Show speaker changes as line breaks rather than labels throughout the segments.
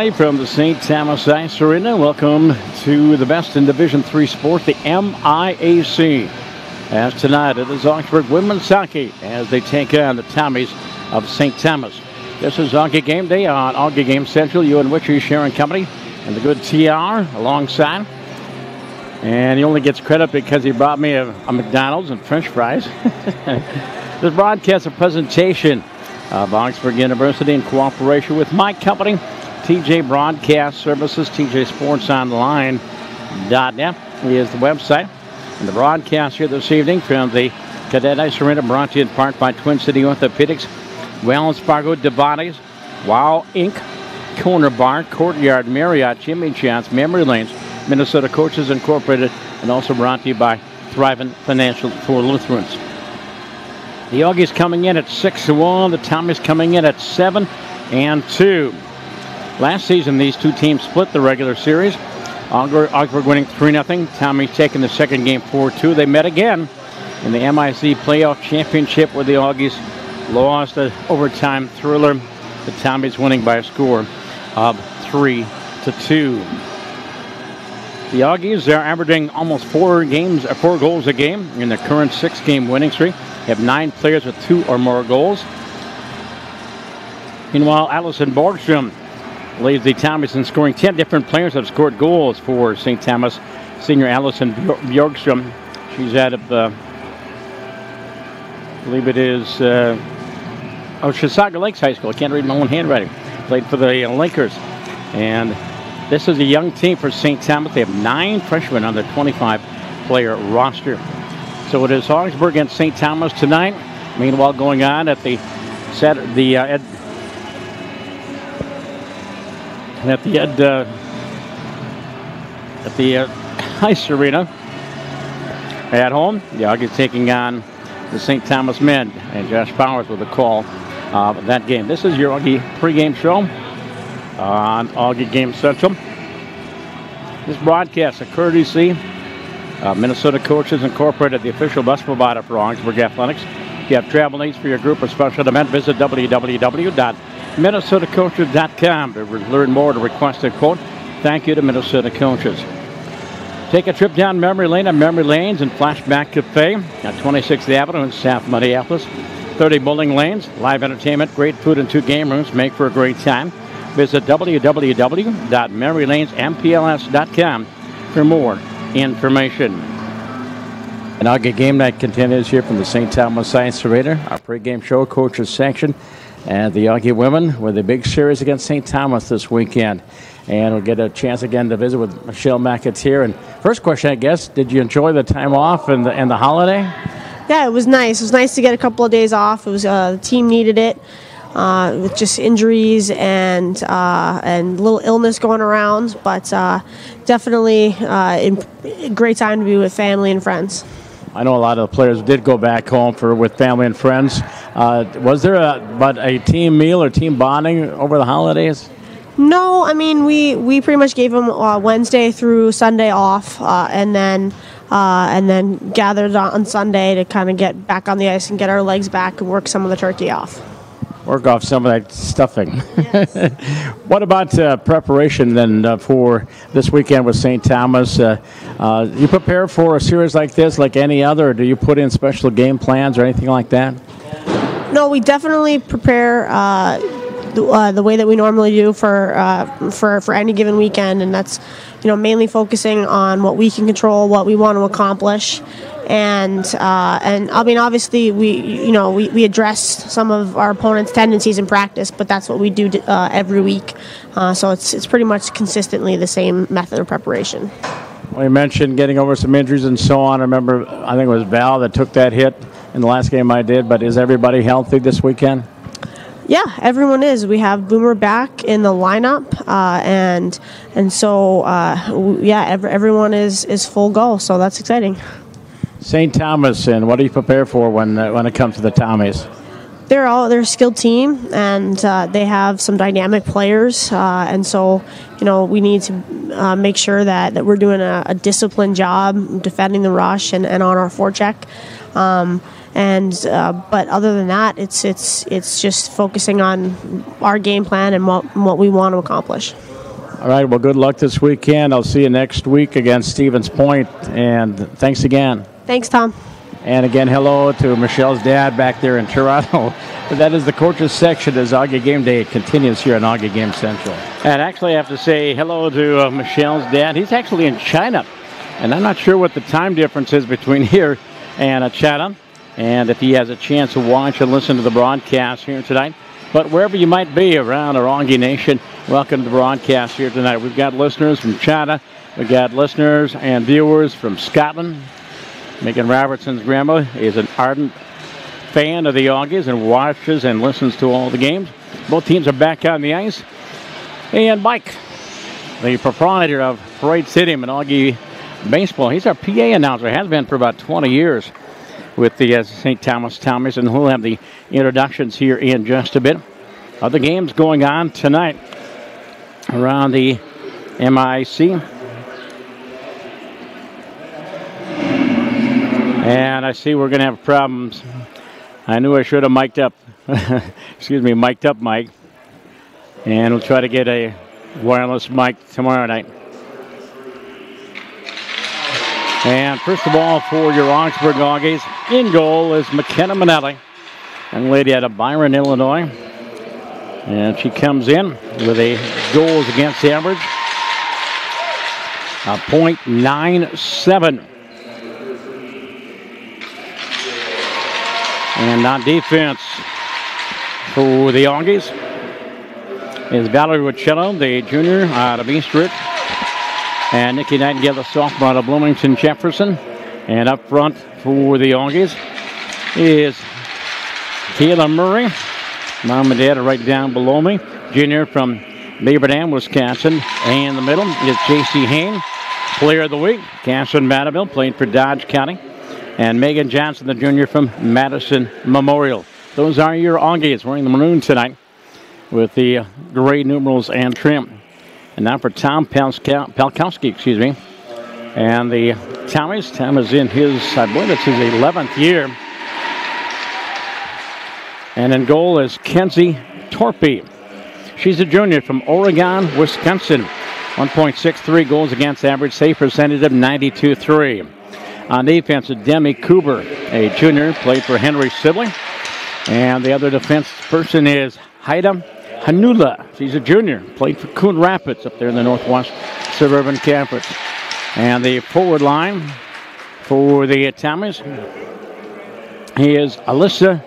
everybody, from the St. Thomas Ice Arena. Welcome to the best in Division III sport, the MIAC. As tonight, it is Augsburg women's hockey as they take on the Tommies of St. Thomas. This is Auggie Game Day on Auggie Game Central. You and Witchy sharing company, and the good TR alongside. And he only gets credit because he brought me a McDonald's and French fries. This broadcast a presentation of Augsburg University in cooperation with my company, TJ Broadcast Services, TJSportsOnline.net is the website. And the broadcast here this evening from the Cadet Ice Arena, brought to you in part by Twin City Orthopedics, Wells Fargo Devani's, Wow Inc., Corner Bar, Courtyard, Marriott, Jimmy John's, Memory Lanes, Minnesota Coaches Incorporated, and also brought to you by Thrivent Financial for Lutherans. The Auggies coming in at 6-1. The Tommies coming in at 7-2. Last season, these two teams split the regular series. Augsburg winning 3-0. Tommies taking the second game 4-2. They met again in the MIC Playoff Championship, where the Auggies lost an overtime thriller. The Tommies winning by a score of 3-2. The Auggies are averaging almost 4 goals a game in their current 6-game winning streak. They have 9 players with 2 or more goals. Meanwhile, Allison Borgstrom leads the Tommies in scoring. 10 different players have scored goals for St. Thomas. Senior Allison Bjorkstrom. She's out of, I believe it is, Chisago Lakes High School. I can't read my own handwriting. Played for the Lakers. And this is a young team for St. Thomas. They have 9 freshmen on their 25-player roster. So it is Augsburg and St. Thomas tonight. Meanwhile, going on at the Ice Arena at home. The Auggies taking on the St. Thomas men, and Josh Powers with a call of that game. This is your Auggie pregame show on Auggie Game Central. This broadcast, a courtesy of Minnesota Coaches Incorporated, the official bus provider for Augsburg Athletics. If you have travel needs for your group or special event, visit www.minnesotacoaches.com to learn more, to request a quote. Thank you to Minnesota Coaches. Take a trip down Memory Lane at Memory Lanes and Flashback Cafe at 26th Avenue in South Minneapolis. 30 bowling lanes, live entertainment, great food, and 2 game rooms make for a great time. Visit www.marylanesmpls.com for more information. And Auggie Game Night continues here from the St. Thomas Ice Arena. Our pregame show, coaches section, and the Auggie women with a big series against St. Thomas this weekend. And we'll get a chance again to visit with Michelle McAteer. And first question, I guess, did you enjoy the time off and the holiday?
Yeah, it was nice. It was nice to get a couple of days off. It was the team needed it. With just injuries and little illness going around, but definitely a great time to be with family and friends.
I know a lot of the players did go back home with family and friends. Was there a team meal or team bonding over the holidays?
No, I mean we pretty much gave them Wednesday through Sunday off, and then gathered on Sunday to kind of get back on the ice and get our legs back and work some of the turkey off.
Work off some of that stuffing.
Yes.
What about preparation then for this weekend with St. Thomas? You prepare for a series like this, like any other, or do you put in special game plans or anything like that?
No, we definitely prepare the way that we normally do for any given weekend, and that's mainly focusing on what we can control, what we want to accomplish. And I mean, obviously, we address some of our opponents' tendencies in practice, but that's what we do every week. So it's pretty much consistently the same method of preparation.
Well, you mentioned getting over some injuries and so on. I remember, I think it was Val that took that hit in the last game I did. But is everybody healthy this weekend?
Yeah, everyone is. We have Boomer back in the lineup, and so everyone is full go. So that's exciting.
St. Thomas, and what do you prepare for when it comes to the Tommies?
They're a skilled team, and they have some dynamic players, and so we need to make sure that we're doing a disciplined job defending the rush and on our forecheck. But other than that, it's just focusing on our game plan and what we want to accomplish.
All right, well, good luck this weekend. I'll see you next week against Stevens Point, and thanks again.
Thanks, Tom.
And again, hello to Michelle's dad back there in Toronto. That is the coaches section as Auggie Game Day continues here on Auggie Game Central. And actually, I have to say hello to Michelle's dad. He's actually in China, and I'm not sure what the time difference is between here and China, and if he has a chance to watch and listen to the broadcast here tonight. But wherever you might be around our Auggie Nation, welcome to the broadcast here tonight. We've got listeners from China. We've got listeners and viewers from Scotland. Megan Robertson's grandma is an ardent fan of the Auggies and watches and listens to all the games. Both teams are back on the ice. And Mike, the proprietor of Parade Stadium and Auggie Baseball, he's our PA announcer, has been for about 20 years with the St. Thomas Tommies, and we'll have the introductions here in just a bit. Other games going on tonight around the MIAC. And I see we're going to have problems. I knew I should have mic'd up. Excuse me, mic'd up Mike. And we'll try to get a wireless mic tomorrow night. And first of all, for your Augsburg Auggies, in goal is McKenna Manelli, young lady out of Byron, Illinois. And she comes in with a goals against average of .97. And on defense for the Auggies is Valerie Riccello, the junior out of Eastridge. And Nikki Nightingale, the sophomore out of Bloomington Jefferson. And up front for the Auggies is Kayla Murray. Mom and Dad are right down below me. Junior from Beaver Dam, Wisconsin. And in the middle is J.C. Hain, player of the week. Casson Madaville, played for Dodge County. And Megan Johnson, the junior from Madison Memorial. Those are your Auggies wearing the maroon tonight with the gray numerals and trim. And now for Tom Palkowski, And the Tommies. Tom is in his, I believe it's his 11th year. And in goal is Kenzie Torpy. She's a junior from Oregon, Wisconsin. 1.63 goals against average, save percentage of 92.3. On defense is Demi Cooper, a junior, played for Henry Sibley. And the other defense person is Haida Hanula. She's a junior, played for Coon Rapids up there in the Northwest Suburban Campus. And the forward line for the Tommies, he is Alyssa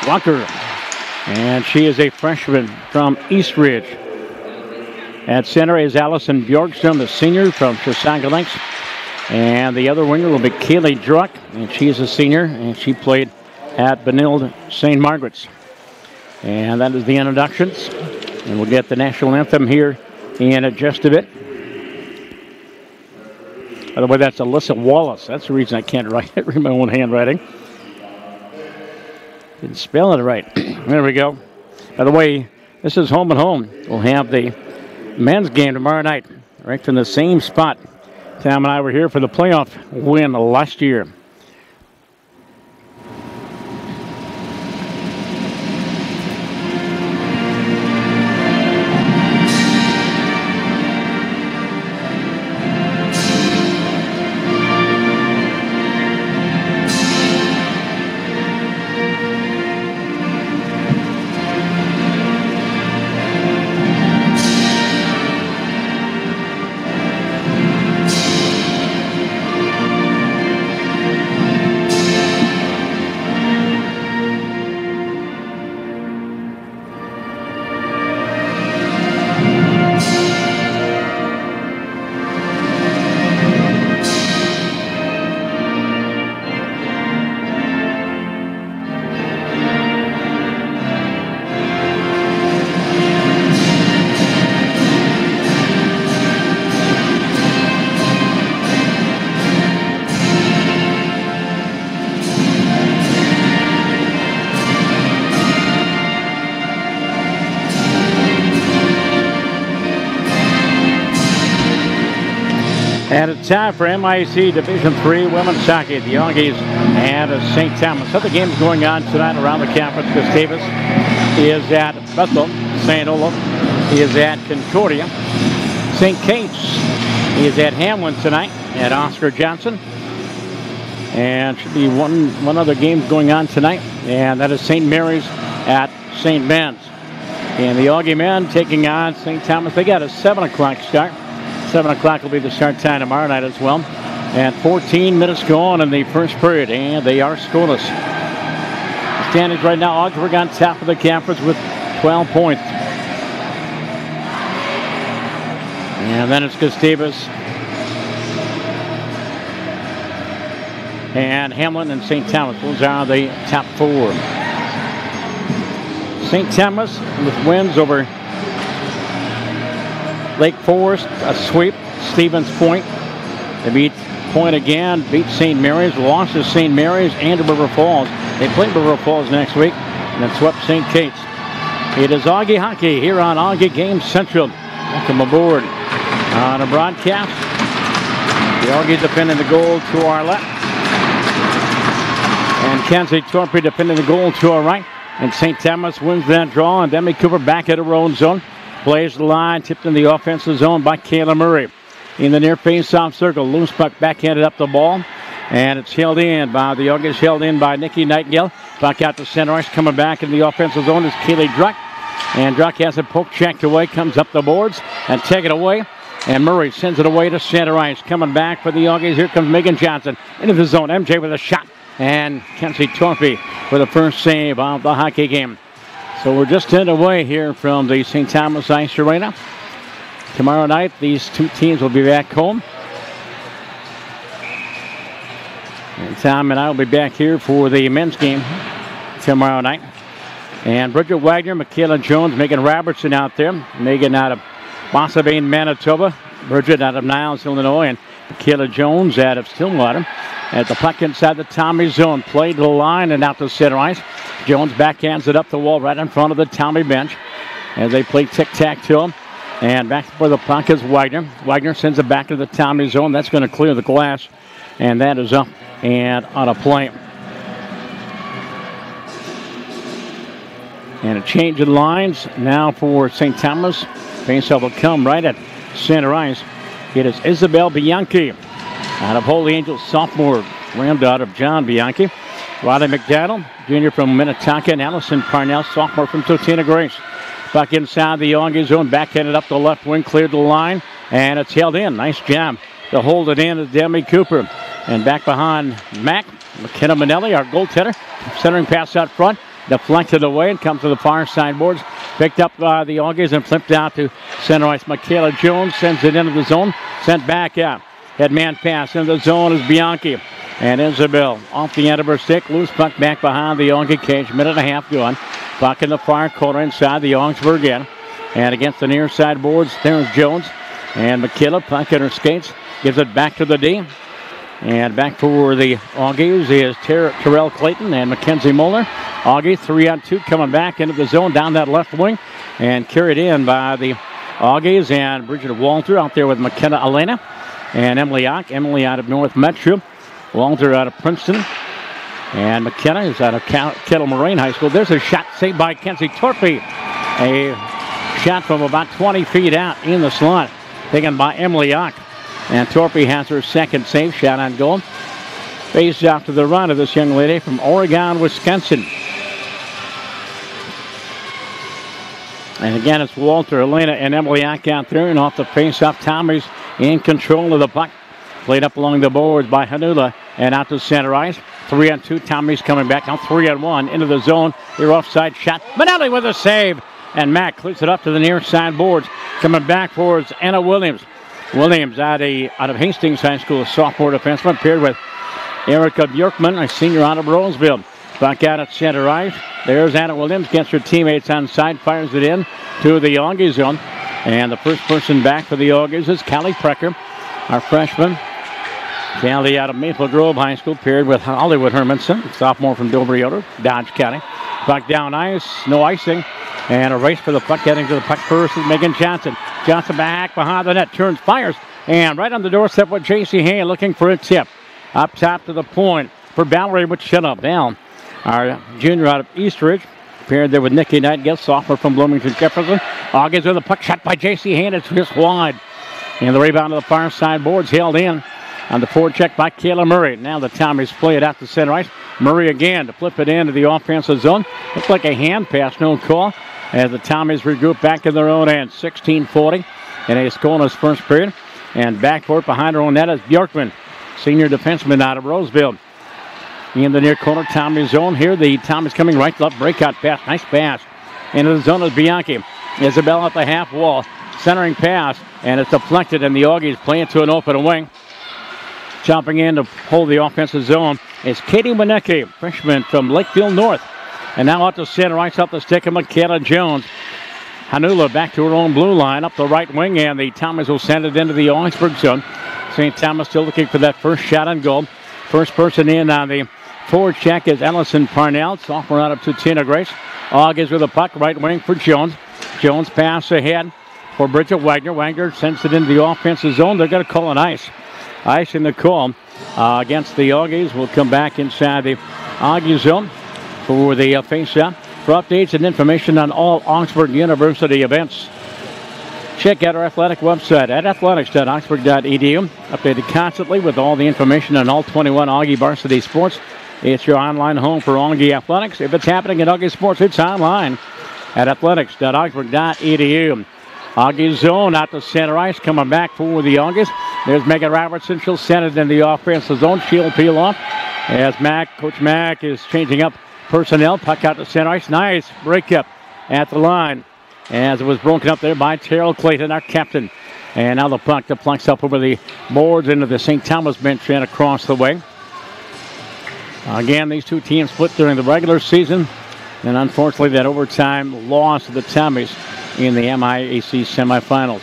Walker. And she is a freshman from Eastridge. At center is Allison Bjorkstrom, the senior from Chisago Links. And the other winger will be Kaylee Druck, and she's a senior, and she played at Benilde St. Margaret's. And that is the introductions. And we'll get the national anthem here in just a bit. By the way, that's Alyssa Wallace. That's the reason I can't read my own handwriting. Didn't spell it right. There we go. By the way, this is home and home. We'll have the men's game tomorrow night, right from the same spot. Tom and I were here for the playoff win last year. And it's time for MIAC Division III Women's Hockey. The Auggies and St. Thomas. Other games going on tonight around the conference. Gustavus is at Bethel, St. Olaf, He is at Concordia. St. Kate's, he is at Hamlin tonight at Oscar Johnson. And should be one other game going on tonight, and that is St. Mary's at St. Ben's. And the Auggie men taking on St. Thomas. They got a 7 o'clock start. 7 o'clock will be the start time tomorrow night as well. And 14 minutes gone in the first period, and they are scoreless. The standings right now, Augsburg on top of the conference with 12 points. And then it's Gustavus and Hamlin and St. Thomas. Those are the top 4. St. Thomas with wins over Lake Forest, a sweep. Stevens Point, they beat Point again, beat St. Mary's, lost to St. Mary's and to River Falls. They play River Falls next week, and then swept St. Kate's. It is Auggie hockey here on Auggie Game Central. Welcome aboard on a broadcast. The Auggies defending the goal to our left, and Kenzie Torpy defending the goal to our right. And St. Thomas wins that draw, and Demi Cooper back at her own zone. Plays the line, tipped in the offensive zone by Kayla Murray. In the near face-off circle, loose puck backhanded up the ball, and it's held in by the Auggies, held in by Nikki Nightingale. Puck out to center ice, coming back in the offensive zone is Kaylee Druck. And Druck has a poke checked away, comes up the boards, and take it away. And Murray sends it away to center ice. Coming back for the Auggies, here comes Megan Johnson into the zone. MJ with a shot. And Kenzie Torpy for the first save of the hockey game. So we're just away here from the St. Thomas Ice Arena. Tomorrow night, these two teams will be back home. And Tom and I will be back here for the men's game tomorrow night. And Bridget Wagner, Michaela Jones, Megan Robertson out there. Megan out of Wassabane, Manitoba. Bridget out of Niles, Illinois. And Michaela Jones out of Stillwater. At the puck inside the Tommy zone. Played to the line and out to center ice. Jones backhands it up the wall right in front of the Tommy bench. As they play tic-tac-toe. And back for the puck is Wagner. Wagner sends it back to the Tommy zone. That's going to clear the glass. And that is up and on a play. And a change in lines now for St. Thomas. Faceoff will come right at center ice. It is Isabel Bianchi out of Holy Angels, sophomore, granddaughter of John Bianchi. Riley McDaniel, junior from Minnetonka, and Allison Parnell, sophomore from Totena Grace. Back inside the Auggie zone, backhanded up the left wing, cleared the line, and it's held in. Nice job to hold it in to Demi Cooper. And back behind Mac, McKenna Manelli, our goaltender, centering pass out front, deflected away and comes to the far side boards. Picked up by the Auggies and flipped out to center ice. Michaela Jones sends it into the zone, sent back out. Headman pass into the zone is Bianchi. And Isabel off the end of her stick. Loose puck back behind the Auggie cage. Minute and a half gone. Puck in the far corner inside the Augsburg end. And against the near side boards, there's Jones. And Michaela, puck in her skates. Gives it back to the D. And back for the Auggies is Terrell Clayton and Mackenzie Moeller. Auggie 3-on-2 coming back into the zone down that left wing. And carried in by the Auggies and Bridget Walter out there with McKenna Elena. And Emily Ock. Emily out of North Metro. Walter out of Princeton. And McKenna is out of Kettle Moraine High School. There's a shot saved by Kenzie Torpy. A shot from about 20 feet out in the slot. Taken by Emily Ock. And Torpy has her second save shot on goal. Face off to the right of this young lady from Oregon, Wisconsin. And again, it's Walter, Elena, and Emily Ock out there. And off the face-off, Tommy's in control of the puck. Played up along the boards by Hanula and out to center ice. 3-on-2, Tommy's coming back. Now 3-on-1 into the zone. Your offside shot. Manelli with a save. And Mack clears it up to the near side boards. Coming back for is Anna Williams. Williams out of Hastings High School, a sophomore defenseman, paired with Erica Bjorkman, a senior out of Roseville. Back out at center ice. There's Anna Williams, gets her teammates on side, fires it in to the Auggie zone. And the first person back for the Auggies is Callie Precker, our freshman. Callie out of Maple Grove High School, paired with Hollywood Hermanson, sophomore from Dover, Dodge County. Puck down ice, no icing. And a race for the puck, heading to the puck first is Megan Johnson. Johnson back behind the net, turns, fires, and right on the doorstep with J.C. Hay looking for a tip. Up top to the point for Valerie Wichita. Down, our junior out of Eastridge. paired there with Nikki Knight, gets sophomore from Bloomington Jefferson. Auggies with a puck shot by J.C. Hain. It's just wide. And the rebound to the far side boards held in on the forward check by Kayla Murray. Now the Tommies play it out to center ice. Murray again to flip it into the offensive zone. Looks like a hand pass, no call. As the Tommies regroup back in their own end. 16-40 in a scoreless first period. And backcourt behind her own net is Bjorkman, senior defenseman out of Roseville. In the near corner, Tommies zone here. The Tommies coming right left, breakout pass. Nice pass. Into the zone is Bianchi. Isabel at the half wall. Centering pass, and it's deflected, and the Auggies play it to an open wing. Jumping in to hold the offensive zone is Katie Winecki, freshman from Lakeville North. And now out to center ice, up the stick of Michaela Jones. Hanula back to her own blue line, up the right wing, and the Tommies will send it into the Augsburg zone. St. Thomas still looking for that first shot on goal. First person in on the forward check is Ellison Parnell, sophomore out of Tutina Grace. Auggies with a puck, right wing for Jones. Jones pass ahead for Bridget Wagner. Wagner sends it into the offensive zone. They're going to call an ice. Ice in the call against the Auggies. We'll come back inside the Auggie zone for the face-off. For updates and information on all Augsburg University events, check out our athletic website at athletics.augsburg.edu. Updated constantly with all the information on all 21 Augie varsity sports. It's your online home for Augie athletics. If it's happening at Augie Sports, it's online at athletics.augsburg.edu. Augie zone out to center ice, coming back for the Auggies. There's Megan Robertson. She'll send it in the offensive zone. She'll peel off as Coach Mack is changing up personnel. Puck out to center ice. Nice breakup at the line as it was broken up there by Terrell Clayton, our captain. And now the puck deflects up over the boards into the St. Thomas bench and across the way. Again, these two teams split during the regular season. And unfortunately, that overtime loss to the Tommies in the MIAC semifinals.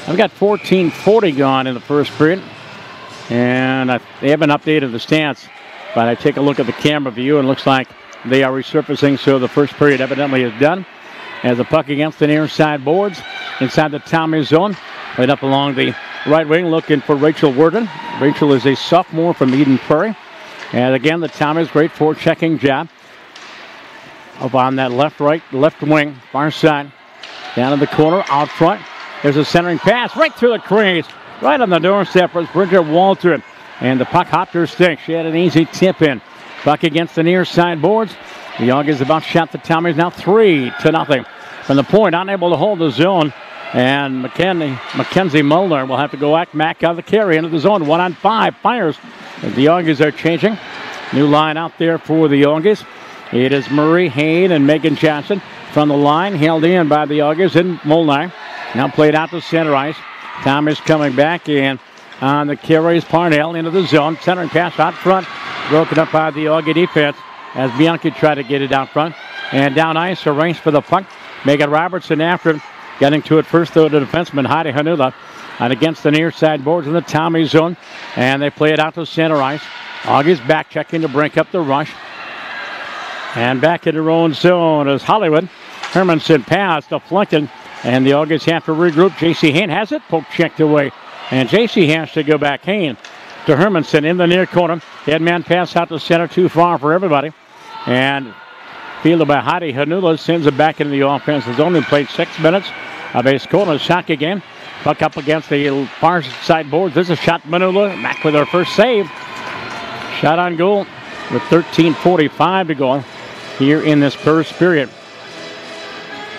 I've got 14:40 gone in the first period. And they haven't updated the stats. But I take a look at the camera view and it looks like they are resurfacing. So the first period evidently is done. As the puck against the near side boards inside the Tommies zone. Played up along the right wing looking for Rachel Worden. Rachel is a sophomore from Eden Prairie. And again, the Tommies great forechecking job. Up on that left wing, far side. Down in the corner, out front. There's a centering pass right through the crease. Right on the doorstep was Bridget Walter. And the puck hopped her stick. She had an easy tip in. Puck against the near side boards. The Auggies about shot the Tommies now 3-0. From the point, unable to hold the zone. And Mackenzie Muller will have to go back out of the carry into the zone. 1-on-5. Fires. As the Auggies are changing. New line out there for the Auggies. It is Murray, Hain, and Megan Johnson from the line. Held in by the Auggies in Molnar. Now played out to center ice. Thomas coming back in on the carries. Parnell into the zone. Centering pass out front. Broken up by the Augie defense as Bianchi tried to get it out front. And down ice, a race for the puck. Megan Robertson after him. Getting to it first, though, the defenseman, Heidi Hanula. And against the near side boards in the Tommy zone. And they play it out to center ice. Augie's back checking to break up the rush. And back in their own zone is Hollywood. Hermanson pass deflected. And the Auggies have to regroup. J.C. Hain has it. Poke checked away. And J.C. has to go back. Hain to Hermanson in the near corner. Dead man pass out to center. Too far for everybody. And fielded by Heidi Hanula sends it back into the offensive zone. They played 6 minutes of a scoreless shot again. Puck up against the far side boards. This is a shot. Manula back with her first save. Shot on goal with 13:45 to go here in this first period.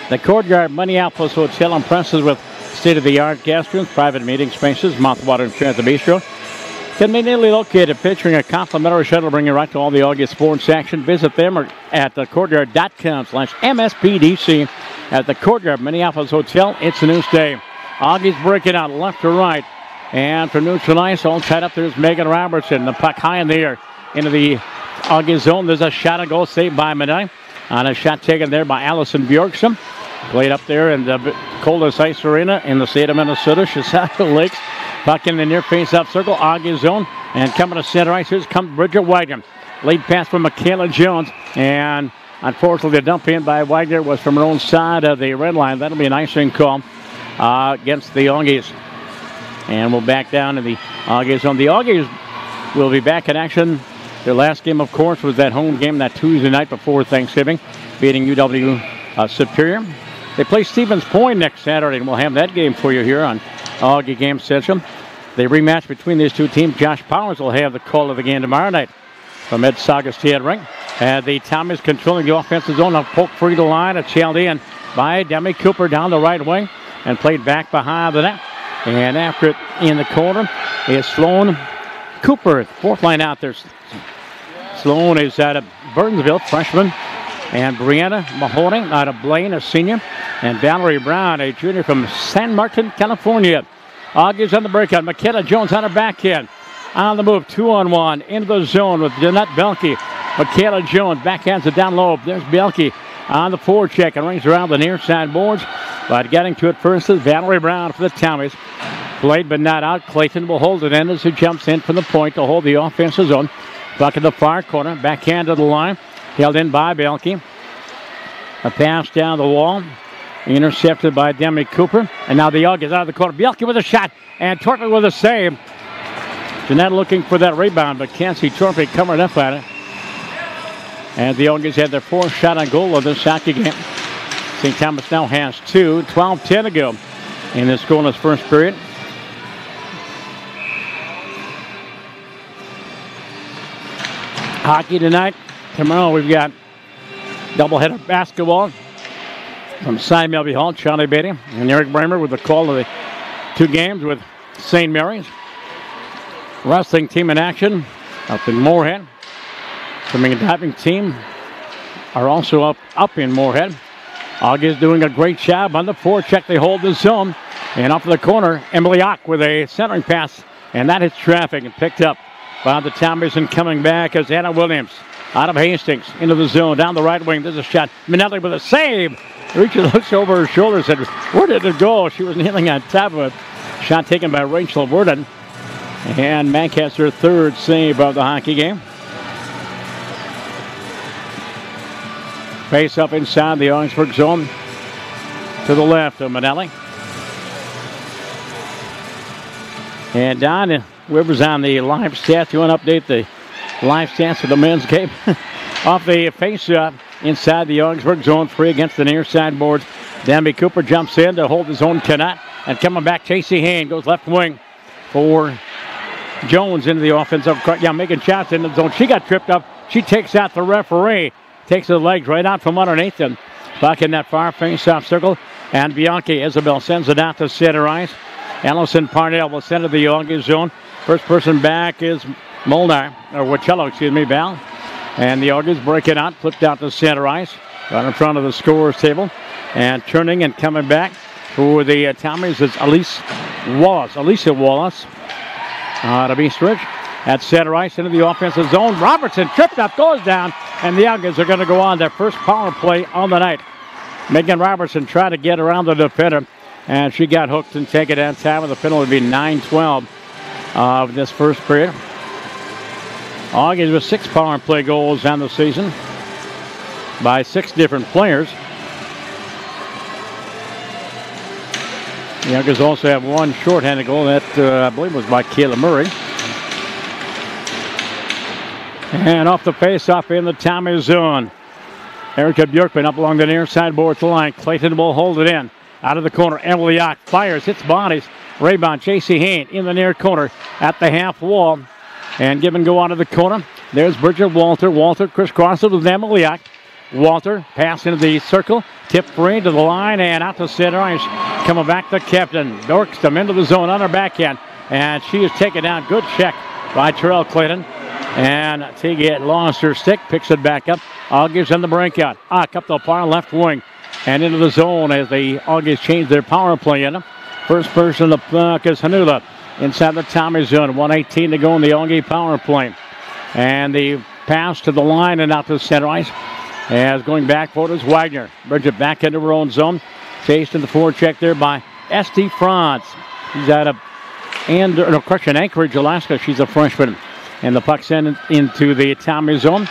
The Courtyard Minneapolis Hotel impresses with state-of-the-art guest rooms, private meeting spaces, mouthwatering fare at the bistro. Conveniently located, featuring a complimentary shuttle bringing you right to all the August sports action. Visit them at thecourtyard.com/MSPDC at the Courtyard Minneapolis Hotel. It's a new stay. Augie's breaking out left to right. And for neutral ice, all tied up, there's Megan Robertson. The puck high in the air into the Augie zone. There's a shot and goal saved by Medai. On a shot taken there by Allison Bjorkson. Played up there in the coldest ice arena in the state of Minnesota, Chisago Lakes. Puck in the near face-off circle, Augie zone. And coming to center ice, here's comes Bridget Wagner. Lead pass from Michaela Jones. And unfortunately, the dump in by Wagner was from her own side of the red line. That'll be an icing call against the Auggies. And we'll back down to the Auggies zone. The Auggies will be back in action. Their last game, of course, was that home game that Tuesday night before Thanksgiving. beating UW Superior. They play Stevens Point next Saturday, and we'll have that game for you here on Augie Game Central. The rematch between these two teams, Josh Powers will have the call of the game tomorrow night from Ed Saugus Ring. The Tommies controlling the offensive zone. A poke free to line. It's held in by Demi Cooper down the right wing and played back behind the net. And after it in the corner is Sloan Cooper, fourth line out there. Sloan is out of Burtonsville, freshman. And Brianna Mahoney out of Blaine, a senior. And Valerie Brown, a junior from San Martin, California. Auggies on the breakout. McKenna Jones on her backhand. On the move, 2-on-1 into the zone with Jeanette Belke. Michaela Jones backhands it down low. There's Belke on the forecheck and rings around the near side boards. But getting to it first is Valerie Brown for the Tommies. Played but not out. Clayton will hold it in as he jumps in from the point to hold the offensive zone. Buck in the far corner. Backhand to the line. Held in by Belke. A pass down the wall. Intercepted by Demi Cooper. And now the Auggies out of the corner. Belke with a shot. And Torpy with a save. Jeanette looking for that rebound, but can't see Torpy coming up at it. And the Auggies had their fourth shot on goal of this hockey game. St. Thomas now has 2. 12-10 to go in this scoreless first period. Hockey tonight. Tomorrow we've got doubleheader basketball from Cy Melby Hall, Charlie Beatty, and Eric Bramer with the call of the two games with St. Mary's. Wrestling team in action up in Moorhead. Swimming and diving team are also up in Moorhead. Auggies doing a great job on the forecheck. They hold the zone. And off to the corner, Emily Ock with a centering pass. And that hits traffic and picked up by the Tommies. And coming back is Anna Williams out of Hastings into the zone. Down the right wing, there's a shot. Minelli with a save. Richard looks over her shoulder and said, where did it go? She was kneeling on top of it. Shot taken by Rachel Worden. And Mack has her third save of the hockey game. Face up inside the Augsburg zone to the left of Manelli. And Don Rivers on the live stats. You want to update the live stats of the men's game? Off the face-up inside the Augsburg zone, free against the near side boards. Demi Cooper jumps in to hold his own, cannot. And coming back, Chasey Hain goes left wing for Jones into the offensive court. Yeah, making shots in the zone. She got tripped up. She takes out the referee. Takes the legs right out from underneath him. Back in that far face-off circle. And Bianchi Isabel sends it out to center ice. Allison Parnell will send it to the Auggie zone. First person back is Molnar, or Wacello, excuse me, Val. And the Auggies break it out, flipped out to center ice. Right in front of the scorer's table. And turning and coming back for the Tommies is Alicia Wallace out of Eastridge. At center ice into the offensive zone. Robertson tripped up, goes down, and the Auggies are going to go on their first power play on the night. Megan Robertson tried to get around the defender, and she got hooked and taken out time. The penalty would be 9-12 of this first period. Auggies with 6 power play goals on the season by 6 different players. The Auggies also have 1 shorthanded goal that I believe was by Kayla Murray. And off the face-off in the Tommy zone. Erica Bjorkman up along the near side boards line. Clayton will hold it in. Out of the corner, Emily Ock fires, hits bodies. Rebound, Chasey Hain in the near corner at the half wall. And give and go out of the corner. There's Bridget Walter. Walter crisscrosses with Emily Ock. Walter pass into the circle. Tip free to the line and out to center ice. Coming back to Captain. Dorkstam into the zone on her backhand. And she is taken down. Good check by Terrell Clayton. And Teague lost her stick, picks it back up. Auggies in the breakout. Ock up the far left wing and into the zone as the Auggies change their power play in. First person to puck is Hanula inside the Tommy zone. 1:18 to go in the Augie power play. And the pass to the line and out to center ice. As going back for it is Wagner. Bridget back into her own zone. Chased in the forecheck there by Esty Franz. She's out of Anchorage, Alaska. She's a freshman. And the puck sent into the Tommy zone.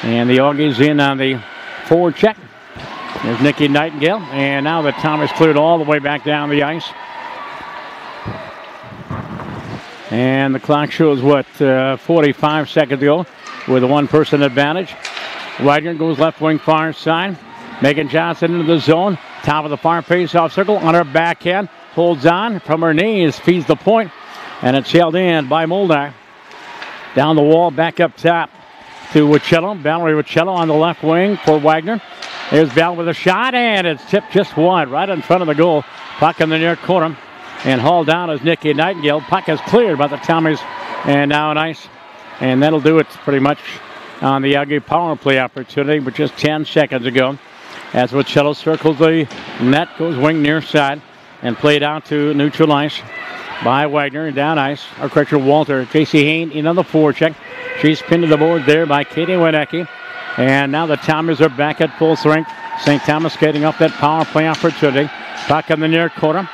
And the Auggies in on the forward check. There's Nikki Nightingale. And now the Tommies cleared all the way back down the ice. And the clock shows, 45 seconds to go with a 1-person advantage. Wagner goes left wing far side. Megan Johnson into the zone. Top of the far face-off circle on her backhand. Holds on from her knees. Feeds the point. And it's held in by Molnar. Down the wall, back up top to Wichello. Valerie Wichello on the left wing for Wagner. There's Val with a shot, and it's tipped just wide, right in front of the goal. Puck in the near corner. And hauled down as Nikki Nightingale. Puck is cleared by the Tommies. And now on ice. And that'll do it pretty much on the Auggie power play opportunity, but just 10 seconds ago. As Wichello circles the net, goes wing near side, and played out to neutral ice by Wagner. And down ice, or correction, Walter. J.C. Hain in on the forecheck. She's pinned to the board there by Katie Winecki. And now the Tommies are back at full strength. St. Thomas getting up that power play opportunity. Puck in the near corner.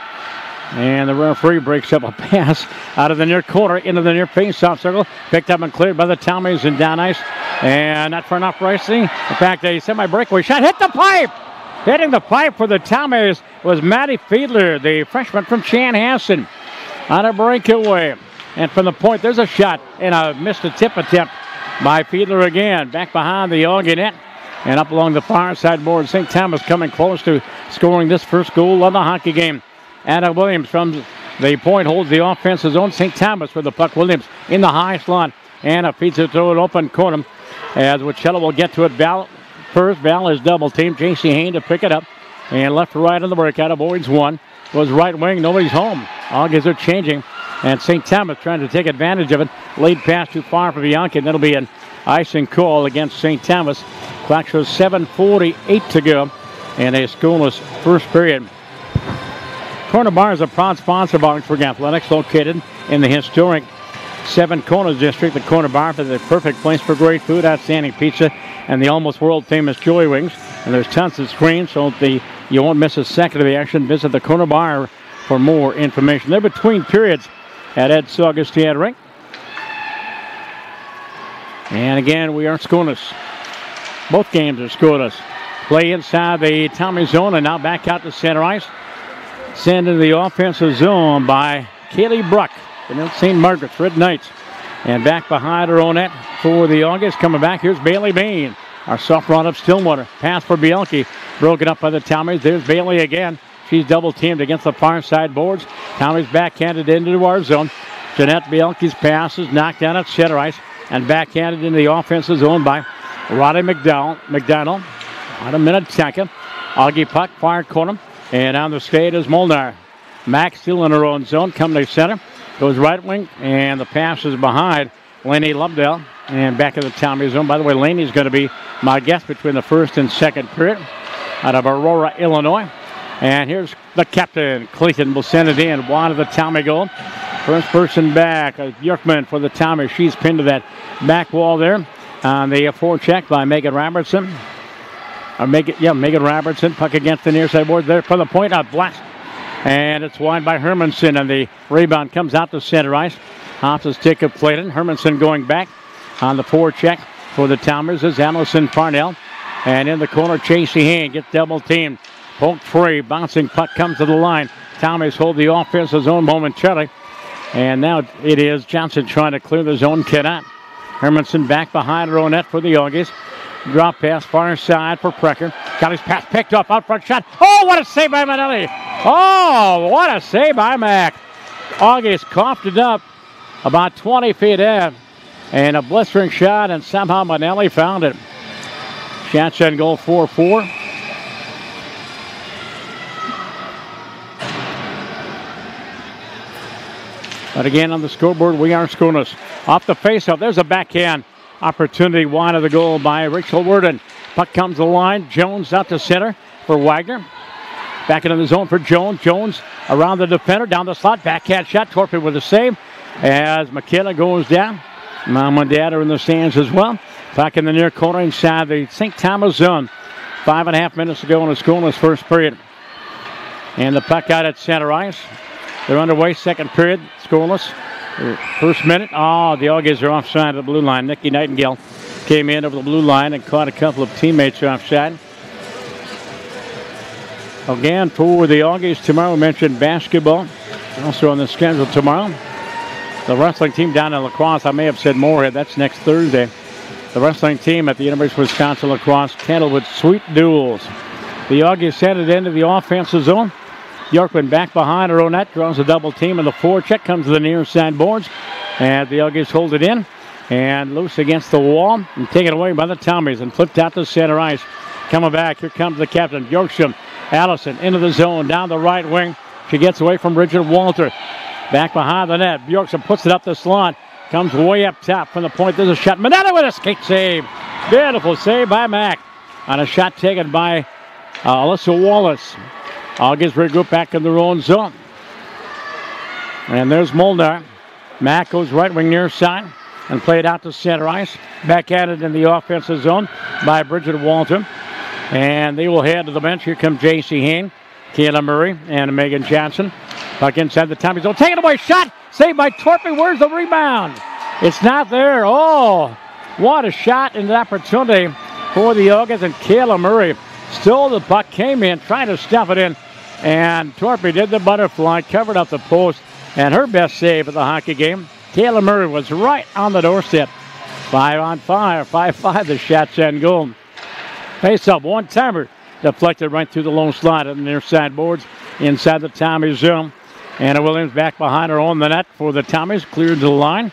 And the referee breaks up a pass out of the near corner into the near face-off circle. Picked up and cleared by the Tommies and down ice. And not for enough racing. In fact, a semi-breakaway shot hit the pipe. Hitting the pipe for the Tommies was Maddie Fiedler, the freshman from Chanhassen, on a breakaway. And from the point, there's a shot and a missed a tip attempt by Fiedler again. Back behind the Auggie net and up along the far side board. St. Thomas coming close to scoring this first goal of the hockey game. Anna Williams from the point holds the offense's own. St. Thomas with the puck. Williams in the high slot. Anna feeds it to an open corner as Wichello will get to it. Val first. Val is double teamed. J.C. Hain to pick it up. And left to right on the breakout. Avoids one. Goes right wing. Nobody's home. Auggies are changing. And St. Thomas trying to take advantage of it. Laid pass too far for Bianchi. And that'll be an icing call against St. Thomas. Clock shows 7:48 to go. And a scoreless first period. Corner Bar is a proud sponsor of Augsburg Athletics, located in the historic Seven Corners District. The Corner Bar is the perfect place for great food, outstanding pizza, and the almost world-famous Joy Wings. And there's tons of screens, so you won't miss a second of the action. Visit the Corner Bar for more information. They're between periods at Ed Saugustin Rink. And again, we are scoreless. Both games are scoreless. Play inside the Tommy zone, and now back out to center ice. Sent into the offensive zone by Kaylee Bruck, the St. Margaret's Red Knights. And back behind her own net for the August. Coming back, here's Bailey Bain. Our soft run of Stillwater. Pass for Bielke. Broken up by the Tommies. There's Bailey again. She's double teamed against the far side boards. Tommies backhanded into our zone. Jeanette Bielke's pass is knocked down at center ice. And backhanded into the offensive zone by Roddy McDonald. On a minute second. Auggie puck, far corner. And on the skate is Molnar. Mack still in her own zone, coming to center. Goes right wing, and the pass is behind Laney Lubdell. And back in the Tommy zone. By the way, Laney's going to be my guest between the first and second period out of Aurora, Illinois. And here's the captain. Clayton will send it in. Wide of the Tommy goal. First person back. Bjorkman for the Tommy. She's pinned to that back wall there. On the forecheck by Megan Robertson. Megan Robertson. Puck against the near side board there for the point. A blast. And it's wide by Hermanson. And the rebound comes out to center ice. Off the stick of Clayton. Hermanson going back on the forecheck for the Tommies is Allison Parnell. And in the corner, Chasey Hain gets double teamed. Poked free. Bouncing puck comes to the line. Tommies hold the offensive zone momentarily. And now it is Johnson trying to clear the zone. Cannot. Hermanson back behind her own net for the Auggies. Drop pass far side for Precker. Got his pass picked up. Out front shot. Oh, what a save by Manelli. Oh, what a save by Mack. Auggies coughed it up about 20 feet in. And a blistering shot, and somehow Manelli found it. Shots on goal 4-4. But again, on the scoreboard, we are scoreless. Off the faceoff, there's a backhand opportunity wide of the goal by Rachel Worden. Puck comes to the line. Jones out to center for Wagner. Back into the zone for Jones. Jones around the defender, down the slot. Backhand shot. Torpid with a save as McKenna goes down. Mom and Dad are in the stands as well. Puck in the near corner inside the St. Thomas zone. 5.5 minutes to go in the scoreless first period. And the puck out at center ice. They're underway, second period, scoreless. First minute, the Auggies are offside at the blue line. Nikki Nightingale came in over the blue line and caught a couple of teammates offside. Again, for the Auggies tomorrow, we mentioned basketball. Also on the schedule tomorrow. The wrestling team down in La Crosse, I may have said Moorhead, that's next Thursday. the wrestling team at the University of Wisconsin Lacrosse Kendall with sweet duels. The Auggies send it into the offensive zone. Bjorkman back behind her own net, draws a double team, and the forecheck comes to the near side boards. And the Auggies hold it in and loose against the wall and taken away by the Tommies and flipped out to center ice. Coming back, here comes the captain, Bjorksham. Allison into the zone, down the right wing. She gets away from Bridget Walter. Back behind the net, Bjorksham puts it up the slot. Comes way up top from the point. There's a shot. Manetta with a skate save. Beautiful save by Mack on a shot taken by Alyssa Wallace. Auggies regroup back in their own zone. And there's Molnar. Mack goes right wing near side and played out to center ice. Back at it in the offensive zone by Bridget Walton. And they will head to the bench. Here comes J.C. Hain, Kayla Murray, and Megan Johnson. Puck inside the Tommies zone. Take it away. Shot. Saved by Torpy. Where's the rebound? It's not there. Oh, what a shot and opportunity for the Auggies. And Kayla Murray stole the puck, came in, trying to stuff it in. And Torpy did the butterfly, covered up the post. And her best save of the hockey game. Kayla Murray was right on the doorstep. 5-on-5, 5-5, the shots and goal. Face up, one-timer. Deflected right through the lone slot on the near side boards inside the Tommies zone. Anna Williams back behind her on the net for the Tommies. Cleared the line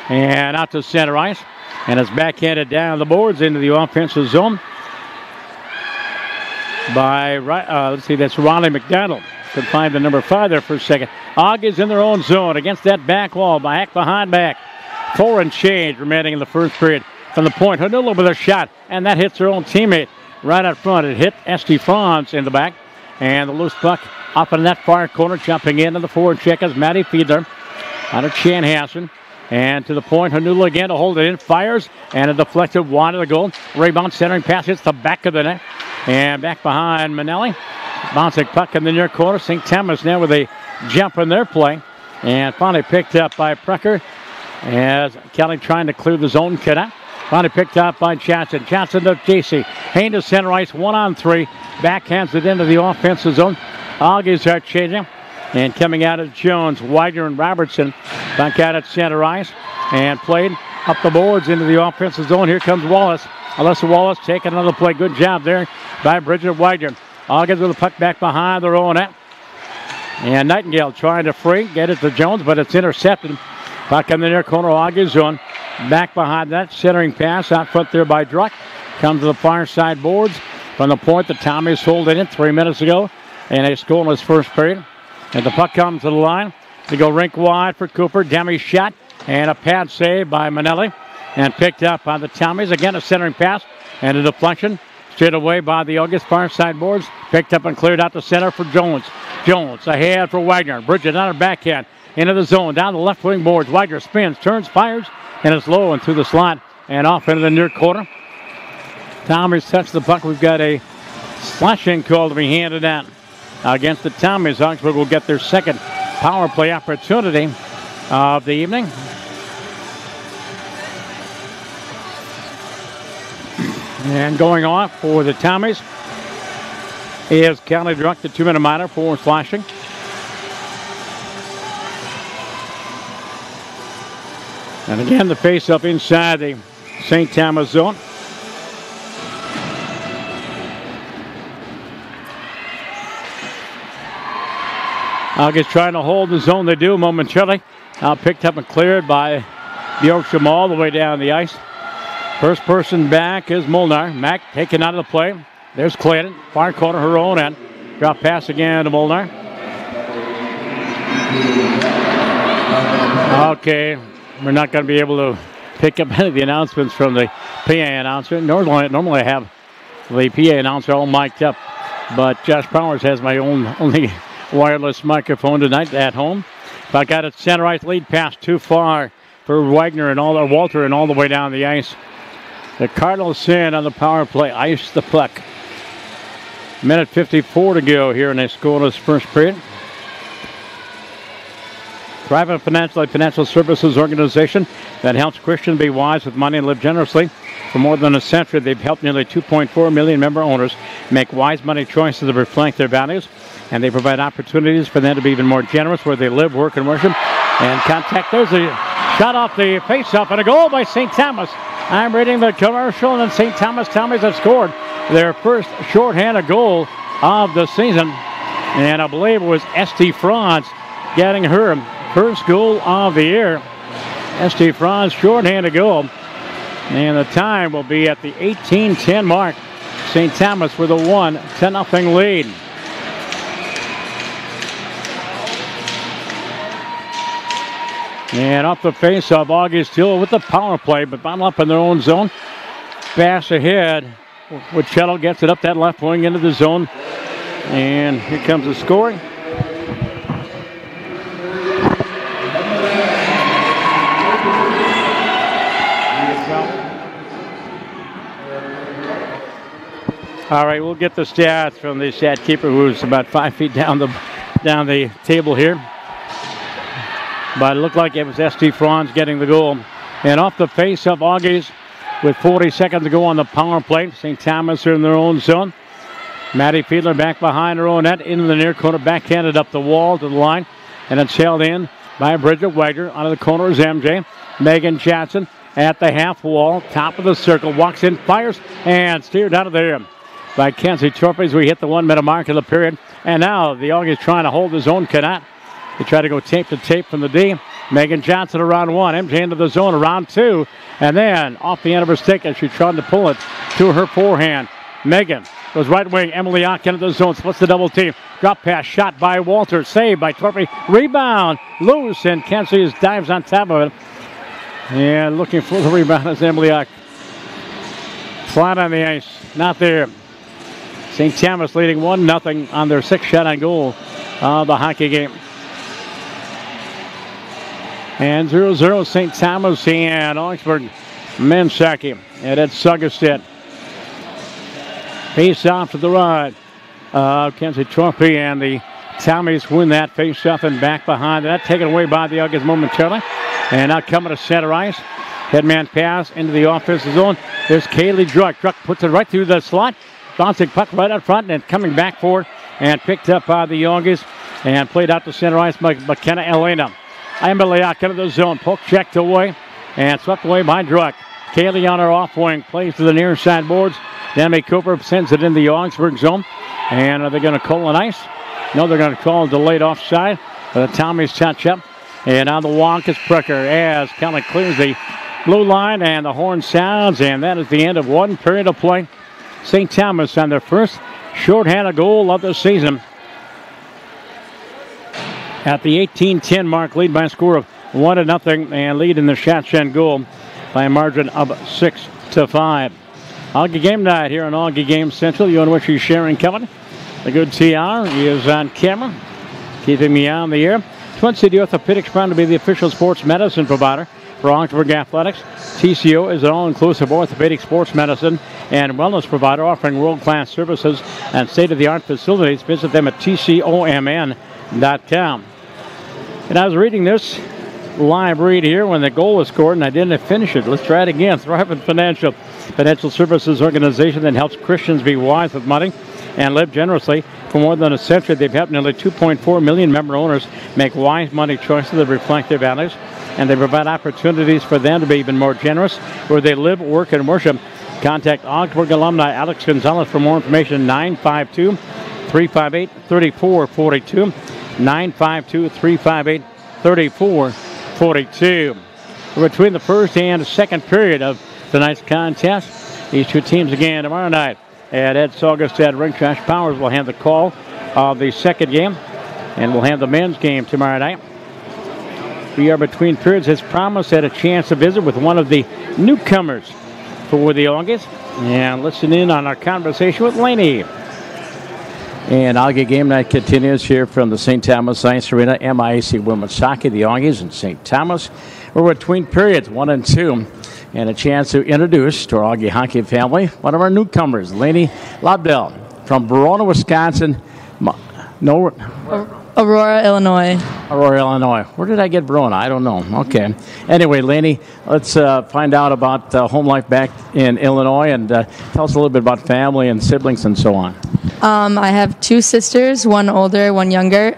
and out to center ice. And it's backhanded down the boards into the offensive zone by, let's see, that's Ronnie McDonald. Could find the number 5 there for a second. Auggies in their own zone against that back wall. Back behind back. 4 and change remaining in the first period. From the point, Hanula with a shot, and that hits her own teammate right up front. It hit Esty Franz in the back, and the loose puck up in that far corner, jumping into the forward check is Maddie Fiedler out of Chanhassen. And to the point, Hanula again to hold it in, fires, and a deflected wide of the goal. Rebound centering pass hits the back of the net, and back behind Manelli. Bouncing puck in the near corner. St. Thomas now with a jump in their play. And finally picked up by Precker as Kelly trying to clear the zone. Finally picked up by Johnson. Johnson to JC. Hain to center ice. 1-on-3. Backhands it into the offensive zone. Auggies are changing. And coming out of Jones, Widener and Robertson back out at center ice. And played up the boards into the offensive zone. Here comes Wallace. Alyssa Wallace taking another play. Good job there by Bridget Widener. Auggies with the puck back behind their own net. And Nightingale trying to free, get it to Jones, but it's intercepted. Puck in the near corner, Auggies zone. Back behind that, centering pass out front there by Druck. Comes to the far side boards. From the point, the Tommies sold it in 3 minutes ago. And a scoreless first period. And the puck comes to the line. They go rink wide for Cooper. Demi shot. And a pad save by Manelli. And picked up by the Tommies. Again, a centering pass. And a deflection. Straight away by the August far side boards. Picked up and cleared out the center for Jones. Jones ahead for Wagner. Bridget on her backhand. Into the zone. Down the left wing boards. Wagner spins, turns, fires. And it's low and through the slot. And off into the near corner. Tommies touch the puck. We've got a slashing call to be handed out against the Tommies. Augsburg will get their second power play opportunity of the evening. And going off for the Tommies is Kelly Druck, the 2-minute minor for slashing. And again, the face-up inside the St. Thomas zone. August trying to hold the zone. They do momentarily. Now picked up and cleared by Bjorksham all the way down the ice. First person back is Molnar. Mack taken out of the play. There's Clayton. Far corner, her own end. Drop pass again to Molnar. Okay, we're not going to be able to pick up any of the announcements from the PA announcer. Normally I have the PA announcer all mic'd up, but Josh Powers has my only wireless microphone tonight at home. But got it center ice, lead pass too far for Wagner and Walter and all the way down the ice. The Cardinals sin on the power play, ice the puck. Minute 54 to go here in a scoreless first period. Private financial services organization that helps Christians be wise with money and live generously. For more than a century, they've helped nearly 2.4 million member owners make wise money choices that reflect their values. And they provide opportunities for them to be even more generous where they live, work, and worship. And contact, there's a shot off the face-off and a goal by St. Thomas. I'm reading the commercial, and St. Thomas Tommies have scored their first shorthanded goal of the season. And I believe it was St. Franz getting her first goal of the year. St. Franz shorthanded goal. And the time will be at the 18:10 mark. St. Thomas with a 1-0 lead. And off the face of Auggies still with the power play, but bottom up in their own zone. Pass ahead. Wichello gets it up that left wing into the zone. And here comes the scoring. All right, we'll get the stats from the stat keeper, who's about 5 feet down the table here. But it looked like it was St. Franz getting the goal. And off the face of Auggies with 40 seconds to go on the power play. St. Thomas are in their own zone. Maddie Fiedler back behind her own net into the near corner, backhanded up the wall to the line. And it's held in by Bridget Wagner. Out of the corner is MJ. Megan Johnson at the half wall, top of the circle, walks in, fires, and steered out of there by Kenzie Torpes. We hit the 1 minute mark of the period. And now the Auggies trying to hold his own, cannot. They try to go tape to tape from the D. Megan Johnson around 1. MJ into the zone around 2. And then off the end of her stick as she tried to pull it to her forehand. Megan goes right wing. Emily Ock into the zone. Splits the double team. Drop pass shot by Walter. Saved by Torpy. Rebound loose. And Kenzie dives on top of it. And looking for the rebound is Emily Ock. Flat on the ice. Not there. St. Thomas leading 1-0 on their 6th shot on goal of the hockey game. And 0-0 St. Thomas and Augsburg men's hockey. And it's Suggestead. Face off to the right. Kenzie Torpy and the Tommies win that face off and back behind that. Taken away by the Auggies momentarily. And now coming to center ice. Headman pass into the offensive zone. There's Kaylee Druck. Druck puts it right through the slot. Bouncing puck right up front and coming back forward. And picked up by the Auggies. And played out to center ice by McKenna Elena. Emily Ock into the zone. Poke checked away. And swept away by Druck. Kaylee on her off wing. Plays to the near side boards. Demi Cooper sends it in the Augsburg zone. And are they going to call an ice? No, they're going to call a delayed offside. The Tommies touch up. And on the walk is Pricker as Kelly clears the blue line. And the horn sounds. And that is the end of 1 period of play. St. Thomas on their first shorthanded goal of the season. At the 18-10 mark, lead by a score of 1-0, and lead in the shots and goal by a margin of 6-5. Auggie game night here on Auggie Game Central. You on which he's sharing company. The good TR is on camera, keeping me on the air. Twin City Orthopedics proud to be the official sports medicine provider for Augsburg Athletics. TCO is an all-inclusive orthopedic sports medicine and wellness provider offering world-class services and state-of-the-art facilities. Visit them at tcomn.com. And I was reading this live read here when the goal was scored, and I didn't finish it. Let's try it again. Thrivent Financial services organization that helps Christians be wise with money and live generously. For more than a century, they've helped nearly 2.4 million member owners make wise money choices that reflect their values, and they provide opportunities for them to be even more generous where they live, work, and worship. Contact Augsburg alumni Alex Gonzalez for more information. 952-358-3442. 952-358-3442. Between the first and second period of tonight's contest, these two teams again tomorrow night at Ed Saugestad Rink. Josh Powers will have the call of the second game, and we'll have the men's game tomorrow night. We are between periods. As promised, had a chance to visit with one of the newcomers for the Auggies and listen in on our conversation with Laney. And Auggie Game Night continues here from the St. Thomas Science Arena. MIAC Women's Hockey, the Auggies in St. Thomas. We're between periods 1 and 2. And a chance to introduce to our Auggie hockey family one of our newcomers, Laney Lobdell from Verona, Wisconsin.
Aurora, Illinois.
Aurora, Illinois. Where did I get Verona? I don't know. Okay. Anyway, Laney, let's find out about home life back in Illinois and tell us a little bit about family and siblings and so on.
I have 2 sisters, one older, one younger.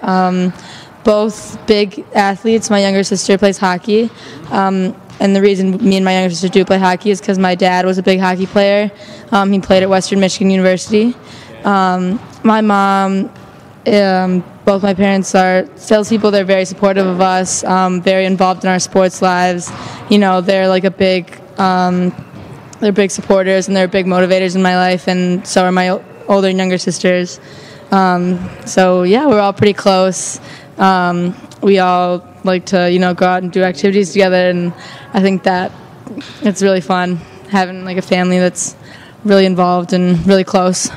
both big athletes. My younger sister plays hockey. And the reason me and my younger sister do play hockey is because my dad was a big hockey player. He played at Western Michigan University. My mom, both my parents are salespeople. They're very supportive of us, very involved in our sports lives. They're like they're big supporters and they're big motivators in my life, and so are my older and younger sisters. So yeah, we're all pretty close. We all like to, go out and do activities together, and I think that it's really fun having like a family that's really involved and really close.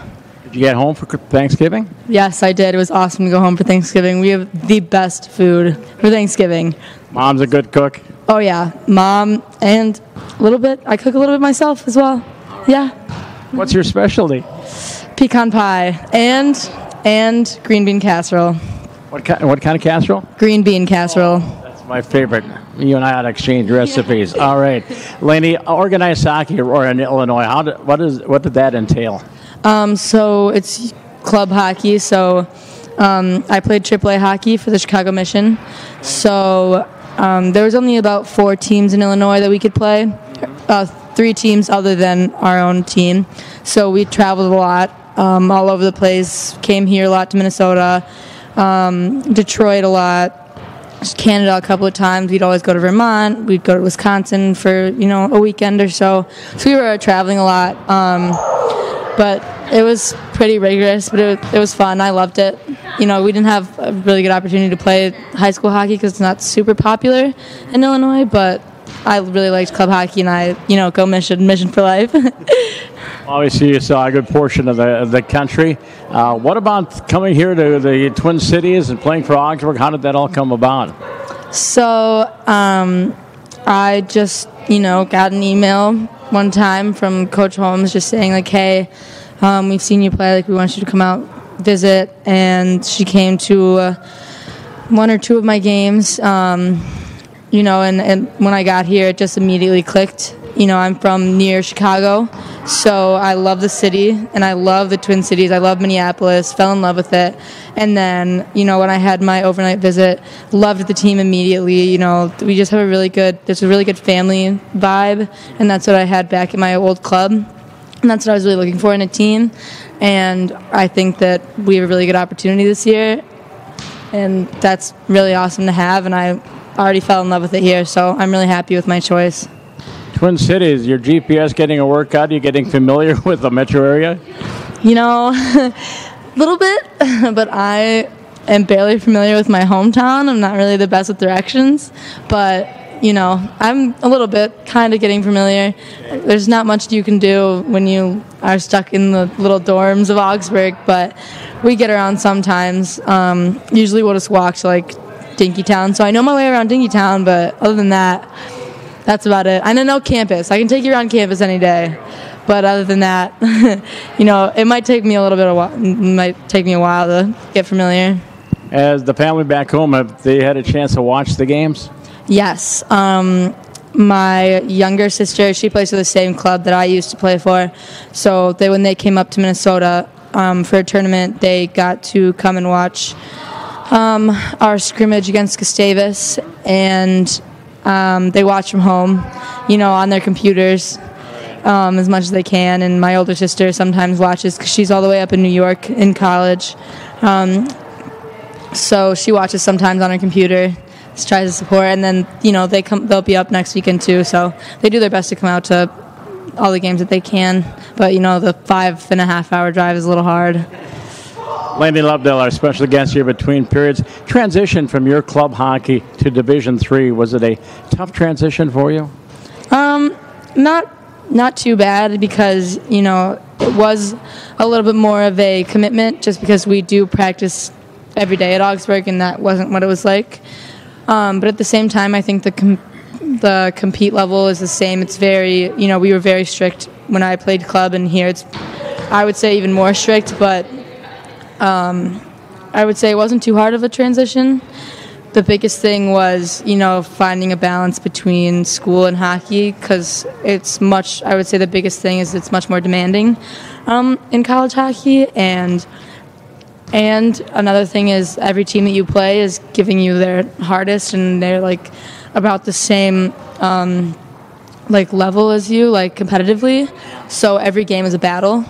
Did you get home for Thanksgiving?
Yes, I did. It was awesome to go home for Thanksgiving. We have the best food for Thanksgiving.
Mom's a good cook?
Oh, yeah. Mom, and I cook a little bit myself as well. Yeah.
What's your specialty?
Pecan pie and green bean casserole.
What kind of casserole?
Green bean casserole.
That's my favorite. You and I ought to exchange recipes. Yeah. All right. Lainey, organized soccer or in Illinois, what did that entail?
So it's club hockey. So I played AAA hockey for the Chicago Mission. So there was only about 4 teams in Illinois that we could play. 3 teams other than our own team. So we traveled a lot, all over the place. Came here a lot to Minnesota, Detroit a lot, Canada a couple of times. We'd always go to Vermont. We'd go to Wisconsin for a weekend or so. So we were traveling a lot. But it was pretty rigorous, but it was fun. I loved it. We didn't have a really good opportunity to play high school hockey because it's not super popular in Illinois, but I really liked club hockey, and I, go mission for life.
Obviously, you saw a good portion of the country. What about coming here to the Twin Cities and playing for Augsburg? How did that all come about?
So I just, got an email one time from Coach Holmes just saying, like, hey, we've seen you play. Like, we want you to come out, visit. And she came to 1 or 2 of my games. And when I got here, it just immediately clicked. I'm from near Chicago, so I love the city, and I love the Twin Cities. I love Minneapolis, fell in love with it. And then, when I had my overnight visit, loved the team immediately. We just have there's a really good family vibe, and that's what I had back in my old club. And that's what I was really looking for in a team. And I think that we have a really good opportunity this year, and that's really awesome to have, and I already fell in love with it here, so I'm really happy with my choice.
Twin Cities, your GPS getting a workout? Are you getting familiar with the metro area?
A little bit, but I am barely familiar with my hometown. I'm not really the best with directions, but, I'm a little bit kind of getting familiar. There's not much you can do when you are stuck in the little dorms of Augsburg, but we get around sometimes. Usually we'll just walk to, Dinkytown. So I know my way around Dinkytown, but other than that, that's about it. I know campus. I can take you around campus any day. But other than that, it might take me a while to get familiar.
As the family back home, have they had a chance to watch the games?
Yes. My younger sister, she plays for the same club that I used to play for. So when they came up to Minnesota for a tournament, they got to come and watch our scrimmage against Gustavus, and they watch from home, on their computers as much as they can. And my older sister sometimes watches because she's all the way up in New York in college. So she watches sometimes on her computer, just tries to support. And then, they'll be up next weekend too. So they do their best to come out to all the games that they can. But, the 5.5-hour drive is a little hard.
Lainey Lovedale, our special guest here between periods. Transition from your club hockey to Division III, was it a tough transition for you?
Not too bad because, it was a little bit more of a commitment just because we do practice every day at Augsburg, and that wasn't what it was like. But at the same time, I think the compete level is the same. It's very, we were very strict when I played club, and here it's, I would say, even more strict, but I would say it wasn't too hard of a transition. The biggest thing was, finding a balance between school and hockey, because I would say the biggest thing is it's much more demanding in college hockey, and And another thing is every team that you play is giving you their hardest, and they're like about the same like level as you, like competitively. So every game is a battle,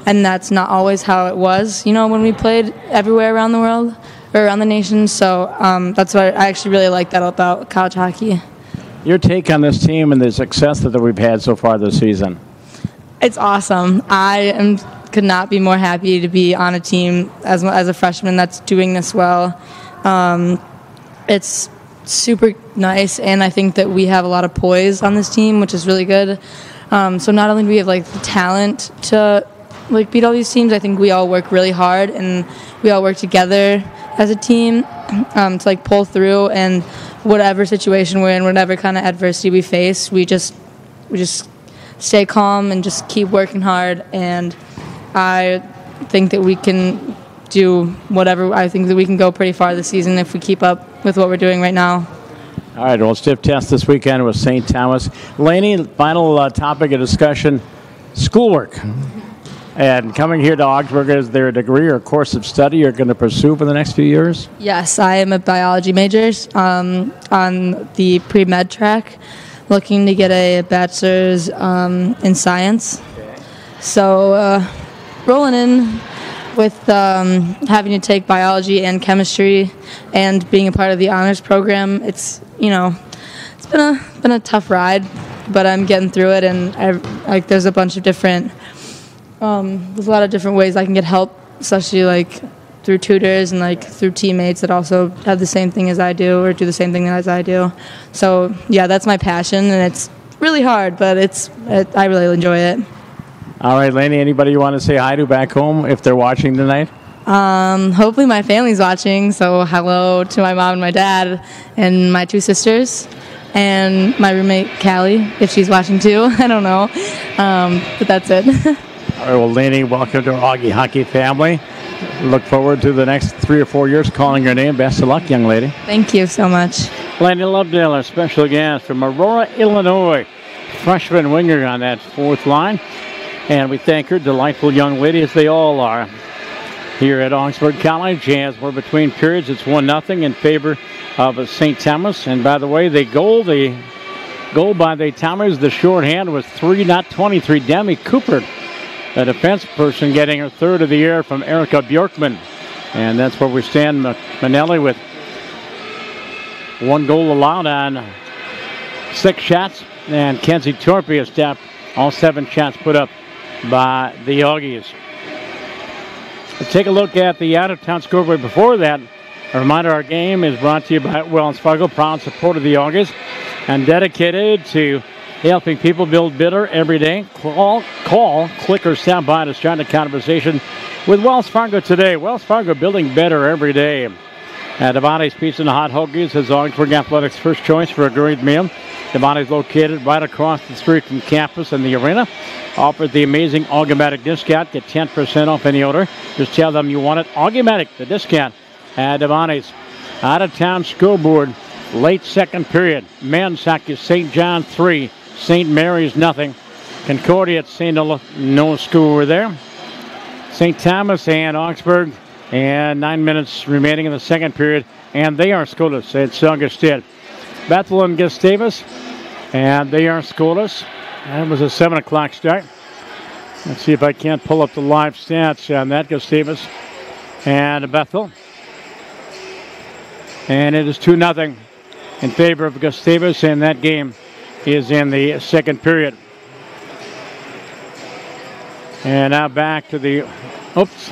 and that's not always how it was, when we played everywhere around the world or around the nation. So that's why I actually really like that about college hockey.
Your take on this team and the success that we've had so far this season?
It's awesome. Could not be more happy to be on a team as a freshman that's doing this well. It's super nice, and I think that we have a lot of poise on this team, which is really good. So not only do we have like the talent to like beat all these teams, I think we all work really hard and we all work together as a team to like pull through, and whatever situation we're in, whatever kind of adversity we face, we just stay calm and just keep working hard. And I think that we can do whatever. I think that we can go pretty far this season if we keep up with what we're doing right now.
All right, well, stiff test this weekend with St. Thomas. Laney, final topic of discussion, schoolwork. And coming here to Augsburg, is there a degree or course of study you're going to pursue for the next few years?
Yes, I am a biology major on the pre-med track, looking to get a bachelor's in science. Okay. So rolling in with having to take biology and chemistry and being a part of the honors program, it's been a tough ride, but I'm getting through it, and there's a bunch of different there's a lot of different ways I can get help, especially like through tutors and like through teammates that also have the same thing as I do or do the same thing as I do. So yeah, that's my passion, and it's really hard, but I really enjoy it.
All right, Laney, anybody you want to say hi to back home if they're watching tonight?
Hopefully my family's watching, so hello to my mom and my dad and my 2 sisters and my roommate Callie, if she's watching too. I don't know, but that's it.
All right, well, Laney, welcome to our Augie hockey family. Look forward to the next 3 or 4 years calling your name. Best of luck, young lady.
Thank you so much.
Laney Lovedale, our special guest from Aurora, Illinois. Freshman winger on that 4th line. And we thank her, delightful young lady, as they all are, here at Augsburg College. As we're between periods, it's 1-0 in favor of St. Thomas. And by the way, the goal by the Tommies, the shorthand was 3, not 23. Demi Cooper, a defense person, getting her 3rd of the year from Erica Bjorkman. And that's where we stand. Manelli with 1 goal allowed on 6 shots. And Kenzie Torpy has stopped all 7 shots put up by the Auggies. Let's take a look at the out-of-town scoreboard. Before that, a reminder, our game is brought to you by Wells Fargo, proud supporter of the Auggies, and dedicated to helping people build better every day. Call, click, or stop by to start a conversation with Wells Fargo today. Wells Fargo, building better every day. Devontae's Pizza and Hot Hoagies is Augsburg Athletics' first choice for a great meal. Devontae's located right across the street from campus and the arena. Offers the amazing Augimatic discount. Get 10% off any order. Just tell them you want it. Augimatic, the discount at Devontae's. Out-of-town scoreboard, late 2nd period. Men's hockey, St. John 3, St. Mary's 0. Concordia at St. Olaf, no score there. St. Thomas and Augsburg, and 9 minutes remaining in the 2nd period, and they are scoreless at Saugestad. Bethel and Gustavus, and they are scoreless. That was a 7 o'clock start. Let's see if I can't pull up the live stats on that. Gustavus and Bethel. And it is 2-0 in favor of Gustavus, and that game is in the 2nd period. And now back to the, oops.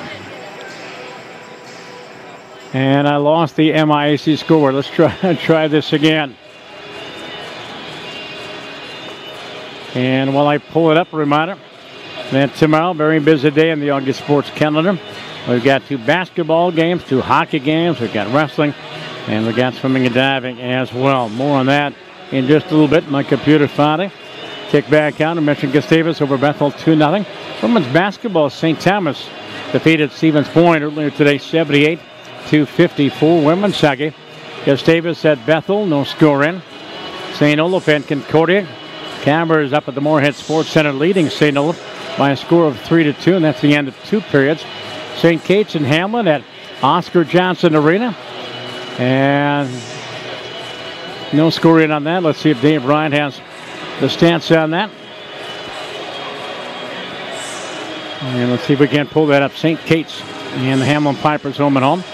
And I lost the MIAC score. Let's try this again. And while I pull it up, a reminder that tomorrow, very busy day in the August sports calendar. We've got 2 basketball games, 2 hockey games, we've got wrestling, and we've got swimming and diving as well. More on that in just a little bit. My computer finally kick back out. I mentioned Gustavus over Bethel 2-0. Women's basketball, St. Thomas defeated Stevens Point earlier today, 78-54. Women's hockey, Gustavus at Bethel, no score in. St. Olaf and Concordia. Camber is up at the Moorhead Sports Center, leading St. Olaf by a score of 3-2, and that's the end of 2 periods. St. Kate's and Hamlin at Oscar Johnson Arena. And no scoring on that. Let's see if Dave Bryant has the stats on that. And let's see if we can pull that up. St. Kate's and the Hamlin Pipers home and home.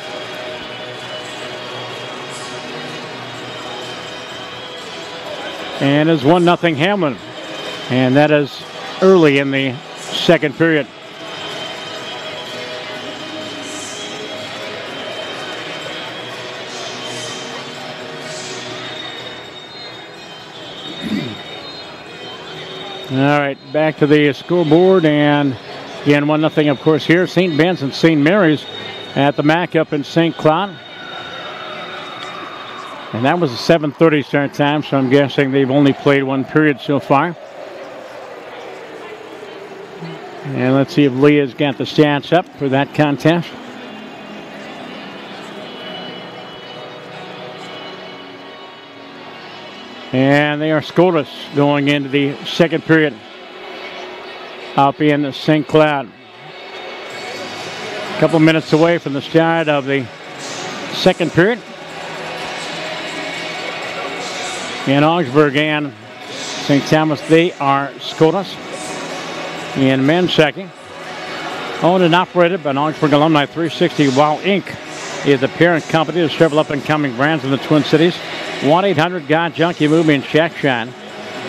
And it's 1-0 Hamlin. And that is early in the second period. All right, back to the scoreboard, and again, 1-0, of course, here. St. Ben's and St. Mary's at the MAC up in St. Cloud. And that was a 7:30 start time, so I'm guessing they've only played one period so far. And let's see if Leah's got the stats up for that contest. And they are scoreless going into the second period up in St. Cloud. A couple minutes away from the start of the second period. In Augsburg and St. Thomas, they are scoreless. In men's hockey, owned and operated by an Augsburg alumni, 360 Wow Inc. is the parent company of several up-and-coming brands in the Twin Cities. 1-800-GOT-JUNKIE Movie and Shack Shine.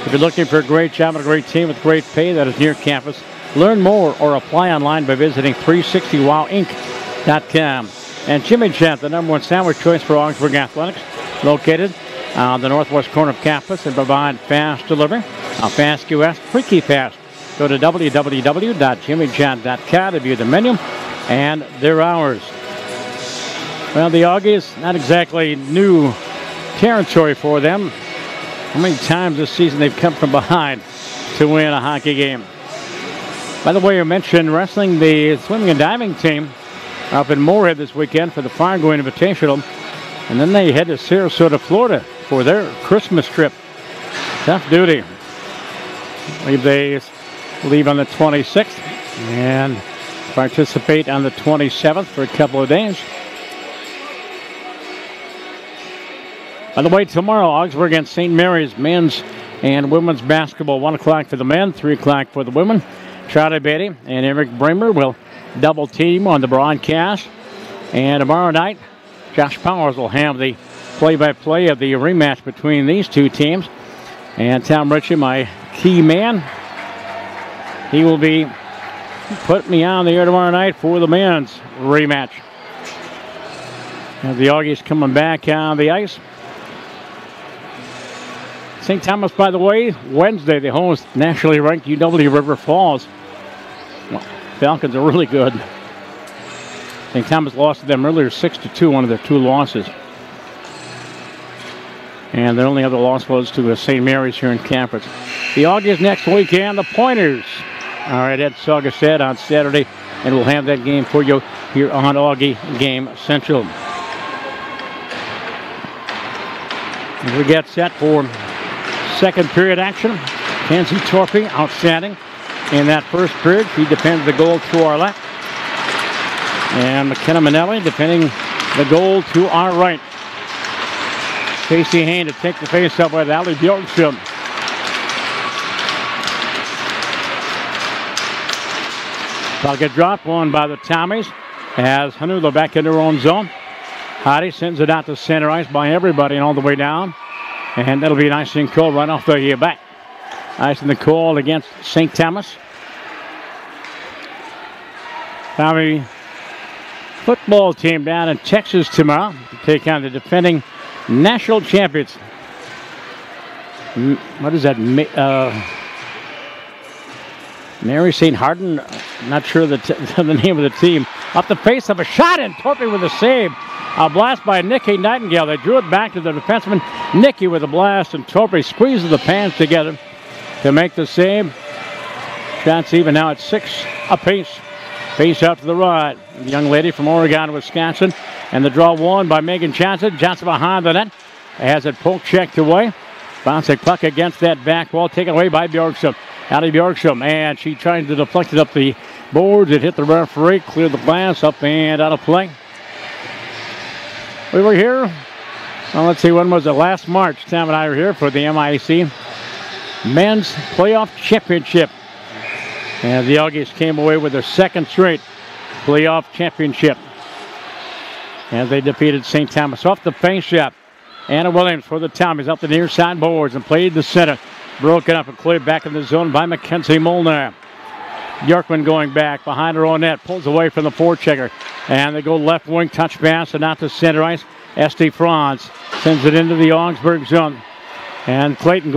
If you're looking for a great job and a great team with great pay that is near campus, learn more or apply online by visiting 360wowinc.com. And Jimmy Jet, the #1 sandwich choice for Augsburg Athletics, located on the northwest corner of campus, and provide fast delivery, a fast QS, free fast. Go to www.jimmyjet.com to view the menu and their hours. Well, the Auggies, not exactly new territory for them. How many times this season they've come from behind to win a hockey game? By the way, I mentioned wrestling, the swimming and diving team up in Moorhead this weekend for the Fargo Invitational. And then they head to Sarasota, Florida for their Christmas trip. Tough duty. I believe they leave on the 26th and participate on the 27th for a couple of days. By the way, tomorrow, Augsburg against St. Mary's men's and women's basketball. 1 o'clock for the men, 3 o'clock for the women. Charlie Beatty and Eric Bramer will double team on the broadcast. And tomorrow night, Josh Powers will have the play-by-play of the rematch between these two teams. And Tom Ritchie, my key man, he will be putting me on the air tomorrow night for the men's rematch. And the Auggies coming back on the ice. St. Thomas, by the way, Wednesday they host nationally ranked UW River Falls. Well, Falcons are really good. St. Thomas lost to them earlier 6-2, one of their two losses. And their only other loss was to St. Mary's here in campus. The Auggies next weekend, the Pointers. All right, Ed Saugus on Saturday, and we'll have that game for you here on Augie Game Central. And we get set for second period action. Kenzie Torpy, outstanding in that first period. She defends the goal to our left. And McKenna Manelli defending the goal to our right. Casey Hain to take the face-up with Ali Bjorkstrom. Puck get dropped, won by the Tommies as Hanula back in their own zone. Hottie sends it out to center ice by everybody and all the way down. And that'll be an icing call right off the back. Icing the call against St. Thomas. Tommy football team down in Texas tomorrow to take on the defending national champions. What is that? Mary St. Harden. Not sure the name of the team. Up the face of a shot, and Torpy with a save. A blast by Nikki Nightingale. They drew it back to the defenseman. Nikki with a blast, and Torpy squeezes the pans together to make the save. Shots even now at 6 apiece. Face out to the right. The young lady from Oregon, Wisconsin. And the draw won by Megan Johnson. Johnson behind the net. Has it poke checked away. Bouncing puck against that back wall. Taken away by Bjorkstrom. Ali Bjorkstrom. And she tries to deflect it up the boards. It hit the referee. Cleared the glass up and out of play. We were here, well, let's see, when was it? Last March, Tom and I were here for the MIAC Men's Playoff Championship. And the Auggies came away with their second straight playoff championship. And they defeated St. Thomas. Off the face shot, Anna Williams for the Tommies up the near side boards and played the center. Broken up and cleared back in the zone by Mackenzie Molnar. Bjorkman going back behind her own net, pulls away from the forechecker. And they go left wing, touch pass, and out to center ice. Esty Franz sends it into the Augsburg zone. And Clayton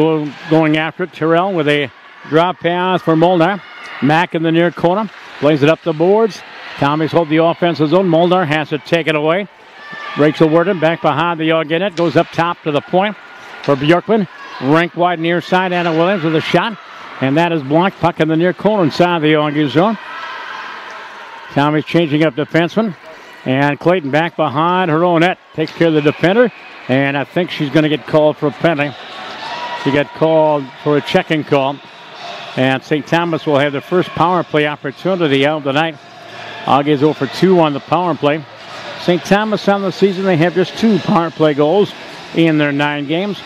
going after it. Terrell with a drop pass for Molnar. Mack in the near corner, plays it up the boards. Tommies hold the offensive zone. Molnar has it taken away. Rachel Worden back behind the Auggie net, goes up top to the point for Bjorkman. Rink wide near side, Anna Williams with a shot. And that is blocked. Puck in the near corner inside the Auggie zone. Tommy's changing up defenseman. And Clayton back behind her own net. Takes care of the defender. And I think she's going to get called for a penalty. She got called for a checking call. And St. Thomas will have their first power play opportunity of the night. Auggies 0 for 2 on the power play. St. Thomas on the season, they have just 2 power play goals in their 9 games.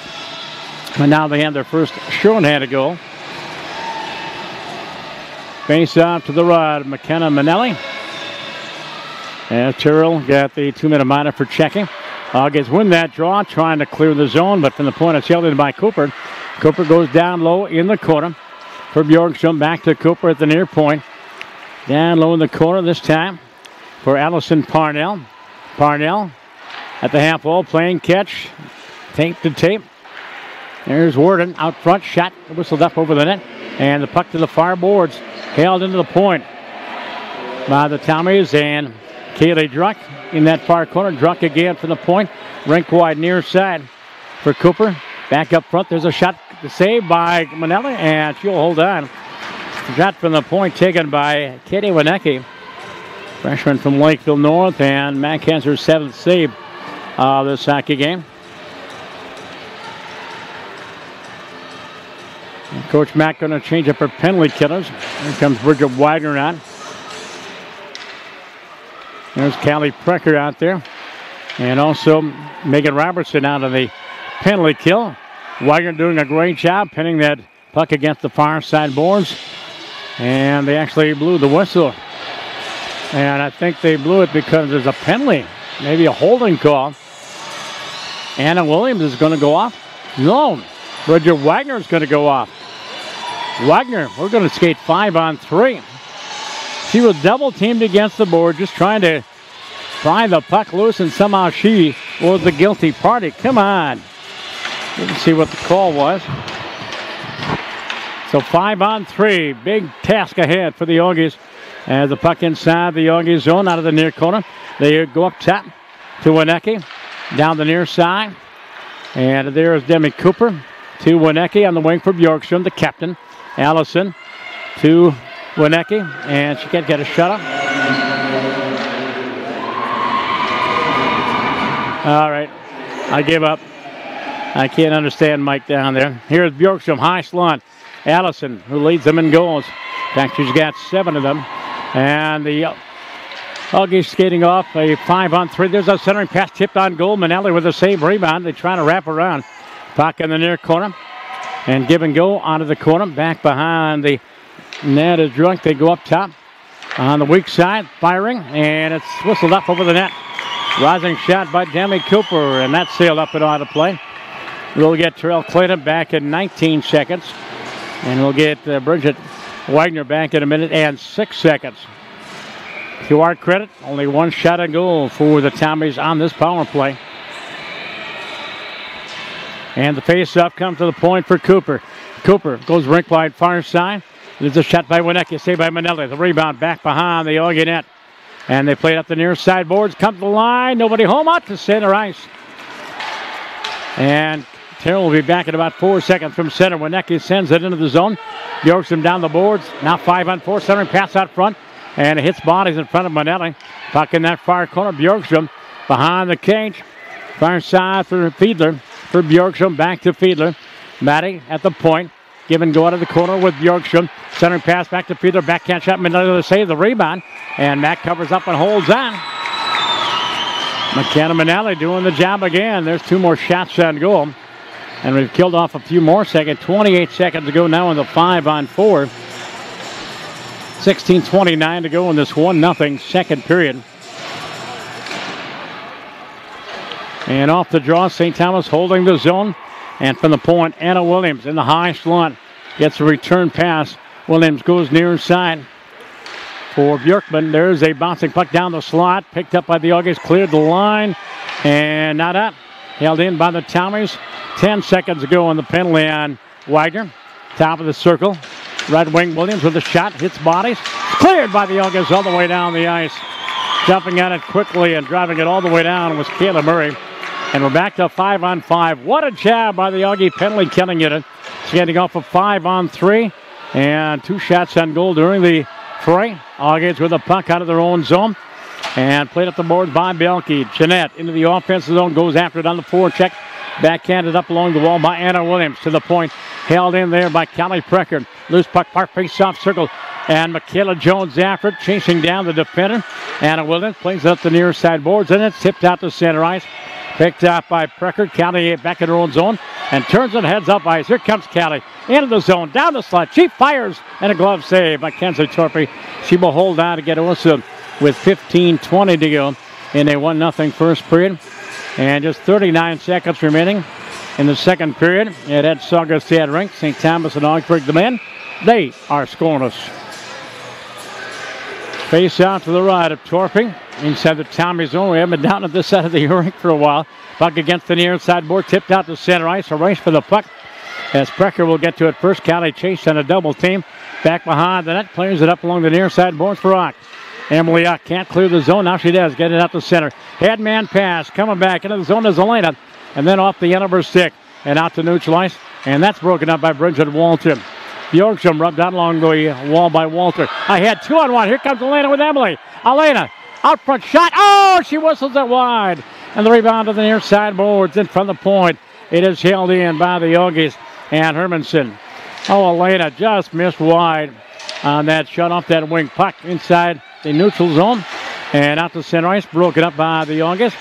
And now they have their first shorthanded goal. Face off to the rod, McKenna Manelli. And Terrell got the 2-minute minor for checking. Auggies win that draw, trying to clear the zone, but from the point it's held in by Cooper. Cooper goes down low in the corner for Bjorkstrom. Back to Cooper at the near point. Down low in the corner this time for Allison Parnell. Parnell at the half wall, playing catch. Tape to tape. There's Worden out front, shot whistled up over the net. And the puck to the far boards, held into the point by the Tommies. And Kaylee Druck in that far corner. Druck again from the point. Rink wide near side for Cooper. Back up front, there's a shot saved by Manelli, and she'll hold on. Shot from the point taken by Katie Wienecke, freshman from Lakeville North, and Mack has her 7th save of this hockey game. And Coach Mack going to change up her penalty killers. Here comes Bridget Wagner on. There's Callie Precker out there. And also Megan Robertson out of the penalty kill. Wagner doing a great job pinning that puck against the far side boards. And they actually blew the whistle. And I think they blew it because there's a penalty, maybe a holding call. Anna Williams is going to go off. No, Bridget Wagner is going to go off. Wagner, we're going to skate 5-on-3. She was double teamed against the board, just trying to pry the puck loose, and somehow she was the guilty party. Come on. Didn't see what the call was. So 5-on-3, big task ahead for the Auggies. As the puck inside the Auggie zone out of the near corner. They go up top to Wienecke, down the near side. And there is Demi Cooper to Wienecke on the wing for Bjorkstrom, the captain. Allison to Wienecke, and she can't get a shutout. All right, I give up. I can't understand Mike down there. Here's Bjorkstrom, high slot. Allison, who leads them in goals. In fact, she's got 7 of them. And the Auggies skating off a 5-on-3. There's a centering pass tipped on goal. Manelli with a save rebound. They try to wrap around. Puck in the near corner. And give and go onto the corner. Back behind the net is Drunk. They go up top on the weak side. Firing. And it's whistled up over the net. Rising shot by Demi Cooper. And that's sailed up and out of play. We'll get Terrell Clayton back in 19 seconds. And we'll get Bridget Wagner back in 1 minute and 6 seconds. To our credit, only 1 shot on goal for the Tommies on this power play. And the face-off comes to the point for Cooper. Cooper goes rink wide far side. There's a shot by Wienecke, saved by Manelli. The rebound back behind the Auggie net. And they play it up the near side boards. Come to the line. Nobody home out to center ice. And Terrell will be back in about 4 seconds from center. Wienecke sends it into the zone. Bjorkstrom down the boards. Now 5-on-4. Centering pass out front. And it hits bodies in front of Manelli. Puck in that far corner. Bjorkstrom behind the cage. Far side for Fiedler. For Bjorkstrom. Back to Fiedler. Maddie at the point. Give and go out of the corner with Bjorkstrom. Centering pass back to Fiedler. Backhand shot. Manelli to save the rebound. And Matt covers up and holds on. McKenna Manelli doing the job again. There's 2 more shots on goal. And we've killed off a few more seconds. 28 seconds to go now in the 5-on-4. 16:29 to go in this 1-0 second period. And off the draw, St. Thomas holding the zone. And from the point, Anna Williams in the high slot gets a return pass. Williams goes near side for Bjorkman. There's a bouncing puck down the slot. Picked up by the Auggies, cleared the line. And not up. Held in by the Tommies. 10 seconds ago on the penalty on Wagner. Top of the circle. Right wing Williams with a shot. Hits bodies. Cleared by the Auggies all the way down the ice. Jumping at it quickly and driving it all the way down was Kayla Murray. And we're back to 5-on-5. What a job by the Augie penalty killing unit. Standing off of 5-on-3. And 2 shots on goal during the fray. Augies with a puck out of their own zone. And played up the boards by Bielke. Jeanette into the offensive zone. Goes after it on the forecheck. Backhanded up along the wall by Anna Williams. To the point. Held in there by Callie Preckert. Loose puck, park face-off circle. And Michaela Jones after it. Chasing down the defender. Anna Williams plays up the near side boards. And it's tipped out to center ice. Picked up by Preckert. Callie back in her own zone. And turns it heads up ice. Here comes Callie. Into the zone. Down the slot. She fires. And a glove save by Kenzie Torpy. She will hold on to get Osa with 15:20 to go in a 1-0 first period. And just 39 seconds remaining in the second period. At Ed Saugestad rink, St. Thomas and Augsburg the men. They are scoreless. Face out to the right of Torpy. Inside the Tommy zone. We haven't been down at this side of the rink for a while. Puck against the near side board. Tipped out to center ice. A race for the puck. As Precker will get to it first. Callie chased on a double team. Back behind the net. Clears it up along the near side boards for Ock. Emily Ock can't clear the zone. Now she does. Get it out to center. Head man pass. Coming back into the zone is Elena. And then off the end of her stick. And out to neutral ice. And that's broken up by Bridget Walton. Bjorkstrom rubbed out along the wall by Walter. Ahead 2-on-1. Here comes Elena with Emily. Elena. Out front shot. Oh, she whistles it wide. And the rebound to the near side boards in front of the point. It is held in by the Augies and Hermanson. Oh, Elena just missed wide on that shot off that wing puck inside the neutral zone. And out to center ice. Broken up by the Augies.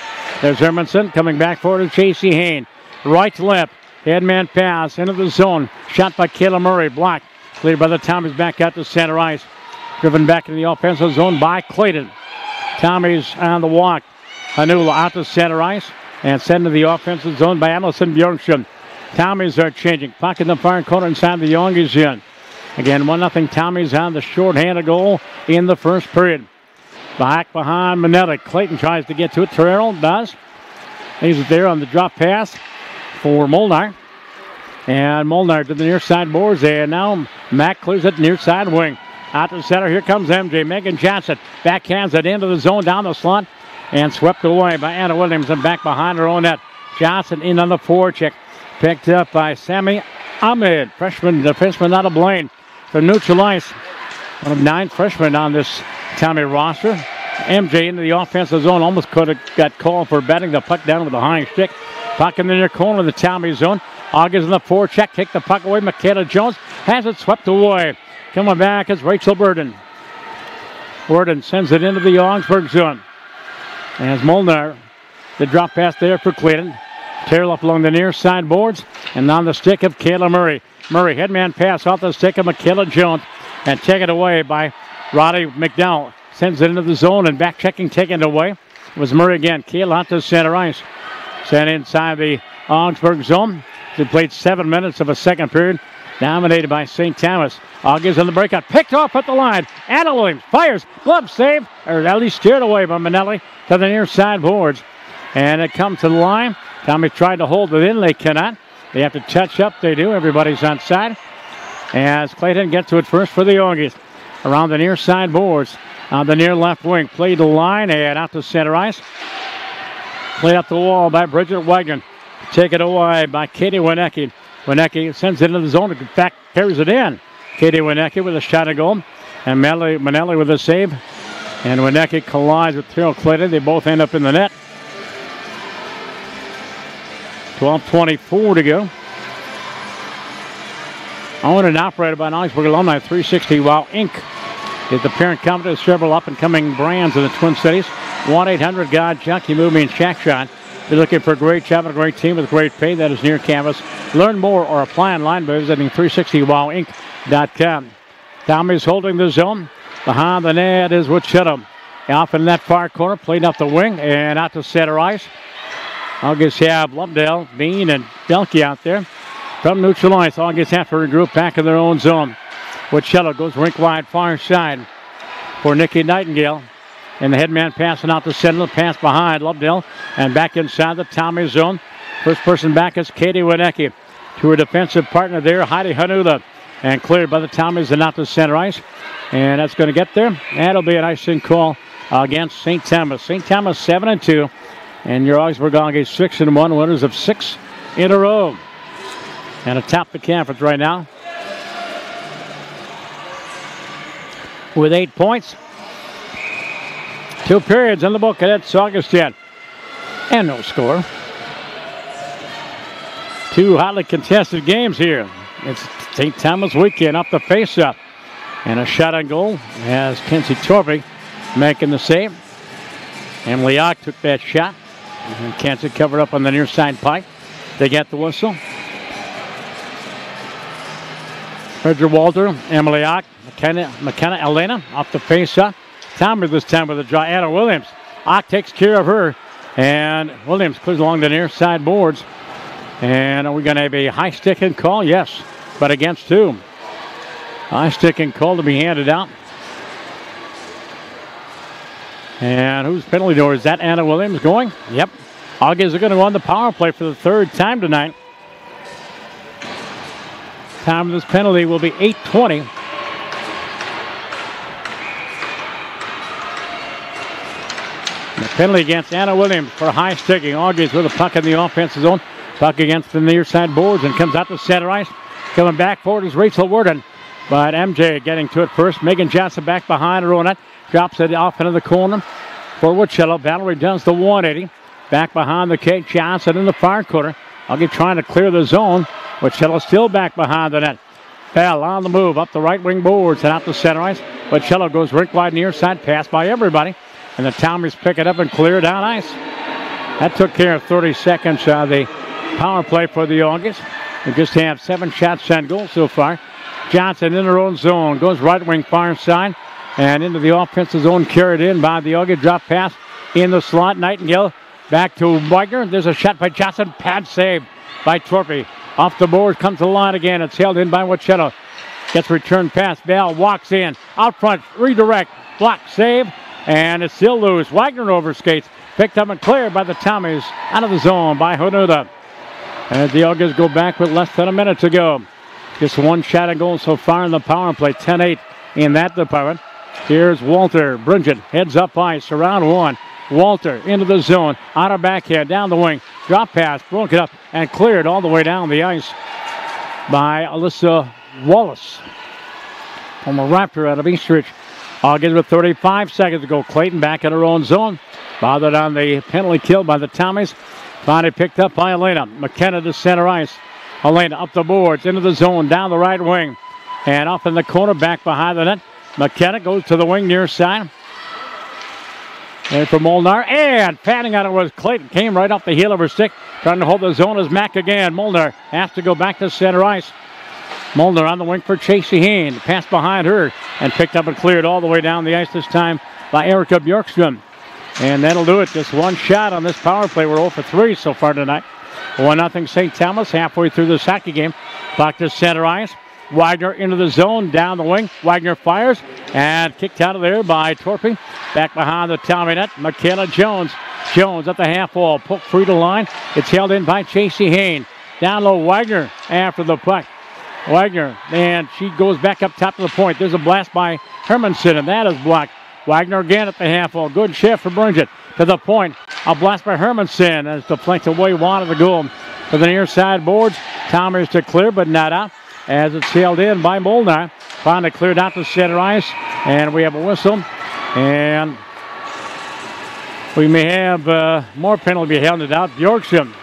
There's Hermanson coming back forward to Chasey Hain. Right to left. Headman pass into the zone. Shot by Kayla Murray. Blocked. Cleared by the Tommies back out to center ice. Driven back into the offensive zone by Clayton. Tommies on the walk. Hanula out to center ice. And sent to the offensive zone by Allison Bjorkstrom. Tommies are changing. Puck in the far corner inside the Augies in. Again, 1-0 Tommies on the short-handed goal in the first period. Back behind Manetta. Clayton tries to get to it. Terrell does. He's there on the drop pass for Molnar. And Molnar to the near side boards. And now Mack clears it near side wing. Out to center. Here comes MJ. Megan Johnson backhands it into the zone down the slot. And swept away by Anna Williams and back behind her own net. Johnson in on the forecheck. Picked up by Sammy Ahmed. Freshman defenseman out of Blaine. For neutral ice. One of 9 freshmen on this Tommy roster. MJ into the offensive zone. Almost could have got called for batting the puck down with a high stick. Puck in the near corner of the Tommy zone. August in the forecheck. Kick the puck away. Michaela Jones has it swept away. Coming back is Rachel Burden. Burden sends it into the Augsburg zone. As Molnar, the drop pass there for Clayton. Terrell up along the near side boards. And on the stick of Kayla Murray. Murray, headman pass off the stick of Michaela Jones. And taken away by Roddy McDowell. Sends it into the zone and back checking, taken away. It was Murray again. Kayla out to center ice. Sent inside the Augsburg zone. They played 7 minutes of a second period. Dominated by St. Thomas. August on the breakout. Picked off at the line. Anna Williams fires. Glove save. Or at least steered away by Manelli to the near side boards. And it comes to the line. Tommy tried to hold it in. They cannot. They have to touch up. They do. Everybody's on side. As Clayton gets to it first for the Augies. Around the near side boards. On the near left wing. Played the line and out to center ice. Played up the wall by Bridget Wagner. Taken away by Katie Wienecke. Wienecke sends it into the zone. In fact, carries it in. Katie Wienecke with a shot at goal. And Manelli with a save. And Wienecke collides with Terrell Clayton. They both end up in the net. 12:24 to go. Owned and operated by an Augsburg alumni, 360 Wow Inc. is the parent company of several up-and-coming brands in the Twin Cities. 1-800-GOD-JUNK. You move me in Shack Shot. If you're looking for a great job and a great team with great pay, that is near campus. Learn more or apply online by visiting 360wowinc.com. Tommies holding the zone. Behind the net is Wichita. Off in that far corner, played up the wing and out to center ice. Auggies have Lovedale, Bean, and Belke out there. From neutral ice, Auggies have to regroup back in their own zone. Wichita goes rink wide far side for Nikki Nightingale. And the headman passing out to center, pass behind Lovedale and back inside the Tommy zone. First person back is Katie Winecki. To her defensive partner there, Heidi Hanuda. And cleared by the Tommies and out to center ice. And that's going to get there. That'll be an icing call against St. Thomas. St. Thomas 7-2. And your Augsburg Auggies 6-1, winners of 6 in a row. And atop the conference right now with 8 points. 2 periods in the book, Cadets Augustine. And no score. 2 hotly contested games here. It's St. Thomas weekend up the face-up. And a shot on goal as Kenzie Torpy making the save. Emily Ock took that shot. And Kenzie covered up on the near side pipe. They get the whistle. Roger Walter, Emily Ock, McKenna Elena off the face-up. Tommy this time with a draw. Anna Williams. Ock takes care of her. And Williams clears along the near side boards. And are we going to have a high sticking call? Yes, but against 2. High sticking call to be handed out. And whose penalty door is that? Anna Williams going? Yep. Auggies are going to go on the power play for the 3rd time tonight. Time of this penalty will be 8:20. The penalty against Anna Williams for high sticking. Auggies with a puck in the offensive zone. Puck against the near side boards and comes out to center ice. Coming back forward is Rachel Worden. But MJ getting to it first. Megan Johnson back behind her own net. Drops it off into the corner for Wichita. Valerie does the 180. Back behind the Kate Johnson in the far corner. Auggie trying to clear the zone. Wichita still back behind the net. Bell on the move up the right wing boards and out the center ice. Wichita goes rink wide near side. Pass by everybody. And the Tommies pick it up and clear down ice. That took care of 30 seconds of the power play for the Auggies. They just have 7 shots on goal so far. Johnson in her own zone. Goes right wing far side. And into the offensive zone. Carried in by the Auggie. Drop pass in the slot. Nightingale back to Wagner. There's a shot by Johnson. Pad save by Torpy. Off the board. Comes to the line again. It's held in by Wichita. Gets returned pass. Bell walks in. Out front. Redirect. Block save. And it's still loose. Wagner overskates. Picked up and cleared by the Tommies. Out of the zone by Honuda. As the Auggies go back with less than a minute to go. Just 1 shot on goal so far in the power play. 10-8 in that department. Here's Walter. Bridget heads up ice. Around 1. Walter into the zone. On her backhand. Down the wing. Drop pass. Broken up and cleared all the way down the ice by Alyssa Wallace. From a Raptor out of Eastridge. Auggies with 35 seconds to go. Clayton back in her own zone. Bothered on the penalty kill by the Tommies. Finally picked up by Elena. McKenna to center ice. Elena up the boards, into the zone, down the right wing. And off in the corner, back behind the net. McKenna goes to the wing near side. And for Molnar, and patting on it was Clayton. Came right off the heel of her stick. Trying to hold the zone is Mack again. Molnar has to go back to center ice. Molnar on the wing for Chasey Hain. Pass behind her and picked up and cleared all the way down the ice this time by Erica Bjorkström. And that'll do it. Just 1 shot on this power play. We're 0 for 3 so far tonight. 1-0 St. Thomas halfway through this hockey game. Puck to center ice. Wagner into the zone, down the wing. Wagner fires and kicked out of there by Torpy. Back behind the Tommy net. Michaela Jones. Jones at the half wall. Poked free to line. It's held in by Chasey Hain. Down low, Wagner after the puck. Wagner, and she goes back up top of the point. There's a blast by Hermanson, and that is blocked. Wagner again at the half wall. Good shift for Bridget to the point. A blast by Hermanson as deflected away wide of the goal. To the near side boards. Tommies to clear, but not out. As it's sailed in by Molnar. Finally cleared out to center ice. And we have a whistle. And we may have more penalty be handed out. Bjorkström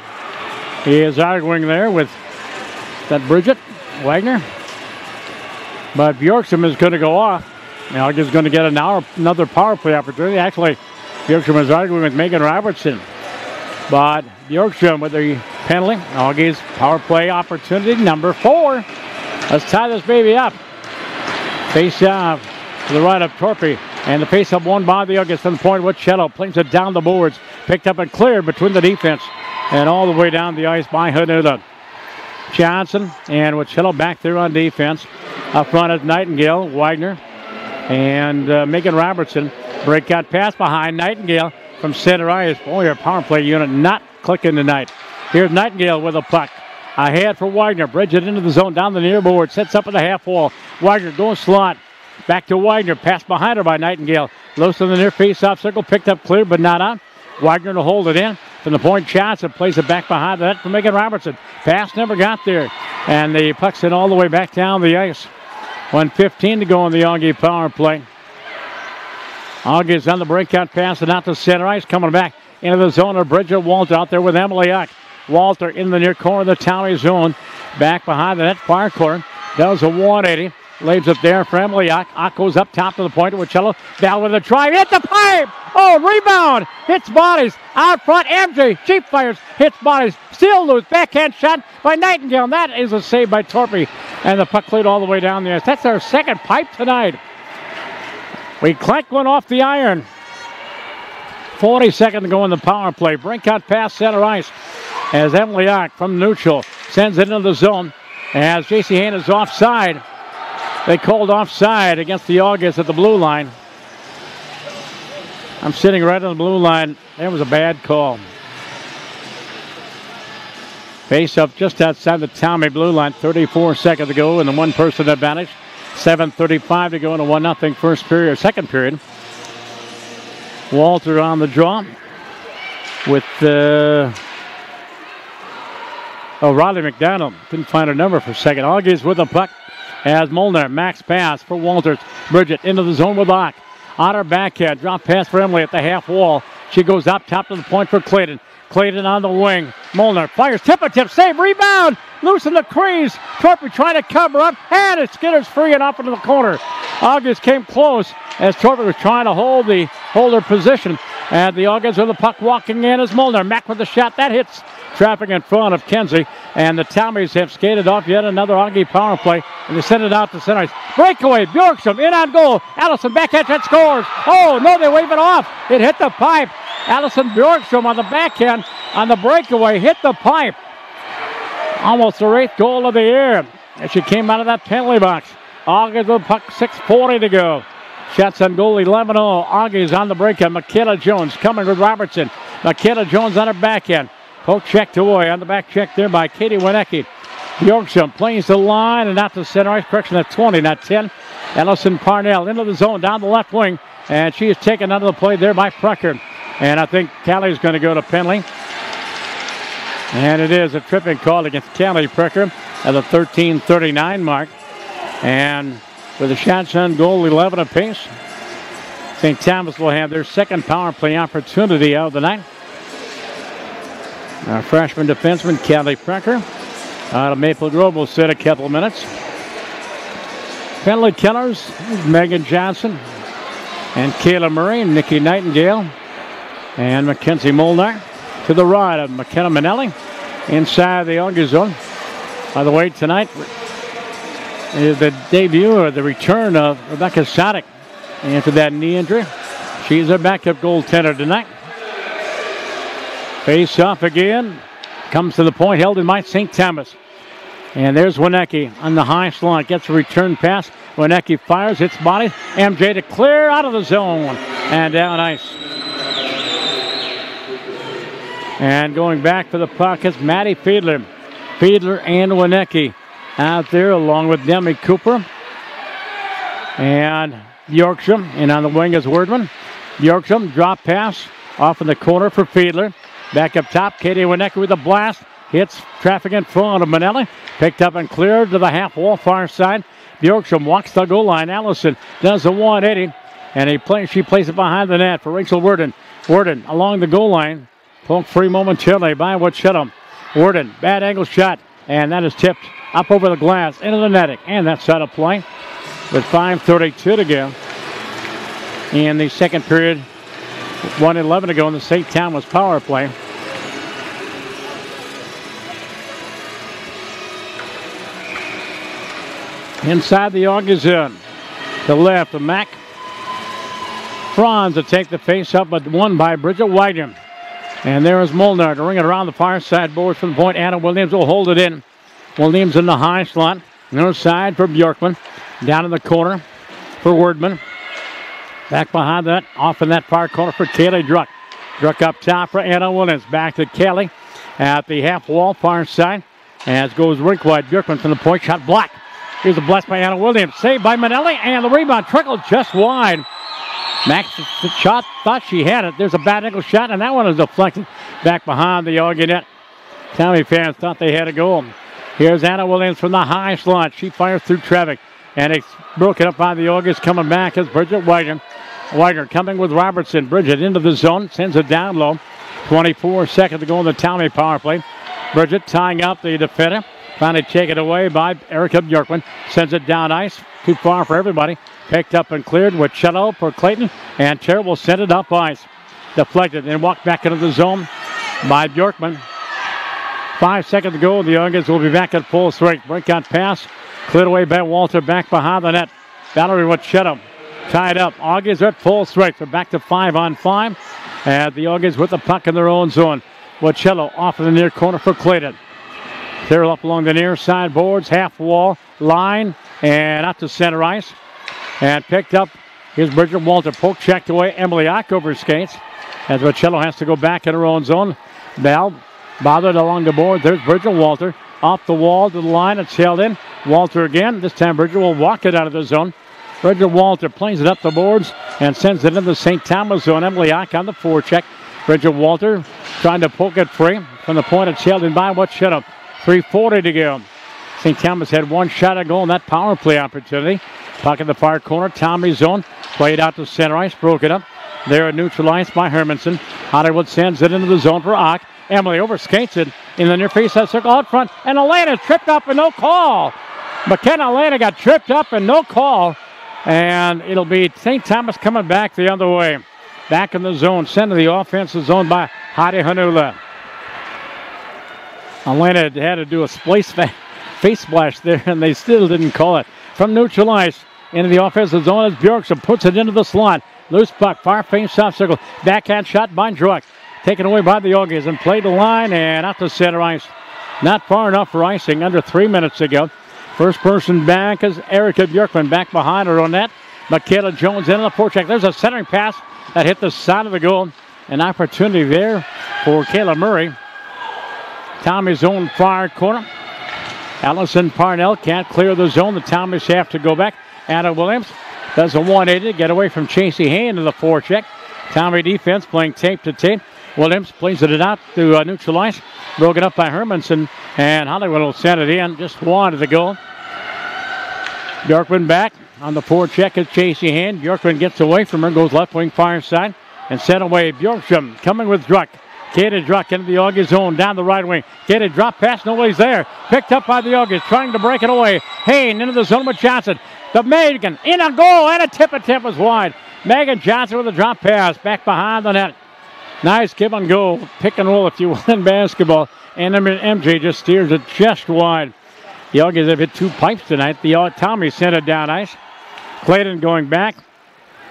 is arguing there with that Bridget Wagner. But Bjorkström is going to go off. Now he's going to get another power play opportunity. Actually, Bjorkstrom was arguing with Megan Robertson. But Bjorkstrom with the penalty. Auggies power play opportunity number 4. Let's tie this baby up. Face off to the right of Torpy. And the face up won by the Auggies to the point. Wichello plays it down the boards. Picked up and cleared between the defense. And all the way down the ice by Hanuta. Johnson and Wichello back there on defense. Up front is Nightingale, Wagner, and Megan Robertson. Breakout pass behind Nightingale from center ice. Boy, our power play unit not clicking tonight. Here's Nightingale with a puck. Ahead for Wagner. Bridge it into the zone down the near board. Sets up at the half wall. Wagner going slot. Back to Wagner. Pass behind her by Nightingale. Loose in the near face-off circle. Picked up clear but not out. Wagner to hold it in. From the point, Johnson plays it back behind the net for Megan Robertson. Pass never got there. And the puck's in all the way back down the ice. 1:15 to go in the Augie power play. Auggies on the breakout pass and out to center ice. Coming back into the zone of Bridget Walter out there with Emily Uck. Walter in the near corner of the Tommy zone. Back behind the net, far corner. Does a 180. Lays it there for Emily Uck. Uck goes up top to the point. Wichello down with a drive. Hit the pipe. Oh, rebound. Hits bodies. Out front, MJ. Cheap fires. Hits bodies. Still loose. Backhand shot by Nightingale. That is a save by Torpy. And the puck cleared all the way down the ice. That's our second pipe tonight. We clanked one off the iron. 40 seconds to go in the power play. Breakout pass center ice. As Emily Uck from neutral sends it into the zone. As J.C. Hain is offside. They called offside against the Auggies at the blue line. I'm sitting right on the blue line. That was a bad call. Face up just outside the Tommy blue line. 34 seconds to go in the one-person advantage. 7:35 to go in a 1-0 first period, second period. Walter on the draw with Riley McDonald. Couldn't find her number for a second. Auggies with the puck. As Molnar, max pass for Walters. Bridget into the zone with Locke. On her backhand, drop pass for Emily at the half wall. She goes up top to the point for Clayton. Clayton on the wing. Molnar fires, tip, save, rebound. Loose in the crease. Torpy trying to cover up, and it skitters free and up into the corner. August came close as Torpy was trying to hold her position. And the August with the puck walking in as Molnar. Mack with the shot. That hits traffic in front of Kenzie. And the Tommies have skated off yet another Augie power play. And they send it out to center ice. Breakaway. Bjorkstrom in on goal. Allison backhand that scores. Oh, no, they wave it off. It hit the pipe. Allison Bjorkstrom on the backhand on the breakaway. Hit the pipe. Almost her 8th goal of the year. And she came out of that penalty box. August with the puck. 6:40 to go. Shots on goal 11-0. Auggies on the breakout. Michaela Jones coming with Robertson. Michaela Jones on her backhand. Poke checked away on the back check there by Katie Wienecke. Bjorkstrom plays the line and out to center ice. Correction at 20, not 10. Ellison Parnell into the zone down the left wing. And she is taken out of the play there by Prucker. And I think Callie's going to go to penalty. And it is a tripping call against Callie Prucker at the 13:39 mark. And with the shots on goal 11 apiece, St. Thomas will have their second power play opportunity out of the night. Our freshman defenseman, Callie Prucker, out of Maple Grove, will sit a couple of minutes. Penalty killers, Megan Johnson and Kayla Murray, Nikki Nightingale, and Mackenzie Molnar. To the right of McKenna Manelli, inside the Augie zone. By the way, tonight is the debut or the return of Rebecca Sadek after that knee injury. She's a backup goaltender tonight. Face off again. Comes to the point, held in by St. Thomas. And there's Wienecke on the high slot. Gets a return pass. Wienecke fires, hits body. MJ to clear out of the zone. And down ice. And going back for the puck is Maddie Fiedler. Fiedler and Wienecke out there along with Demi Cooper. And Bjorkstrom. And on the wing is Wordman. Bjorkstrom drop pass off in the corner for Fiedler. Back up top, Katie Wienecke with a blast. Hits traffic in front of Manelli. Picked up and cleared to the half wall far side. Bjorkstrom walks the goal line. Allison does a 180. And she plays it behind the net for Rachel Worden. Worden along the goal line. Poked free momentarily by Wichello. Worden, bad angle shot. And that is tipped up over the glass into the netting. And that's out of play with 5:32 to go in the second period 1:11 to go in the St. Thomas power play. Inside the Auggies zone. To left, the Mac. Franz to take the face-up, but won by Bridget Wagner. And there is Molnar to ring it around the far side boards from the point. Anna Williams will hold it in. Williams in the high slot. No side for Bjorkman. Down in the corner for Wordman. Back behind that, off in that far corner for Kaylee Druck. Druck up top for Anna Williams. Back to Kelly at the half wall, far side. As goes rink wide. Bjorkman from the point, shot block. Here's a blast by Anna Williams. Saved by Manelli, and the rebound trickled just wide. Max shot, thought she had it. There's a bad angle shot, and that one is deflected back behind the Auggie net. Tommy fans thought they had a goal. Here's Anna Williams from the high slot. She fires through traffic, and it's broken up by the Auggies. Coming back is Bridget Wagner. Wagner coming with Robertson. Bridget into the zone, sends it down low. 24 seconds to go in the Tommy power play. Bridget tying up the defender. Finally taken away by Erica Bjorkman. Sends it down ice. Too far for everybody. Picked up and cleared with Cello for Clayton. And Terry will send it up ice. Deflected and walked back into the zone by Bjorkman. 5 seconds to go. The Auggies will be back at full strength. Breakout pass. Cleared away by Walter back behind the net. Valerie with Cello. Tied up. Auggies are at full strength. They're back to 5-on-5. And the Auggies with the puck in their own zone. Cello off in the near corner for Clayton. They're up along the near side boards, half wall, line, and out to center ice. And picked up. Here's Bridget Walter. Poke checked away. Emily Ock over skates. As Cello has to go back in her own zone. Bell bothered along the board. There's Bridget Walter. Off the wall to the line. It's held in. Walter again. This time Bridget will walk it out of the zone. Bridget Walter plays it up the boards and sends it into the St. Thomas zone. Emily Ock on the forecheck. Bridget Walter trying to poke it free. From the point, it's held in by Cello. 3:40 to go. St. Thomas had one shot at goal in that power play opportunity. Puck in the far corner. Tommy's zone. Played out to center ice. Broke it up. They're neutralized by Hermanson. Hollywood sends it into the zone for Ock. Emily overskates it in the near face-off circle out front. And Elena tripped up and no call. McKenna Elena got tripped up and no call. And it'll be St. Thomas coming back the other way. Back in the zone. Sent to the offensive zone by Heidi Hanula. Elena had to do a face splash there, and they still didn't call it. From neutral ice into the offensive zone as Bjorkson puts it into the slot. Loose puck, far face-off circle. Backhand shot by Druck. Taken away by the Auggies and played the line and out to center ice. Not far enough for icing under 3 minutes ago. First person back is Erica Bjorkman back behind her on net. Michaela Jones into the forecheck. There's a centering pass that hit the side of the goal. An opportunity there for Kayla Murray. Tommy's own far corner. Allison Parnell can't clear the zone. The Tommies have to go back. Anna Williams does a 180 to get away from Chasey Hay into the forecheck. Tommy defense playing tape to tape. Williams plays it out to neutral ice. Broken up by Hermanson. And Hollywood will send it in. Just wanted to go. Bjorkman back on the forecheck is Chasey Hay. Bjorkman gets away from her. Goes left wing far side. And sent away. Bjorkman coming with Druck. Katie Druck into the Auggie zone, down the right wing. Katie drop pass, nobody's there. Picked up by the Auggies, trying to break it away. Hayne into the zone with Johnson. The Megan in a goal, and a tip was wide. Megan Johnson with a drop pass, back behind the net. Nice give and go, pick and roll if you will in basketball. And MJ just steers it just wide. The Auggies have hit 2 pipes tonight. The Tommy sent it down ice. Clayton going back.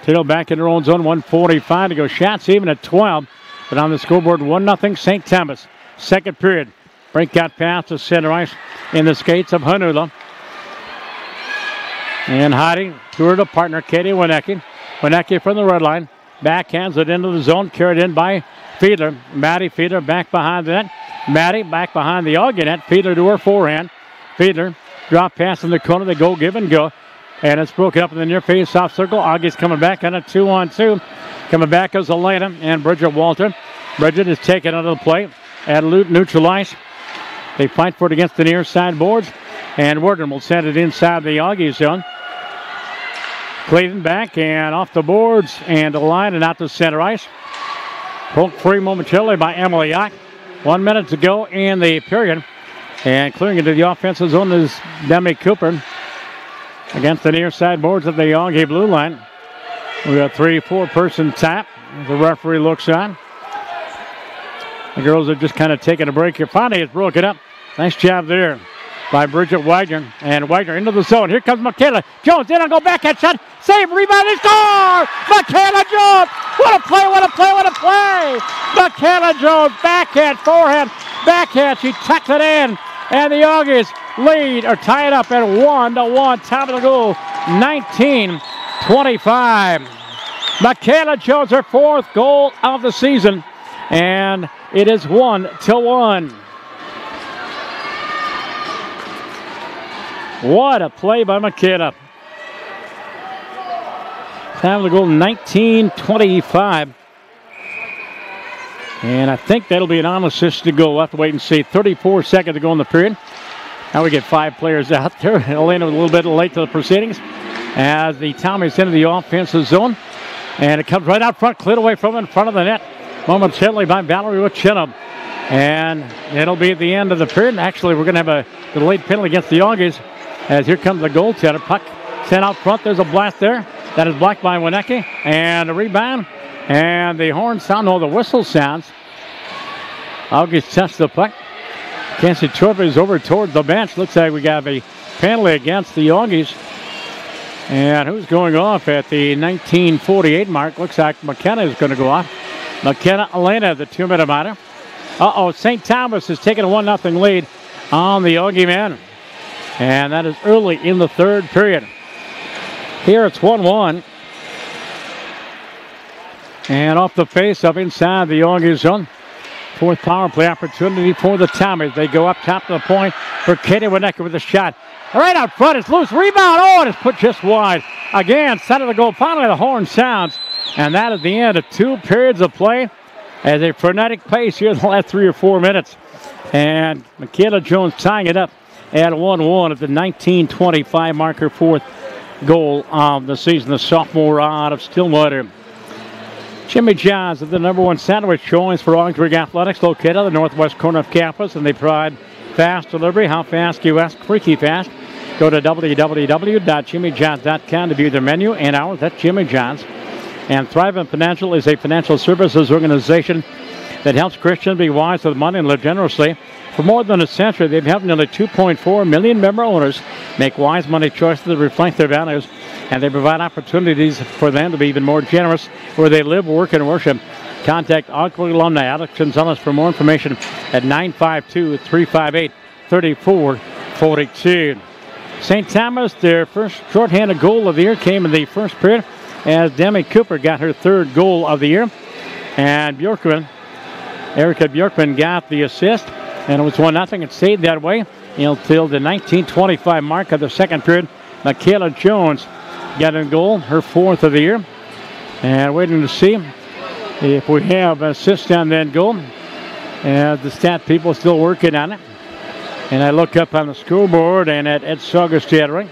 Still back in their own zone, 1:45 to go. Shots even at 12. But on the scoreboard, 1-0 St. Thomas. Second period. Breakout pass to center ice in the skates of Hanula. And Heidi to her partner, Katie Winecki. Winecki from the red line. Backhands it into the zone. Carried in by Fiedler. Maddie Fiedler back behind the net. Maddie back behind the Auggie net. Fiedler to her forehand. Fiedler drop pass in the corner. They go give and go. And it's broken up in the near face-off circle. Augie's coming back on a 2-on-2. Coming back is Elena and Bridget Walter. Bridget is taken out of the play at neutral ice. They fight for it against the near side boards. And Worden will send it inside the Auggie zone. Clayton back and off the boards and the line and out to center ice. Poked free momentarily by Emily Ock. 1 minute to go in the period. And clearing into the offensive zone is Demi Cooper against the near side boards of the Auggie blue line. We got 3-4 person tap. The referee looks on. The girls are just kind of taking a break here. Finally, it's broken up. Nice job there by Bridget Wagner. And Wagner into the zone. Here comes Michaela Jones. In and go backhand shot. Save, rebound, and score! Michaela Jones! What a play, what a play, what a play! Michaela Jones, backhand, forehand, backhand. She tucks it in. And the Auggies lead or tie it up at 1-1. Top of the goal, 19-25. Michaela Jones, her 4th goal of the season. And it is 1-1. What a play by Michaela. Time of the goal, 19-25. And I think that'll be an unassisted goal. We'll have to wait and see. 34 seconds to go in the period. Now we get 5 players out there. Elena was a little bit late to the proceedings as the Tommies into the offensive zone. And it comes right out front, cleared away from in front of the net momentarily by Valerie Wachinna. And it'll be at the end of the period. Actually, we're going to have a delayed penalty against the Auggies as here comes the goaltender. Puck sent out front. There's a blast there. That is blocked by Winnecke. And a rebound. And the horn sound, no, the whistle sounds. Auggies touch the puck. Casey Torpe is over towards the bench. Looks like we got a penalty against the Auggies. And who's going off at the 19:48 mark? Looks like McKenna is going to go off. McKenna Elena, the 2-minute minor. St. Thomas is taking a 1-0 lead on the Augie men. And that is early in the 3rd period. Here it's 1-1. And off the face up inside the Augie zone. 4th power play opportunity for the Tommies. They go up top to the point for Katie Winnecke with a shot. Right out front, it's loose. Rebound. Oh, and it's put just wide. Again, center of the goal. Finally, the horn sounds. And that is the end of 2 periods of play as a frenetic pace here in the last 3 or 4 minutes. And Michaela Jones tying it up at 1-1 at the 19:25 marker, 4th goal of the season. The sophomore out of Stillwater. Jimmy John's is the #1 sandwich choice for Augsburg Athletics, located on the northwest corner of campus, and they provide fast delivery. How fast, you ask? Freaky fast. Go to www.jimmyjohns.com to view their menu and hours. That's Jimmy John's. And Thrivent Financial is a financial services organization that helps Christians be wise with money and live generously. For more than a century, they've helped nearly 2.4 million member owners make wise money choices that reflect their values, and they provide opportunities for them to be even more generous where they live, work, and worship. Contact Augsburg alumni Alex Gonzalez for more information at 952-358-3442. St. Thomas, their first shorthanded goal of the year came in the 1st period as Demi Cooper got her 3rd goal of the year. And Erica Bjorkman got the assist. And it was 1-0. It stayed that way until the 19:25 mark of the 2nd period. Michaela Jones got a goal, her 4th of the year. And waiting to see if we have an assist on that goal. And the stat people are still working on it. And I look up on the scoreboard, and at Ed Saugestad,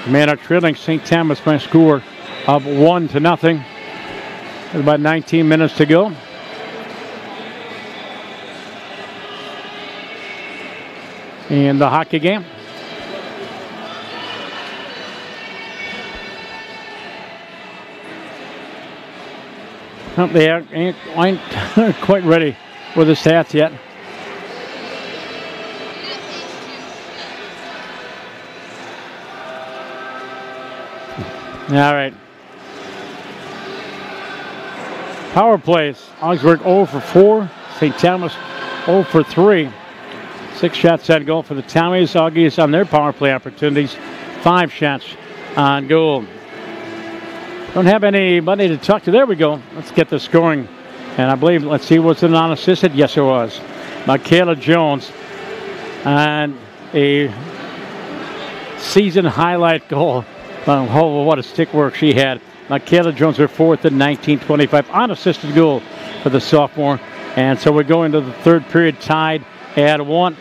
man, are trailing St. Thomas by a score of 1-0. There's about 19 minutes to go. In the hockey game. Well, they ain't quite ready with the stats yet. All right. Power plays. Augsburg 0 for 4. St. Thomas 0 for 3. 6 shots on goal for the Tommies. Auggies on their power play opportunities. 5 shots on goal. Don't have anybody to talk to. There we go. Let's get the scoring. And I believe, let's see, was it an unassisted? Yes, it was. Michaela Jones on a season highlight goal. Oh, what a stick work she had. Michaela Jones, her 4th at 19:25. Unassisted goal for the sophomore. And so we go into the 3rd period tied at 1.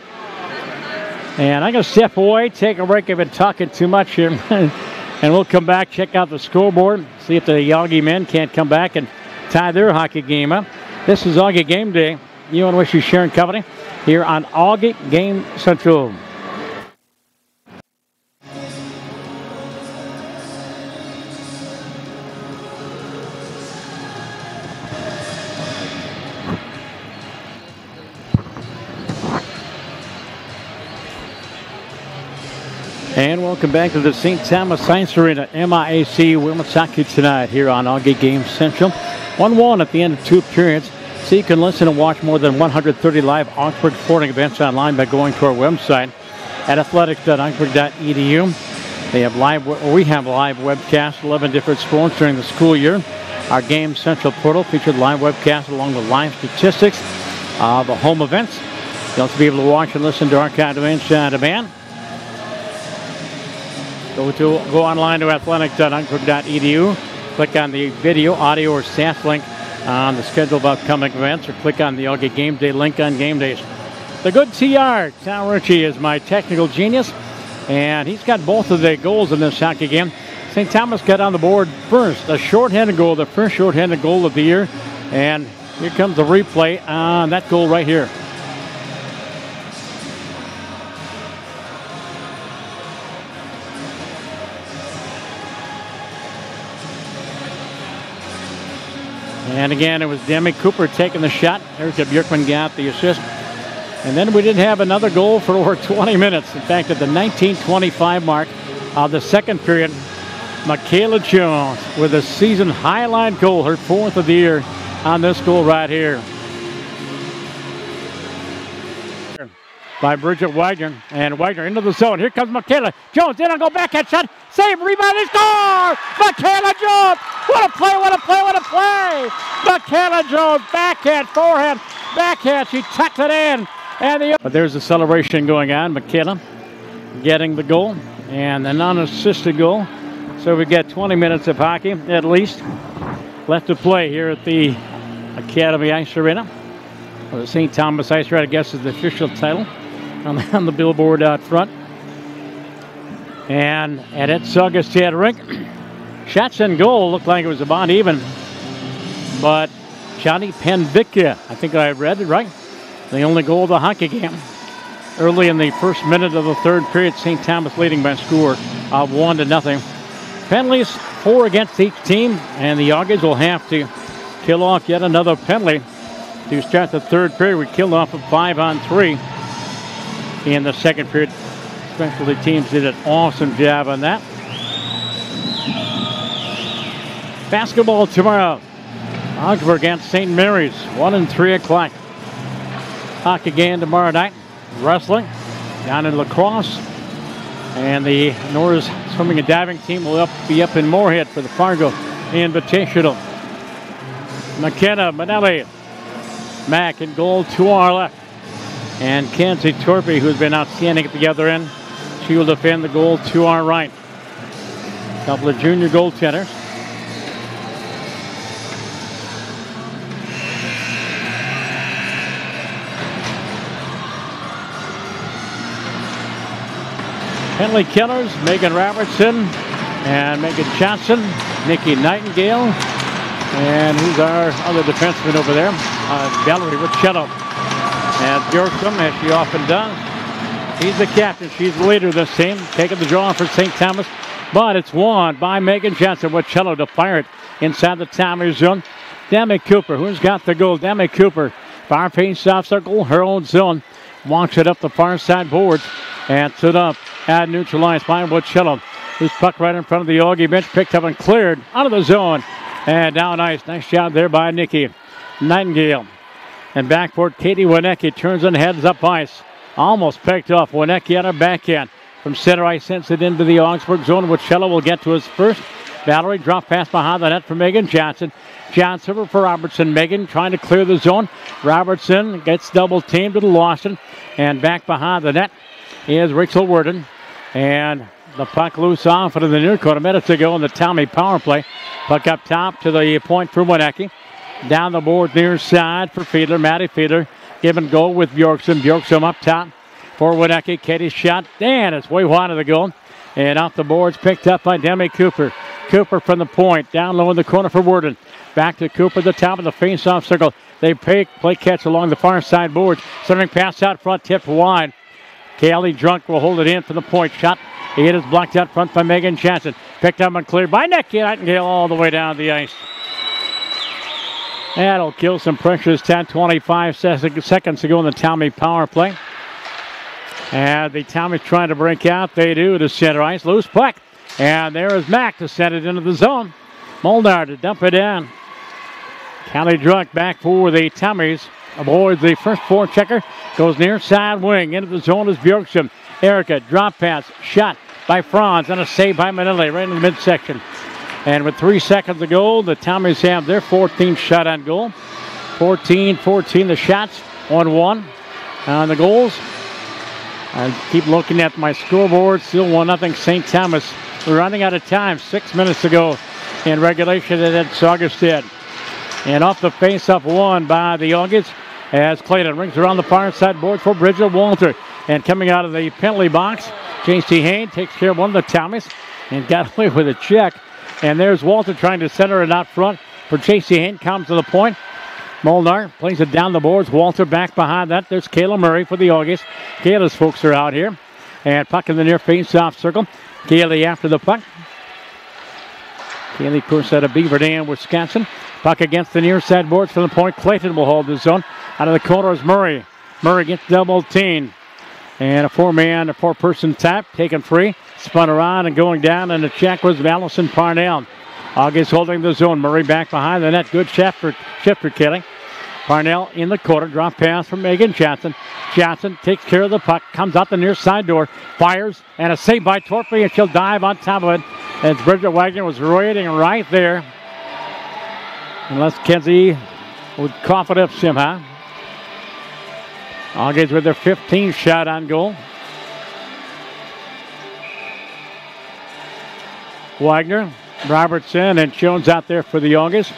And I'm going to step away, take a break. I've been talking too much here. And we'll come back, check out the scoreboard, see if the Augie men can't come back and tie their hockey game up. This is Augie Game Day. You want to wish you Sharon Company here on Augie Game Central. And welcome back to the St. Thomas Science Arena MIAC Women's Hockey tonight here on Auggie Game Central. 1-1 at the end of 2 periods. So you can listen and watch more than 130 live Augsburg sporting events online by going to our website at athletics.augsburg.edu. We have live webcasts, 11 different sports during the school year. Our Game Central portal featured live webcasts along with live statistics of the home events. You'll also be able to watch and listen to archived events on demand. Go online to athletics.augsburg.edu. Click on the video, audio, or stats link on the schedule of upcoming events, or click on the Auggie Game Day link on game days. The good TR, Tom Ritchie, is my technical genius, and he's got both of the goals in this hockey game. St. Thomas got on the board first, a shorthanded goal, the first shorthanded goal of the year, and here comes the replay on that goal right here. And again, it was Demi Cooper taking the shot. Erica Bjorkman got the assist. And then we didn't have another goal for over 20 minutes. In fact, at the 19:25 mark of the second period, Michaela Jones with a season highlight goal, her 4th of the year on this goal right here. By Bridget Wagner, and Wagner into the zone. Here comes Michaela Jones, in on go backhand shot, save, rebound, and score! Michaela Jones! What a play, what a play, what a play! Michaela Jones, backhand, forehand, backhand, she tucked it in. But there's a celebration going on. Michaela getting the goal, and an unassisted goal. So we get 20 minutes of hockey, at least, left to play here at the Academy Ice Arena. Well, the St. Thomas Ice Arena, I guess, is the official title on the billboard out front. And at its Augustad rink, shots and goal looked like it was about even. But Johnny Penvicka, I think I read it right, the only goal of the hockey game. Early in the first minute of the third period, St. Thomas leading by a score of 1-0. Penalties, 4 against each team, and the Auggies will have to kill off yet another penalty to start the third period. We killed off a 5-on-3 in the second period. Specialty teams did an awesome job on that. Basketball tomorrow. Augsburg against St. Mary's, 1 and 3 o'clock. Hockey game tomorrow night. Wrestling down in lacrosse. And the Norris swimming and diving team will be up in Moorhead for the Fargo Invitational. McKenna, Manelli, Mack in goal to our left. And Kenzie Torpy, who's been outstanding at the other end, she will defend the goal to our right. A couple of junior goaltenders. Penalty killers, Megan Robertson and Megan Johnson, Nikki Nightingale, and who's our other defenseman over there? Valerie Ricciello. And Bjorkstrom, as she often does. She's the captain. She's the leader of this team. Taking the draw for St. Thomas. But it's won by Megan Johnson. Ricciello to fire it inside the Tommies zone. Demi Cooper, who's got the goal? Demi Cooper, far face-off circle, her own zone. Walks it up the far side boards and stood up at neutral ice by Ricciello. Who's puck right in front of the Auggie bench. Picked up and cleared out of the zone. And down ice. Nice job there by Nikki Nightingale. And backboard, Katie Wienecke turns and heads up ice. Almost picked off. Wienecke on her backhand. From center ice, sends it into the Augsburg zone. Ricciello will get to his first. Valerie drop pass behind the net for Megan Johnson. Johnson for Robertson. Megan trying to clear the zone. Robertson gets double teamed to Lawson. And back behind the net is Rachel Worden. And the puck loose off into the near corner minutes ago in the Tommy power play. Puck up top to the point for Wienecke. Down the board near side for Fiedler. Maddie Fiedler give and go with Bjorkstrom. Bjorkstrom up top for Wienecke. Katie's shot. And it's way wide of the goal. And off the boards picked up by Demi Cooper. Cooper from the point. Down low in the corner for Worden. Back to Cooper at the top of the face-off circle. They play catch along the far side boards. Centering pass out front, tipped wide. Kaylee Drunk will hold it in from the point. Shot. It is blocked out front by Megan Johnson. Picked up and cleared by Nikki Nightingale all the way down the ice. That'll kill some pressure. 10:25 seconds to go in the Tommy power play. And the Tommies trying to break out. They do to center ice. Loose puck. And there is Mack to send it into the zone. Molnar to dump it in. Callie Druck back for the Tommies. Avoids the first forechecker. Goes near side wing. Into the zone is Bjorkstrom. Erica, drop pass. Shot by Franz. And a save by Manelli right in the midsection. And with 3 seconds to go, the Tommies have their 14th shot on goal. 14-14 the shots. 1-1 on the goals. I keep looking at my scoreboard. Still 1-0 St. Thomas. We're running out of time. 6 minutes to go in regulation at Saugerstedt. And off the face-off won by the Auggies as Clayton rings around the far side boards for Bridget Walter. And coming out of the penalty box, J.C. Hain takes care of one of the Tommies and got away with a check. And there's Walter trying to center it out front for J.C. Hain. Comes to the point. Molnar plays it down the boards. Walter back behind that. There's Kayla Murray for the Auggies. Kayla's folks are out here. And puck in the near face-off circle. Kaylee after the puck. Kaylee, of course, out of Beaver Dam, Wisconsin. Puck against the near side boards from the point. Clayton will hold the zone. Out of the corner is Murray. Murray gets double teamed. And a four-person tap, taken free. Spun around and going down, and the check was Allison Parnell. August holding the zone. Murray back behind the net. Good shifter killing. Parnell in the corner. Drop pass from Megan Johnson. Johnson takes care of the puck. Comes out the near side door. Fires. And a save by Torpy. And she'll dive on top of it. As Bridget Wagner was waiting right there. Unless Kenzie would cough it up somehow. August with their 15th shot on goal. Wagner, Robertson, and Jones out there for the August.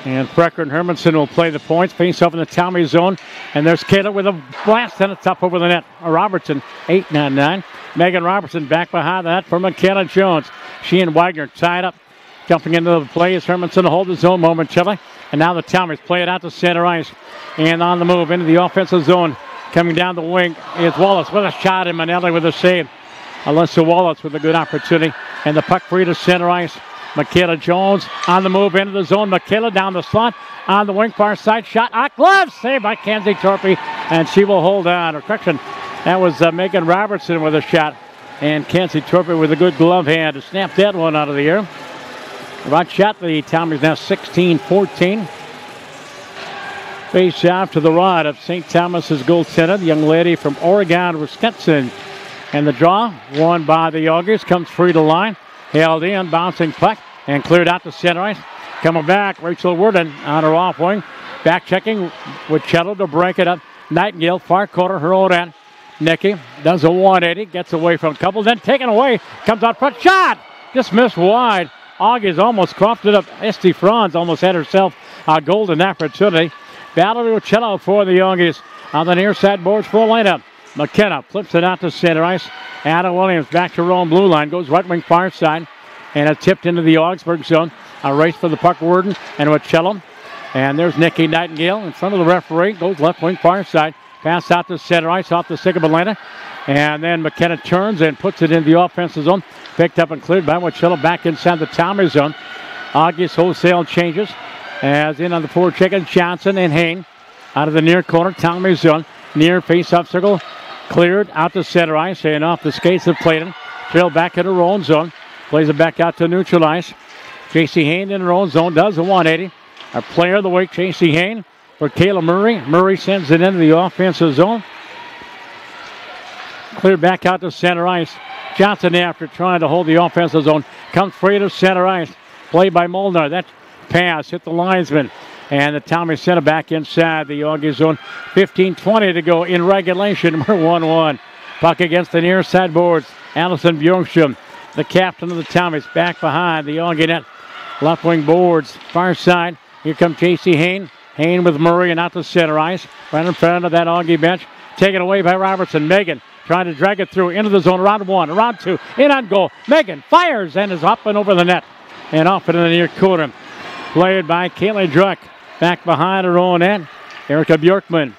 And Frecker and Hermanson will play the points. Face off in the Tommy zone. And there's Kayla with a blast, and it's up over the net. Robertson, 8-9-9. Megan Robertson back behind that for McKenna Jones. She and Wagner tied up. Jumping into the play is Hermanson to hold the zone momentarily. And now the Tommies play it out to center ice. And on the move into the offensive zone. Coming down the wing is Wallace with a shot, and Manelli with a save. Alyssa Wallace with a good opportunity. And the puck free to center ice. Michaela Jones on the move into the zone. Michaela down the slot on the wing far side. Shot. Glove saved by Kenzie Torpy. And she will hold on. Or correction, that was Megan Robertson with a shot. And Kenzie Torpy with a good glove hand to snap that one out of the air. Right shot. The Tommies now 16-14. Face out to the right of St. Thomas's goaltender, the young lady from Oregon, Wisconsin. And the draw, won by the Auggies, comes free to line. Held in, bouncing puck, and cleared out to center ice. Coming back, Rachel Worden on her off wing. Back checking with Chettle to break it up. Nightingale, far corner, her own end. Nikki does a 180, gets away from a couple, then taken away. Comes out front, shot! Just missed wide. Auggies almost coughed it up. Esty Franz almost had herself a golden opportunity. Valerie Cello for the Auggies on the near side boards for a lineup. McKenna flips it out to center ice. Anna Williams back to her own blue line. Goes right wing far side. And it's tipped into the Augsburg zone. A race for the puck, Worden and Wacello. And there's Nikki Nightingale in front of the referee. Goes left wing far side. Pass out to center ice off the stick of Atlanta. And then McKenna turns and puts it in the offensive zone. Picked up and cleared by Wacello back inside the Tommy zone. August wholesale changes. As in on the forward check, Johnson and Hain out of the near corner, Tommy zone, near face-off circle, cleared out to center ice, and off the skates of Clayton. Trail back in her own zone, plays it back out to neutral ice. J.C. Hain in her own zone, does a 180. Our player of the week, J.C. Hain, for Kayla Murray. Murray sends it into the offensive zone. Cleared back out to center ice. Johnson, after trying to hold the offensive zone, comes free to center ice. Played by Molnar. That pass hit the linesman. And the Tommies sent it back inside the Augie zone. 15-20 to go in regulation. We're 1-1. Puck against the near side boards. Allison Bjorkstrom, the captain of the Tommies, back behind the Augie net. Left wing boards, far side. Here comes J.C. Hain. Hain with Murray and out to center ice. Right in front of that Augie bench. Taken away by Robertson. Megan trying to drag it through into the zone. Round one, round two. In on goal. Megan fires and is up and over the net. And off into the near corner. Played by Kaylee Druck. Back behind her own end. Erica Bjorkman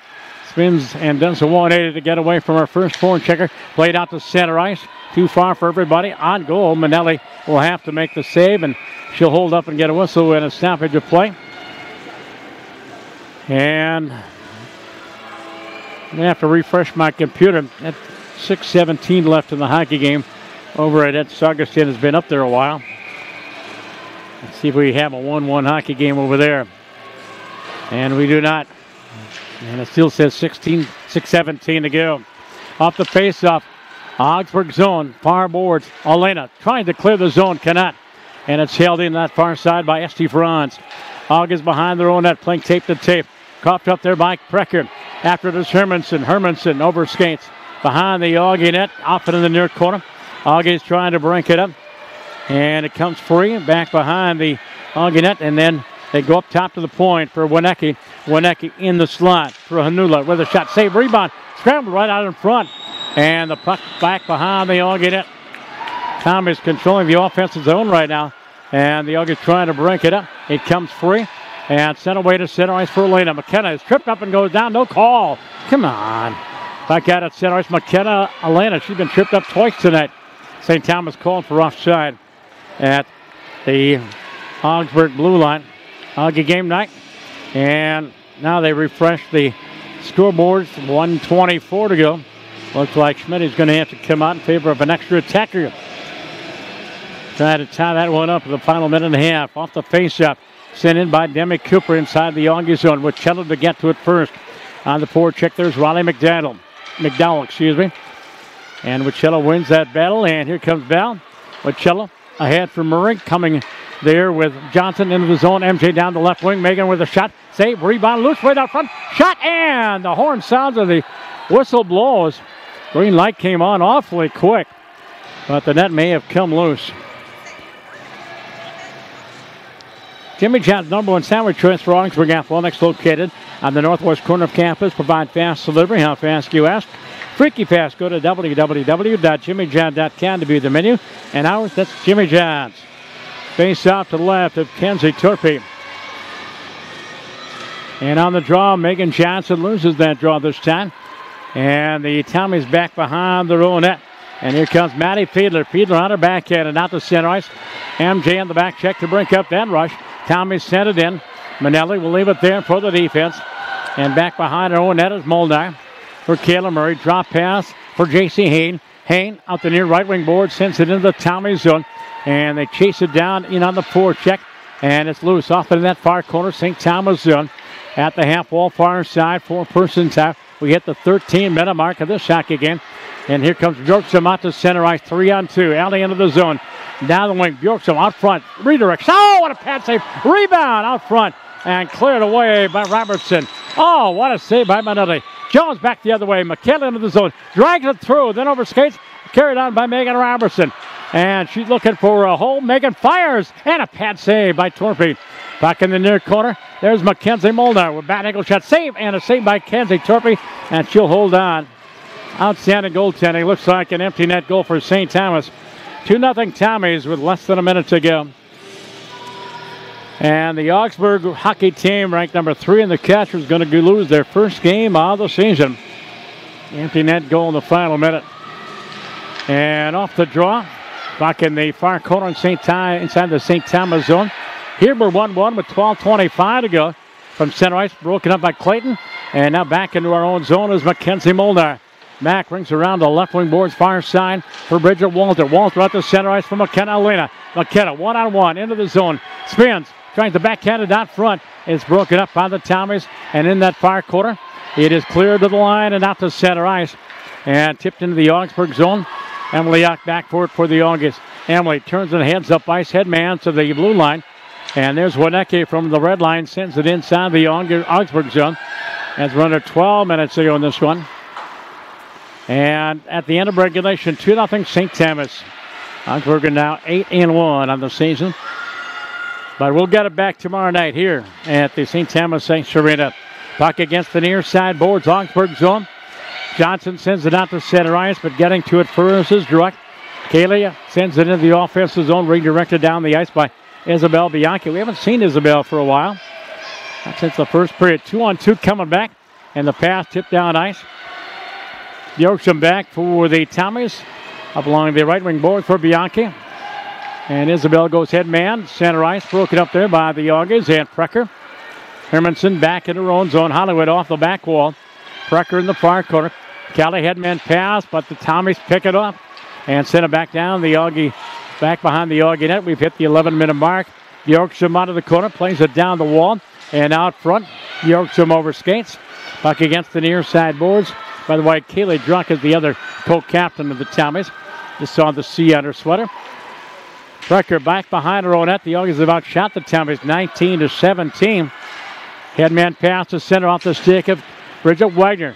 spins and does a 180 to get away from her first forward checker. Played out to center ice. Too far for everybody. On goal. Manelli will have to make the save, and she'll hold up and get a whistle and a stoppage of play. And I'm going to have to refresh my computer. At 6:17 left in the hockey game over at Ed Saugustin has been up there a while. Let's see if we have a 1-1 hockey game over there. And we do not. And it still says 6:17 to go. Off the face-off, Augsburg zone, far boards. Elena trying to clear the zone, cannot. And it's held in that far side by Esti Franz. Auggies behind their own net, playing tape to tape. Coughed up there by Precker. After it is Hermanson. Hermanson over skates. Behind the Augie net, off it in the near corner. Auggies trying to break it up. And it comes free, back behind the Augie net, and then they go up top to the point for Wienecke. Wienecke in the slot for Hanula with a shot. Save, rebound, scrambled right out in front. And the puck back behind the Augie net. Tommies controlling the offensive zone right now. And the Augies trying to break it up. It comes free. And sent away to center ice for Elena. McKenna is tripped up and goes down. No call. Come on. Back out at center ice. McKenna, Elena, she's been tripped up twice tonight. St. Thomas called for offside at the Augsburg blue line. Augie game night. And now they refresh the scoreboards. 1:24 to go. Looks like Schmidt is going to have to come out in favor of an extra attacker. Try to tie that one up in the final minute and a half. Off the face-up. Sent in by Demi Cooper inside the Augie zone with Cello to get to it first. On the forecheck, there's Riley McDowell. And Wicello wins that battle, and here comes Val. Wicello ahead for Murray, coming there with Johnson into the zone. MJ down the left wing. Megan with a shot. Save, rebound, loose right out front. Shot, and the horn sounds of the whistle blows. Green light came on awfully quick, but the net may have come loose. Jimmy John's number one sandwich choice for Augsburg Athletics, located on the northwest corner of campus. Provide fast delivery. How fast, you ask? Freaky fast. Go to www.jimmyjohn.com to view the menu. And ours, that's Jimmy John's. Face off to the left of Kenzie Turpey. And on the draw, Megan Johnson loses that draw this time. And the Tommies back behind their own net. And here comes Maddie Fiedler. Fiedler on her backhand and out to center ice. MJ on the back check to break up that rush. Tommy sent it in. Manelli will leave it there for the defense. And back behind her own net is Molnar for Kayla Murray. Drop pass for J.C. Hain. Hain out the near right wing board, sends it into the Tommy zone. And they chase it down in on the forecheck. And it's loose off in that far corner, St. Thomas zone. At the half wall far side, 4-person tie. We hit the 13-minute mark of this hockey game. And here comes Bjorkstrom out to center ice, 3-on-2. Alley into the zone. Down the wing, Bjorkstrom out front. Redirects. Oh, what a pad save. Rebound out front. And cleared away by Robertson. Oh, what a save by Manelli. Jones back the other way. McKenna into the zone. Drags it through. Then over skates. Carried on by Megan Robertson. And she's looking for a hole. Megan fires. And a pad save by Torpy. Back in the near corner. There's Mackenzie Molnar with bat angle shot. Save. And a save by Kenzie Torpy. And she'll hold on. Outstanding goaltending. Looks like an empty net goal for St. Thomas. 2-0 Tommies with less than a minute to go. And the Augsburg hockey team, ranked number 3 in the catcher, is going to lose their first game of the season. Empty net goal in the final minute. And off the draw, back in the far corner inside the St. Thomas zone. Here we're 1-1 with 12:25 to go. From center ice, broken up by Clayton. And now back into our own zone is Mackenzie Molnar. Mack rings around the left wing boards far side for Bridget Walter. Walter out the center ice for McKenna Elena. McKenna 1-on-1 into the zone. Spins, trying to backhand it out front. It's broken up by the Tommies. And in that far corner, it is cleared to the line and out to center ice. And tipped into the Augsburg zone. Emily Ock back for it for the Auggies. Emily turns and heads up ice, head man to the blue line. And there's Wienecke from the red line, sends it inside the Augsburg zone. As we're under 12 minutes to go in this one. And at the end of regulation, 2-0 St. Thomas. Augsburg are now 8-1 on the season. But we'll get it back tomorrow night here at the St. Thomas Saints Arena. Puck against the near side boards, Augsburg zone. Johnson sends it out to center ice, but getting to it first is Druck. Kaylee sends it into the offensive zone, redirected down the ice by Isabel Bianchi. We haven't seen Isabel for a while. Not since the first period. 2-on-2 coming back, and the pass tipped down ice. Bjorkstrom back for the Tommies. Up along the right wing board for Bianchi. And Isabel goes head man. Center ice broken up there by the Auggies and Precker. Hermanson back in her own zone. Hollywood off the back wall. Precker in the far corner. Kelly headman pass, but the Tommies pick it up and send it back down. The Augie back behind the Augie net. We've hit the 11-minute mark. Bjorkstrom out of the corner, plays it down the wall and out front. Bjorkstrom over skates. Puck against the near side boards. By the way, Kaylee Drunk is the other co-captain of the Tommies. Just saw the C on her sweater. Precker back behind her own net. The Augies have outshot the Tommies 19-17. Headman pass to center off the stick of Bridget Wagner.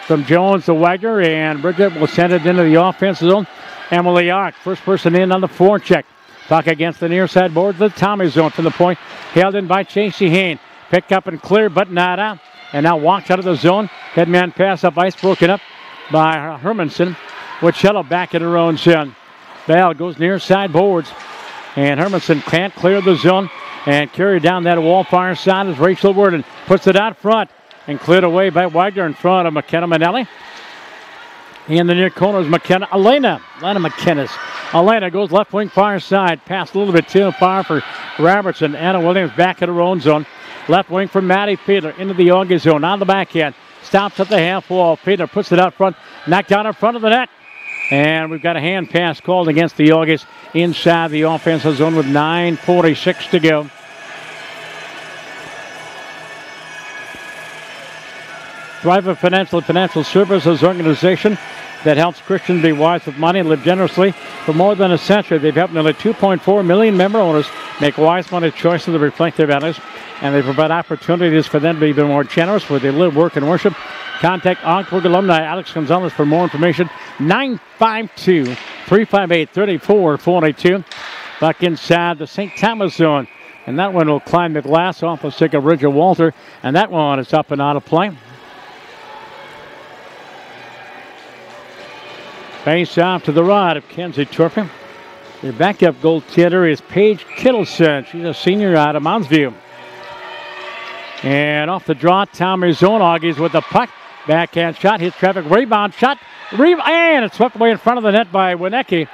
From Jones to Wagner, and Bridget will send it into the offensive zone. Emily Ock, first person in on the forecheck. Puck against the near side board, the Tommy zone from the point. Held in by Chasey Hain. Picked up and cleared, but not out. And now walks out of the zone. Headman pass up ice, broken up by Hermanson. Wichello back in her own zone. Bell goes near side boards. And Hermanson can't clear the zone. And carried down that wall far side as Rachel Worden puts it out front. And cleared away by Wagner in front of McKenna Manelli. In the near corner is Elena McKinnis. Elena goes left wing far side. Passed a little bit too far for Robertson. Anna Williams back in her own zone. Left wing from Maddie Fiedler into the Augie zone. On the backhand. Stops at the half wall. Fiedler puts it out front. Knocked down in front of the net. And we've got a hand pass called against the Augies inside the offensive zone with 9:46 to go. Private Financial Services organization that helps Christians be wise with money and live generously. For more than a century, they've helped nearly 2.4 million member owners make wise money choices that reflect their values, and they provide opportunities for them to be even more generous where they live, work, and worship. Contact Augsburg alumni Alex Gonzalez for more information. 952-358-3442. Back inside the St. Thomas zone, and that one will climb the glass off the stick of Bridget Walter, and that one is up and out of play. Face off to the right of Kenzie Turpin. The backup goaltender is Paige Kittleson. She's a senior out of Mounds View. And off the draw, Tommy's zone. Augies with the puck. Backhand shot, hit traffic, rebound shot. And it's swept away in front of the net by Winecki.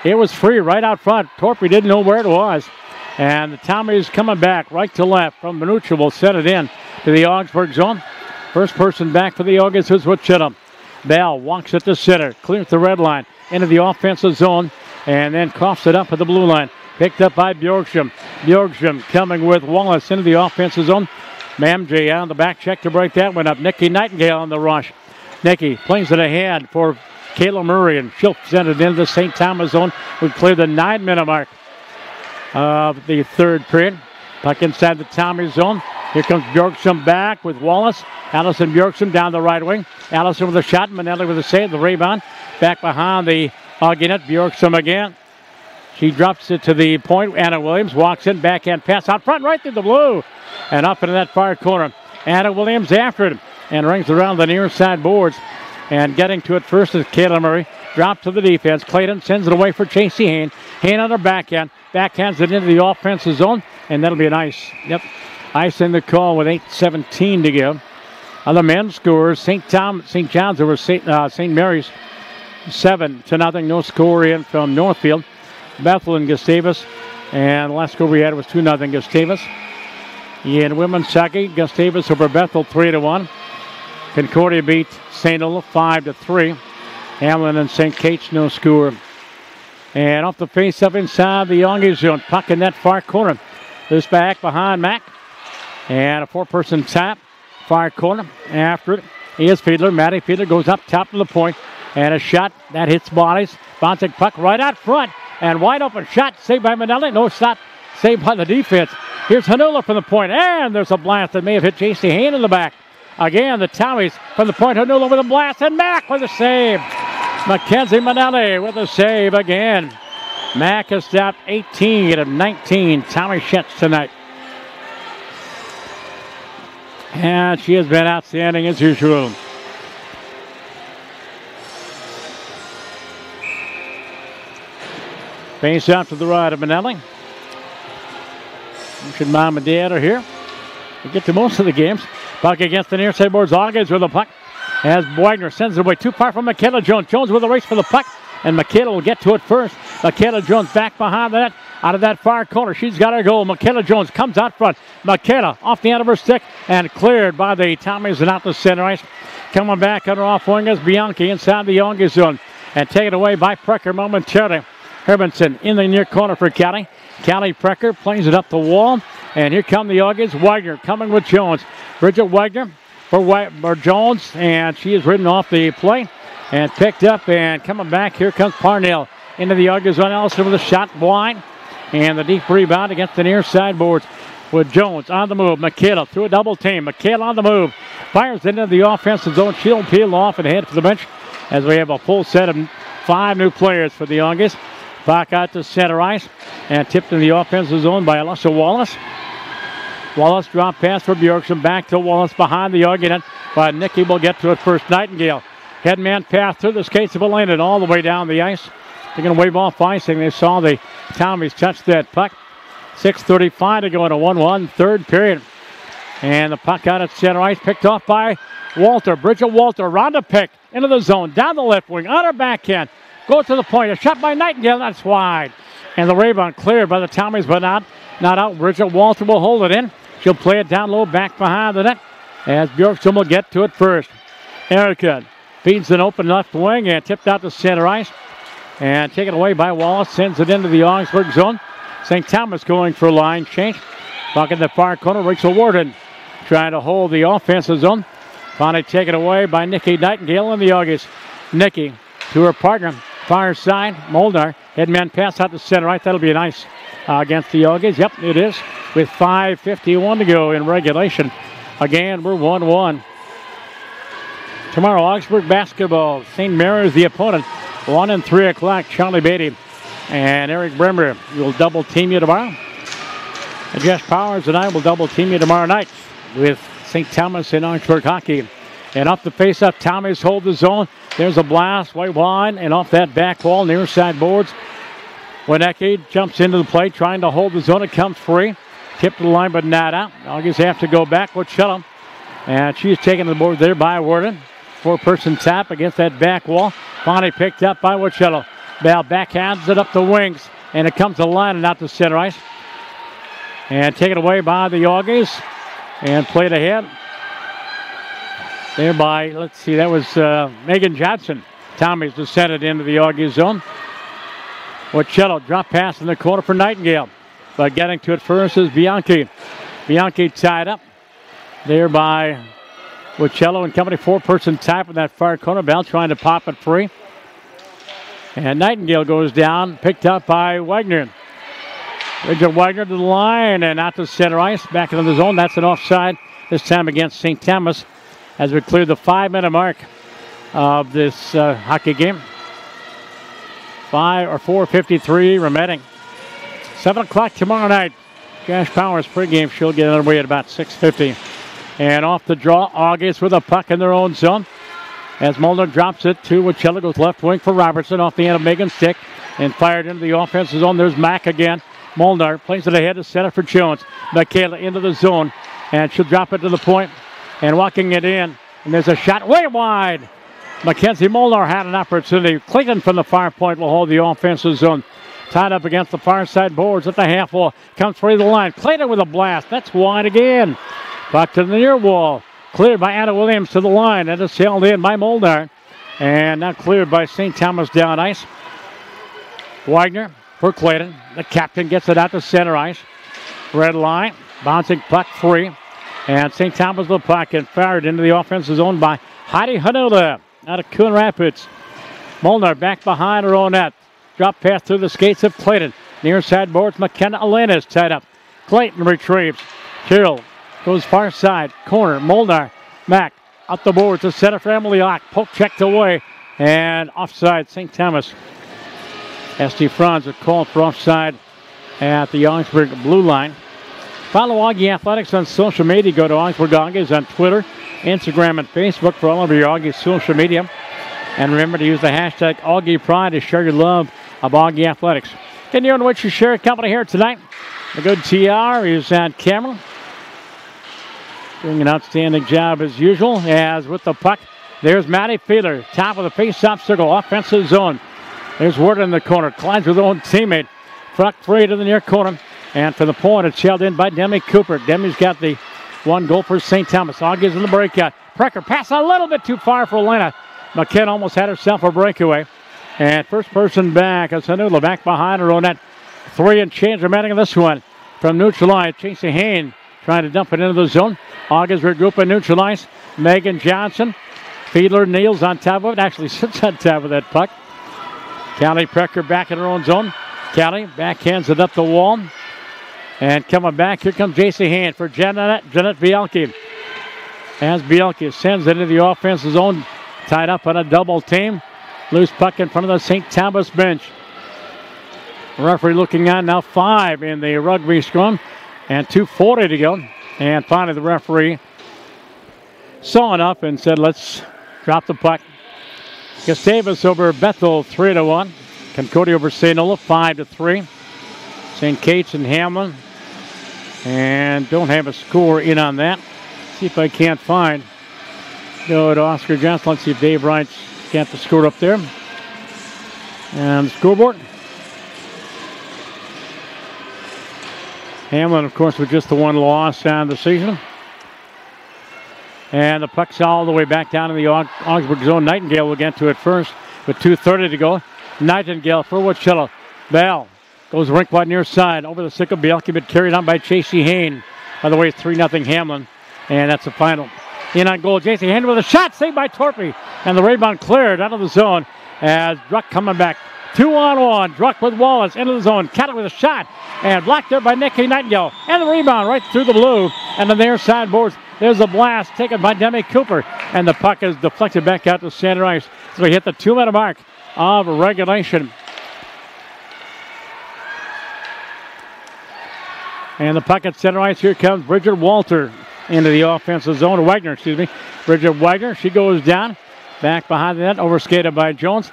It was free right out front. Torpy didn't know where it was. And the Tommies coming back right to left from Minucci will set it in to the Augsburg zone. First person back for the Augies is Wichita. Bell walks it to center, clears the red line into the offensive zone, and then coughs it up at the blue line. Picked up by Bjorkstrom. Bjorkstrom coming with Wallace into the offensive zone. Mamjay on the back check to break that one up. Nikki Nightingale on the rush. Nikki plays it ahead for Kayla Murray, and she'll send it into the St. Thomas zone. We clear the 9-minute mark of the third period. Puck inside the Tommy zone. Here comes Bjorkstrom back with Wallace. Allison Bjorkstrom down the right wing. Allison with a shot. Manelli with a save. The rebound. Back behind the Augie net. Bjorkstrom again. She drops it to the point. Anna Williams walks in. Backhand pass out front right through the blue. And up into that far corner. Anna Williams after it. And rings around the near side boards. And getting to it first is Kayla Murray. Drop to the defense. Clayton sends it away for Chasey Hain. Hain on her backhand. Backhands it into the offensive zone. And that'll be an ice. Yep. Ice in the call with 8:17 to go. On the men's scores, St. John's over St. Mary's 7-0. No score in from Northfield. Bethel and Gustavus. And the last score we had was 2-0 Gustavus. In women's hockey, Gustavus over Bethel 3-1. Concordia beat St. Olaf 5-3. Hamlin and St. Kate's no score. And off the face-up inside the Augie zone. Puck in that far corner. This back behind Mack. And a four-person tap. Far corner. After it is Fiedler. Maddie Fiedler goes up top of the point. And a shot that hits bodies. Bouncing puck right out front. And wide open shot. Saved by Manelli. No stop. Saved by the defense. Here's Hanula from the point. And there's a blast that may have hit J.C. Hain in the back. Again, the Tommies from the point. Hanula with a blast. And Mack with a save. Mackenzie Manelli with a save again. Mack has stopped 18 of 19 Tommy shots tonight. And she has been outstanding as usual. Face out to the right of Manelli. Should mom and dad are here. We get to most of the games. Puck against the near side boards. Augies with the puck. As Wagner sends it away too far from Michaela Jones. Jones with a race for the puck. And Michaela will get to it first. Michaela Jones back behind that. Out of that far corner. She's got her goal. Michaela Jones comes out front. Michaela off the end of her stick and cleared by the Tommies and out the center ice. Coming back under off wing is Bianchi inside the Auggie zone. And taken away by Precker momentarily. Hermanson in the near corner for Kelly. Kelly Precker plays it up the wall. And here come the Augies. Wagner coming with Jones. Bridget Wagner for Jones. And she is ridden off the play. And picked up and coming back. Here comes Parnell into the Augies zone. Ellison with a shot wide. And the deep rebound against the near side boards with Jones on the move. Michaela through a double team. Michaela on the move. Fires into the offensive zone. She'll peel off and head for the bench as we have a full set of 5 new players for the Augies. Back out to center ice and tipped in the offensive zone by Alyssa Wallace. Wallace drop pass for Bjorkson. Back to Wallace behind the Augie net. But Nicky will get to it first. Nightingale. Headman pass through the skates of Elena and all the way down the ice. They're going to wave off icing. They saw the Tommies touch that puck. 6:35 to go in a 1-1 third period. And the puck out at center ice picked off by Walter. Bridget Walter. Round a pick into the zone. Down the left wing. On her backhand. Go to the point. A shot by Nightingale. That's wide. And the rebound cleared by the Tommies, but not out. Bridget Walter will hold it in. She'll play it down low back behind the net as Bjorkson will get to it first. Erica feeds an open left wing and tipped out to center ice. And taken away by Wallace. Sends it into the Augsburg zone. St. Thomas going for a line change. Puck in the far corner. Rachel Warden trying to hold the offensive zone. Finally taken away by Nikki Nightingale in the Augies. Nikki to her partner. Far side. Molnar. Headman pass out to center right. That'll be nice against the Augies. Yep, it is. With 5:51 to go in regulation. Again, we're 1-1. Tomorrow, Augsburg basketball. St. Mary's the opponent. 1 and 3 o'clock. Charlie Beatty and Eric Bremer will double team you tomorrow. And Josh Powers and I will double team you tomorrow night with St. Thomas and Augsburg hockey. And off the face-up, Tommies hold the zone. There's a blast, way wide, and off that back wall, near side boards. Winecki jumps into the play, trying to hold the zone. It comes free. Tipped to the line, but not out. Augies have to go back with Shellam. And she's taking the board there by Warden. 4-person tap against that back wall. Finally picked up by Wichello. Bell backhands it up the wings. And it comes to the line and out to center ice. And taken away by the Augies. And played ahead. There by, let's see, that was Megan Johnson. Tommy's descended into the Augies zone. Wichello drop pass in the corner for Nightingale. But getting to it first is Bianchi. Bianchi tied up there by Wichello and company. 4-person tap in that far corner. Bell trying to pop it free. And Nightingale goes down, picked up by Wagner. Richard Wagner to the line and out to center ice. Back into the zone. That's an offside this time against St. Thomas as we clear the 5-minute mark of this hockey game. 4:53 remaining. 7 o'clock tomorrow night. Josh Powers pregame. She'll get underway at about 6:50. And off the draw, Augies with a puck in their own zone. As Molnar drops it to Wichello, goes left wing for Robertson off the end of Megan's stick and fired into the offensive zone. There's Mack again. Molnar plays it ahead to center for Jones. Michaela into the zone, and she'll drop it to the point and walking it in. And there's a shot way wide. Mackenzie Molnar had an opportunity. Clayton from the far point will hold the offensive zone. Tied up against the far side boards at the half wall. Comes free to the line. Clayton with a blast. That's wide again. Back to the near wall. Cleared by Anna Williams to the line. And it's held in by Molnar. And now cleared by St. Thomas down ice. Wagner for Clayton. The captain gets it out to center ice. Red line. Bouncing puck free. And St. Thomas with the puck and fired into the offensive zone by Heidi Hanuta out of Coon Rapids. Molnar back behind her own net. Drop pass through the skates of Clayton. Near side boards, McKenna Elena is tied up. Clayton retrieves. Carroll goes far side. Corner, Molnar. Mack up the boards to center for Emily Ock. Poke checked away. And offside, St. Thomas. S.D. Franz is called for offside at the Augsburg blue line. Follow Augie Athletics on social media. Go to Augsburg Augies on Twitter, Instagram, and Facebook for all of your Augie social media. And remember to use the hashtag AugiePride to share your love of Augie Athletics. Continuing with your share company here tonight. The good TR is at camera. Doing an outstanding job as usual. As with the puck, there's Maddie Fiedler. Top of the face-off circle, offensive zone. There's Ward in the corner. Collides with her own teammate. Puck free to the near corner. And for the point, it's held in by Demi Cooper. Demi's got the One goal for St. Thomas. Auggies in the breakout. Precker pass a little bit too far for Elena. McKenna almost had herself a breakaway. And first person back is Hanula back behind her own net. 3 and change remaining in this one. From neutral line, Chasey Hain trying to dump it into the zone. Auggies regroup and neutralize. Megan Johnson. Fiedler kneels on top of it. Actually sits on top of that puck. Callie Precker back in her own zone. Callie backhands it up the wall. And coming back, here comes J.C. Hain for Jeanette Bielke. As Bielke sends it into the offensive zone, tied up on a double team. Loose puck in front of the St. Thomas bench. Referee looking on now 5 in the rugby scrum and 2:40 to go. And finally the referee saw it up and said, let's drop the puck. Gustavus over Bethel 3-1. Concordia over St. Olaf 5-3. St. Kate's and Hamlin. And don't have a score in on that. See if I can't find. Go to Oscar Johnson. Let's see if Dave Wright's got the score up there. And the scoreboard. Hamlin, of course, with just the one loss on the season. And the puck's all the way back down in the Augsburg zone. Nightingale will get to it first with 2:30 to go. Nightingale for Wachilla. Bell goes rink wide near side over the stick of Bielke, but carried on by Chasey Hain. By the way, 3-0 Hamlin. And that's the final. In on goal, J.C. Hain with a shot saved by Torpy. And the rebound cleared out of the zone as Druck coming back. 2-on-1. Druck with Wallace into the zone. Kelly with a shot. And blocked there by Nikki Nightingale. And the rebound right through the blue. And on their side boards, there's a blast taken by Demi Cooper. And the puck is deflected back out to center ice. So we hit the 2-minute mark of regulation. And the puck at center ice. Here comes Bridget Walter into the offensive zone. Bridget Wagner. She goes down. Back behind the net. Overskated by Jones.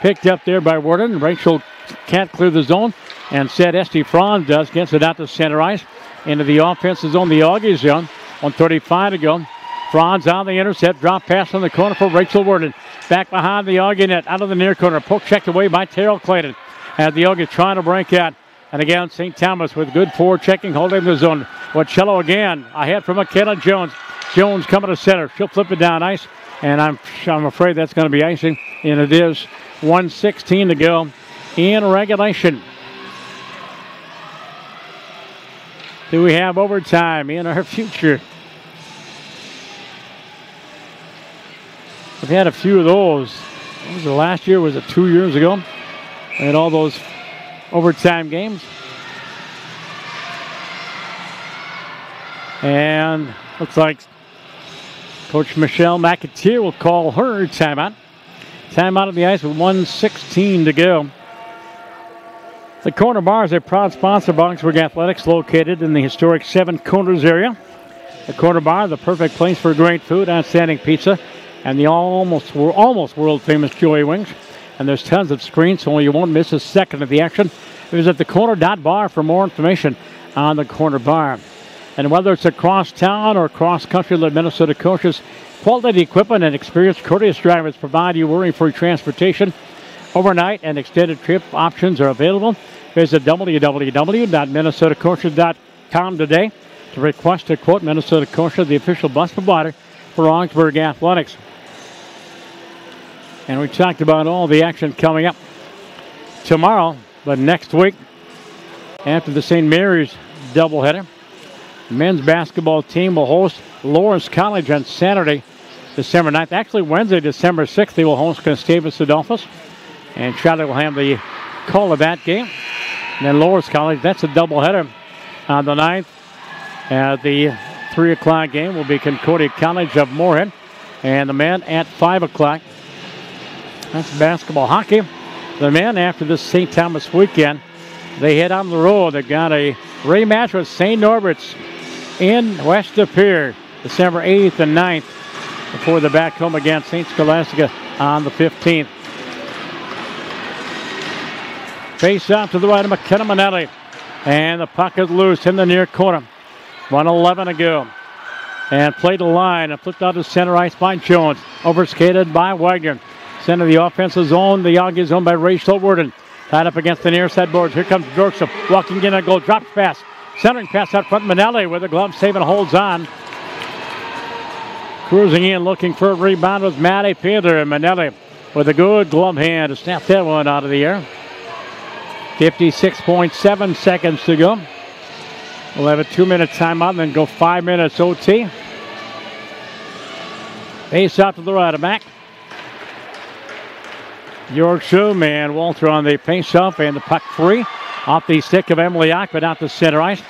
Picked up there by Worden. Rachel can't clear the zone. And said Esty Franz does. Gets it out to center ice. Into the offensive zone. The Auggies zone. 1:35 to go. Franz on the intercept. Drop pass on the corner for Rachel Worden. Back behind the Auggie net. Out of the near corner. Poke checked away by Terrell Clayton. As the Auggies trying to break out. And again, St. Thomas with good forward checking, holding the zone. Wacello again, ahead from McKenna Jones. Jones coming to center. She'll flip it down ice. And I'm afraid that's going to be icing. And it is 1:16 to go in regulation. Do we have overtime in our future? We've had a few of those. What was it last year? Was it 2 years ago? We had all those overtime games. And looks like Coach Michelle McAteer will call her timeout. Timeout of the ice with 1:16 to go. The Corner Bar is a proud sponsor of Augsburg Athletics, located in the historic Seven Corners area. The Corner Bar, the perfect place for great food, outstanding pizza, and the almost world-famous Joey Wings. And there's tons of screens, so you won't miss a second of the action. Visit thecorner.bar for more information on the Corner Bar. And whether it's across town or across country, let Minnesota coaches, quality equipment, and experienced courteous drivers provide you worry-free transportation. Overnight and extended trip options are available. Visit www.minnesotacoaches.com today to request a quote. Minnesota Coaches, the official bus provider for Augsburg Athletics. And we talked about all the action coming up tomorrow, but next week, after the St. Mary's doubleheader, men's basketball team will host Lawrence College on Saturday, December 9th. Actually, Wednesday, December 6th, they will host Gustavus Adolphus. And Charlie will have the call of that game. And then Lawrence College, that's a doubleheader on the 9th. The 3 o'clock game will be Concordia College of Moorhead. And the men at 5 o'clock. That's basketball. Hockey, the men after this St. Thomas weekend, they head on the road. They've got a rematch with St. Norbert's in West De Pere, December 8th and 9th, before they're back home against St. Scholastica on the 15th. Face out to the right of McKenna Manelli. And the puck is loose in the near corner. 1:11 to go. And played the line and flipped out to center ice by Jones. Overskated by Wagner. Center of the offensive zone. The Auggies zone by Rachel Worden. Tied up against the near side boards. Here comes Dorksham walking in a goal. Drops pass. Centering pass out front. Manelli with a glove save and holds on. Cruising in, looking for a rebound with Maddie Peter, and Manelli with a good glove hand to snap that one out of the air. 56.7 seconds to go. We'll have a 2-minute timeout and then go 5 minutes OT. Face out to the right of back. Yorkshire and Walter on the face-off, and the puck free off the stick of Emily Ock, but out to center ice.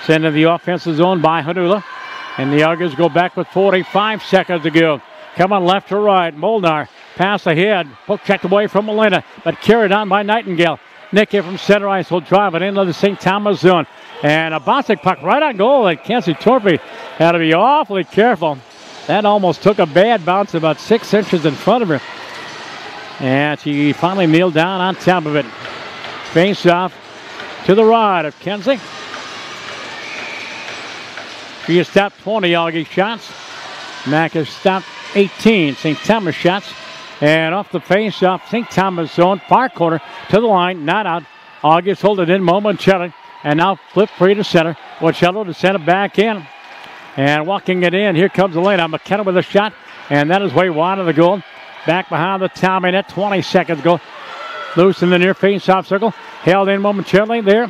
Sent in the offensive zone by Hanula. And the Auggies go back with 45 seconds to go. Coming left to right. Molnar pass ahead. Poke checked away from Molina, but carried on by Nightingale. Nicky from center ice will drive it into the St. Thomas zone. And a bouncing puck right on goal. And Kenzie Torpy had to be awfully careful. That almost took a bad bounce about 6 inches in front of her. And she finally kneeled down on top of it. Face off to the right of Kenzie. She has stopped 20 Augie shots. Mack has stopped 18 St. Thomas shots. And off the face-off, St. Thomas zone, far corner to the line, not out. Augies hold it in momentarily. And now flip free to center. Wacello to send it back in. And walking it in, here comes Elena McKenna with a shot. And that is way wide of the goal. Back behind the Tommy net, 20 seconds go. Loose in the near face-off circle. Held in momentarily there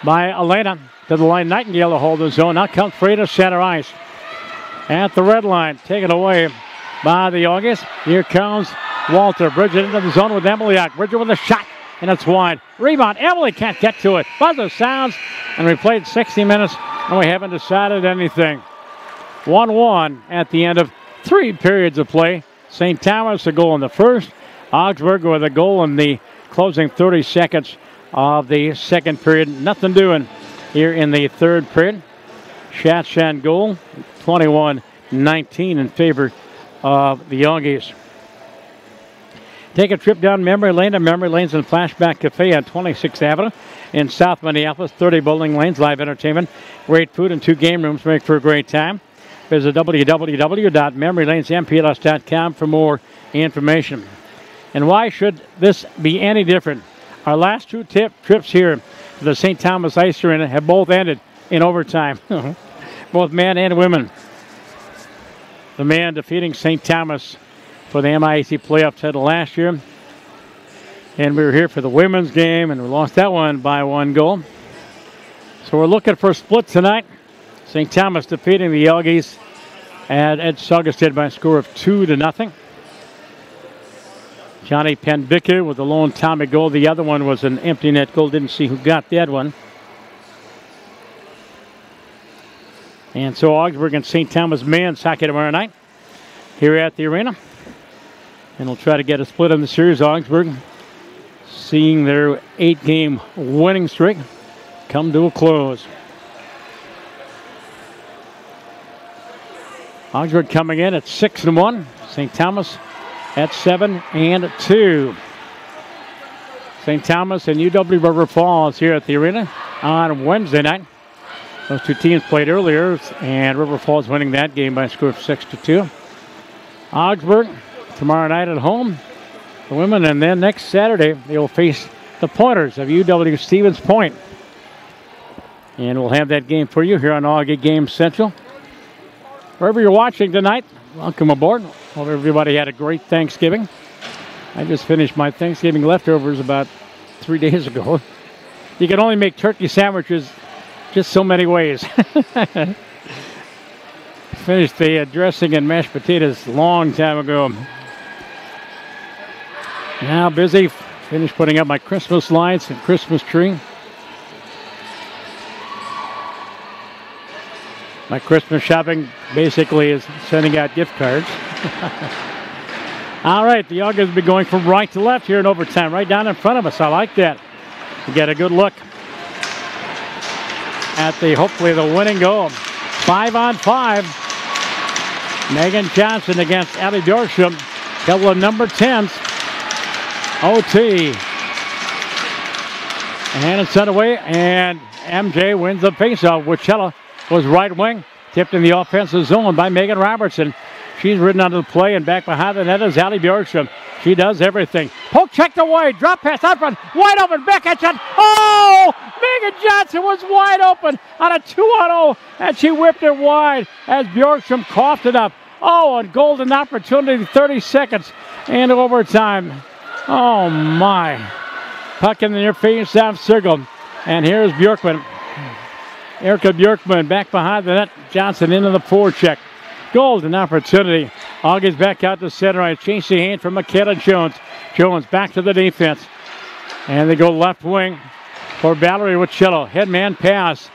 by Elena. To the line, Nightingale to hold the zone. Now comes free to center ice. At the red line, taken away by the Augies. Here comes Walter. Bridget into the zone with Emily Ock. Bridget with a shot, and it's wide. Rebound. Emily can't get to it. Buzzer sounds, and we played 60 minutes, and we haven't decided anything. 1-1 at the end of 3 periods of play. St. Thomas a goal in the first. Augsburg with a goal in the closing 30 seconds of the second period. Nothing doing here in the third period. Shots and goal, 21-19 in favor of the Augies. Take a trip down memory lane to Memory Lanes and Flashback Cafe on 26th Avenue in South Minneapolis. 30 bowling lanes, live entertainment, great food, and 2 game rooms make for a great time. Visit www.memorylanesmpls.com for more information. And why should this be any different? Our last 2 trips here to the St. Thomas Ice Arena have both ended in overtime, both men and women. The man defeating St. Thomas for the MIAC playoff title last year. And we were here for the women's game, and we lost that one by 1 goal. So we're looking for a split tonight. St. Thomas defeating the Augies at Ed Saugestad by a score of 2-0. Johnny Penbicker with the lone Tommy goal. The other one was an empty net goal. Didn't see who got that one. And so Augsburg and St. Thomas men's hockey tomorrow night here at the arena. And we'll try to get a split in the series. Augsburg seeing their 8-game winning streak come to a close. Augsburg coming in at 6-1. St. Thomas at 7-2. St. Thomas and UW River Falls here at the arena on Wednesday night. Those 2 teams played earlier, and River Falls winning that game by a score of 6-2. Augsburg tomorrow night at home, the women, and then next Saturday they will face the Pointers of UW Stevens Point. And we'll have that game for you here on Augie Game Central. Wherever you're watching tonight, welcome aboard. Hope everybody had a great Thanksgiving. I just finished my Thanksgiving leftovers about 3 days ago. You can only make turkey sandwiches just so many ways. Finished the dressing and mashed potatoes a long time ago. Now busy. Finished putting up my Christmas lights and Christmas tree. My Christmas shopping basically is sending out gift cards. All right, the Auggies will be going from right to left here in overtime, right down in front of us. I like that. You get a good look at hopefully the winning goal. 5-on-5. Megan Johnson against Allie Bjorkstrom. Couple of number 10s. OT. And it's sent away, and MJ wins the faceoff. Wichella was right wing, tipped in the offensive zone by Megan Robertson. She's ridden onto the play, and back behind the net is Allie Bjorkstrom. She does everything. Poke checked away, drop pass out front, wide open, backhand shot. Oh! Megan Johnson was wide open on a 2-on-0, and she whipped it wide as Bjorkstrom coughed it up. Oh, and golden opportunity, 30 seconds into overtime. Oh, my. Puck in the near face half circle. And here's Bjorkman. Erica Bjorkman back behind the net. Johnson into the forecheck. Golden opportunity. Auggies back out to center ice. Chasey Hain from McKenna Jones. Jones back to the defense. And they go left wing for Valerie Wichello. Headman pass.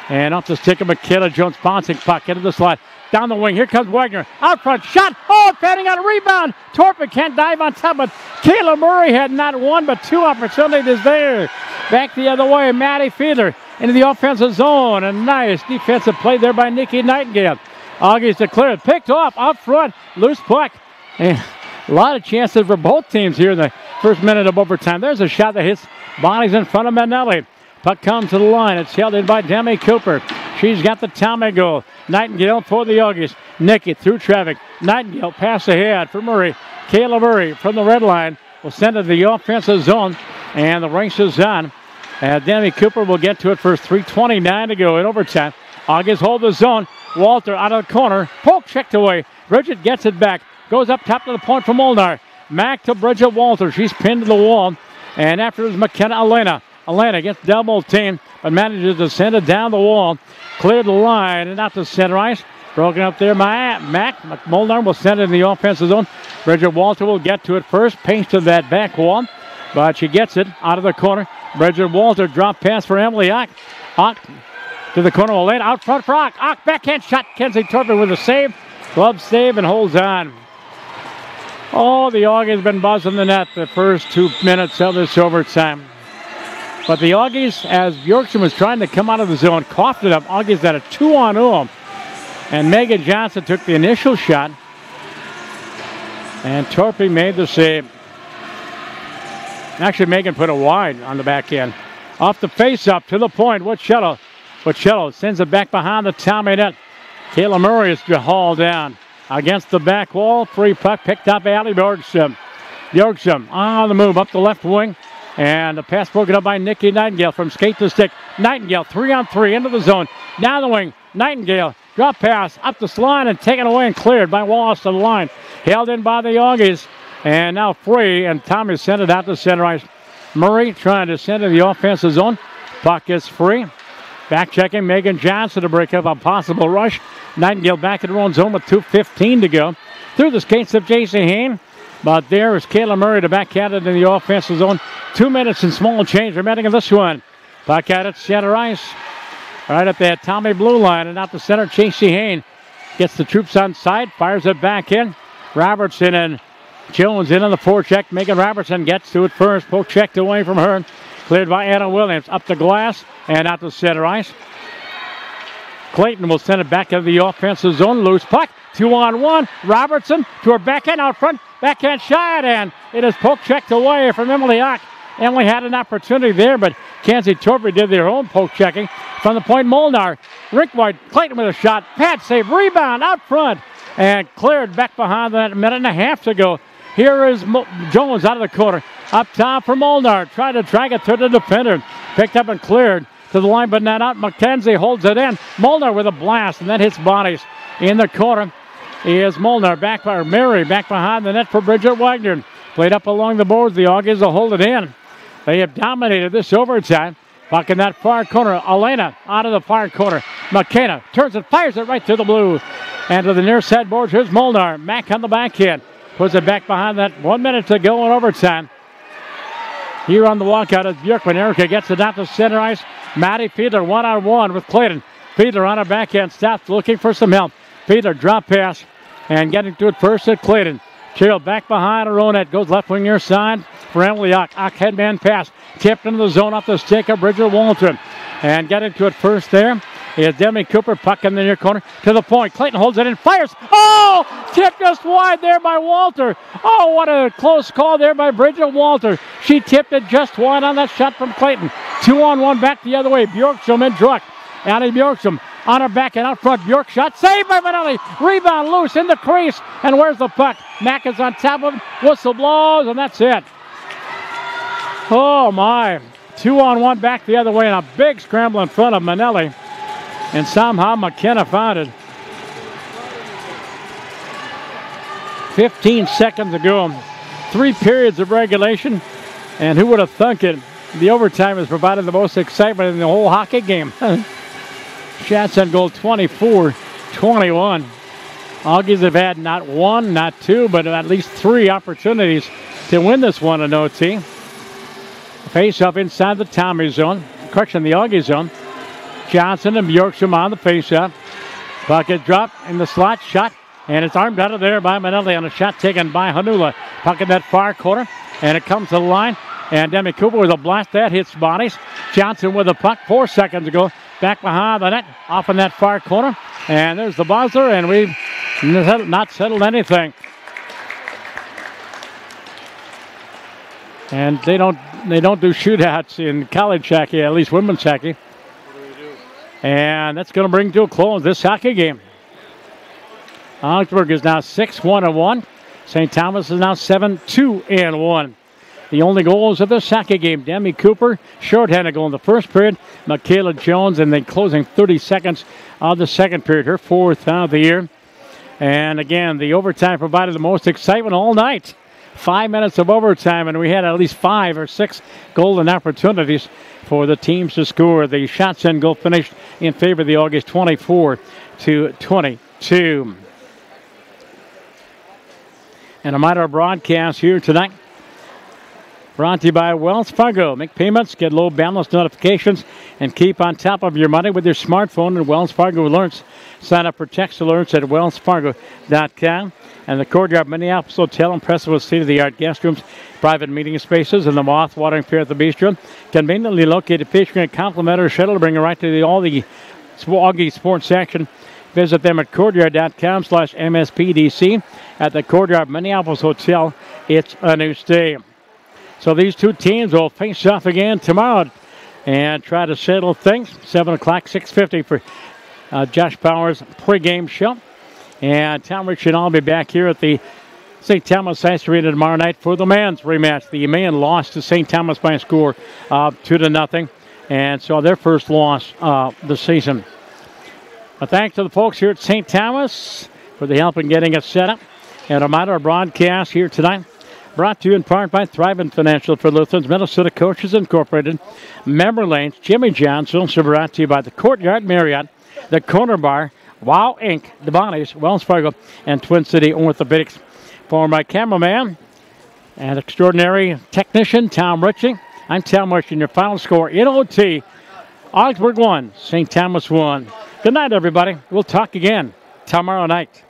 And off the stick of McKenna Jones. Bouncing puck into the slot. Down the wing. Here comes Wagner. Out front. Shot. Oh, panning out a rebound. Torpin can't dive on top, but Kayla Murray had not one but two opportunities there. Back the other way. Maddie Fiedler into the offensive zone. A nice defensive play there by Nikki Nightingale. Auggies declared. Picked off out front. Loose puck. And a lot of chances for both teams here in the first minute of overtime. There's a shot that hits bodies in front of Manelli. Puck comes to the line. It's held in by Demi Cooper. She's got the Tommy goal. Nightingale for the Auggies. Nikki through traffic. Nightingale pass ahead for Murray. Kayla Murray from the red line will send it to the offensive zone. And the race is on. Demi Cooper will get to it for 3:29 to go in overtime. Auggies hold the zone. Walter out of the corner. Poke checked away. Bridget gets it back. Goes up top to the point for Molnar. Mack to Bridget Walter. She's pinned to the wall. And after is McKenna Elena. Elena gets double team, but manages to send it down the wall. Cleared the line and out to center ice. Broken up there by Mack. Molnar will send it in the offensive zone. Bridget Walter will get to it first. Pace to that back wall, but she gets it out of the corner. Bridget Walter drop pass for Emily Ock. Ock to the corner. Elena out front for Ock. Ock backhand shot. Kenzie Torpin with a save. Glove save and holds on. Oh, the Auggies have been buzzing the net the first 2 minutes of this overtime. But the Auggies, as Bjorkson was trying to come out of the zone, coughed it up. Auggies had a 2-on-0. And Megan Johnson took the initial shot. And Torpy made the save. Actually, Megan put it wide on the back end. Off the face-up to the point. Wichello sends it back behind the Tommy net. Kayla Murray is hauled down against the back wall. Free puck picked up Allie Bjorkson. Bjorkson on the move up the left wing. And the pass broken up by Nikki Nightingale from skate to stick. Nightingale 3-on-3 into the zone. Down the wing. Nightingale drop pass up the line and taken away and cleared by Wallace to the line. Held in by the Auggies. And now free, and Tommy sent it out to center ice. Murray trying to send it to the offensive zone. Puck is free. Back checking Megan Johnson to break up a possible rush. Nightingale back in her own zone with 2:15 to go. Through the skates of J.C. Hain. But there is Kayla Murray to backhand it in the offensive zone. 2 minutes and small change remaining in this one. Puck at it, center ice. Right at that Tommy blue line and out the center. J.C. Hain gets the troops on side, fires it back in. Robertson and Jones in on the forecheck. Megan Robertson gets to it first. Poke checked away from her. Cleared by Anna Williams. Up the glass and out to center ice. Clayton will send it back into the offensive zone. Loose puck. 2-on-1. Robertson to her backhand out front. Backhand shot, and it is poke checked away from Emily Ock. Emily had an opportunity there, but Kenzie Torpy did their own poke checking. From the point, Molnar. Rink wide. Clayton with a shot. Pad save. Rebound out front. And cleared back behind that. A minute and a half to go. Here is Jones out of the corner. Up top for Molnar. Tried to drag it through the defender. Picked up and cleared to the line, but not out. McKenzie holds it in. Molnar with a blast, and that hits bodies. In the corner is Molnar. Mary back behind the net for Bridget Wagner. Played up along the boards. The Auggies will hold it in. They have dominated this overtime. Puck in that far corner. Elena out of the far corner. McKenna turns and fires it right to the blue. And to the near side boards, here's Molnar. Mack on the backhand. Puts it back behind that. 1 minute to go in overtime. Here on the walkout is Bjorkman. Erica gets it out to center ice. Maddie Fiedler 1-on-1 with Clayton. Fiedler on her backhand. Stops looking for some help. Fiedler drop pass and getting to it first at Clayton. Cheryl back behind her own net. Goes left wing near side for Emily Ock. Ock headman pass. Tipped into the zone off the stick of Bridget Walter. And getting to it first there is Demi Cooper. Puck in the near corner to the point. Clayton holds it in. Fires. Oh! Tipped just wide there by Walter. Oh, what a close call there by Bridget Walter. She tipped it just wide on that shot from Clayton. 2-on-1 back the other way. Bjorkstrom and Druck. Annie Bjorkstrom on her back and out front. Bjork shot. Saved by Manelli. Rebound loose in the crease. And where's the puck? Mack is on top of him. Whistle blows, and that's it. Oh, my. 2-on-1 back the other way, and a big scramble in front of Manelli. And somehow McKenna found it. 15 seconds to go. 3 periods of regulation. And who would have thunk it? The overtime has provided the most excitement in the whole hockey game. Shots on goal 24-21. Augies have had not 1, not 2, but at least 3 opportunities to win this one in OT. Face-off inside the Tommies zone. Correction, the Auggie zone. Johnson and Bjorkstrom on the face-off. Puck is dropped in the slot. Shot. And it's armed out of there by Manelli on a shot taken by Hanula. Puck in that far corner. And it comes to the line. And Demi Cooper with a blast that hits bodies. Johnson with the puck 4 seconds ago. Back behind the net. Off in that far corner. And there's the buzzer. And we've not settled anything. And they don't do shootouts in college hockey, at least women's hockey. And that's going to bring to a close this hockey game. Augsburg is now 6-1-1. St. Thomas is now 7-2-1. The only goals of this hockey game, Demi Cooper, shorthanded goal in the first period. Michaela Jones in the closing 30 seconds of the second period, her 4th of the year. And again, the overtime provided the most excitement all night. 5 minutes of overtime, and we had at least 5 or 6 golden opportunities for the teams to score. The shots and goal finished in favor of the Auggies 24-22. And a minor broadcast here tonight. Brought to you by Wells Fargo. Make payments, get low balance notifications, and keep on top of your money with your smartphone and Wells Fargo Alerts. Sign up for text alerts at wellsfargo.com. And the Courtyard Minneapolis Hotel, impressive with state-of-the-art guest rooms, private meeting spaces, and the mouth-watering fare at the bistro. Conveniently located, featuring a complimentary shuttle to bring you right to all the Auggie sports action. Visit them at courtyard.com/MSPDC. At the Courtyard Minneapolis Hotel, it's a new stay. So these two teams will face off again tomorrow and try to settle things. 7 o'clock, 6:50 for Josh Powers' pregame show. And Tom Rich and I'll be back here at the St. Thomas Ice Arena tomorrow night for the men's rematch. The men lost to St. Thomas by a score of 2-0, and so their first loss of the season. A thanks to the folks here at St. Thomas for the help in getting us set up. And a minor broadcast here tonight, brought to you in part by Thrivent Financial for Lutherans, Minnesota Coaches Incorporated, Member Lanes, Jimmy John's, also brought to you by the Courtyard Marriott, the Corner Bar, Wow Inc., the Bonnies, Wells Fargo, and Twin City Orthopedics. For my cameraman and extraordinary technician, Tom Ritchie, I'm Tom Ritchie, and your final score in OT, Augsburg 1, St. Thomas 1. Good night, everybody. We'll talk again tomorrow night.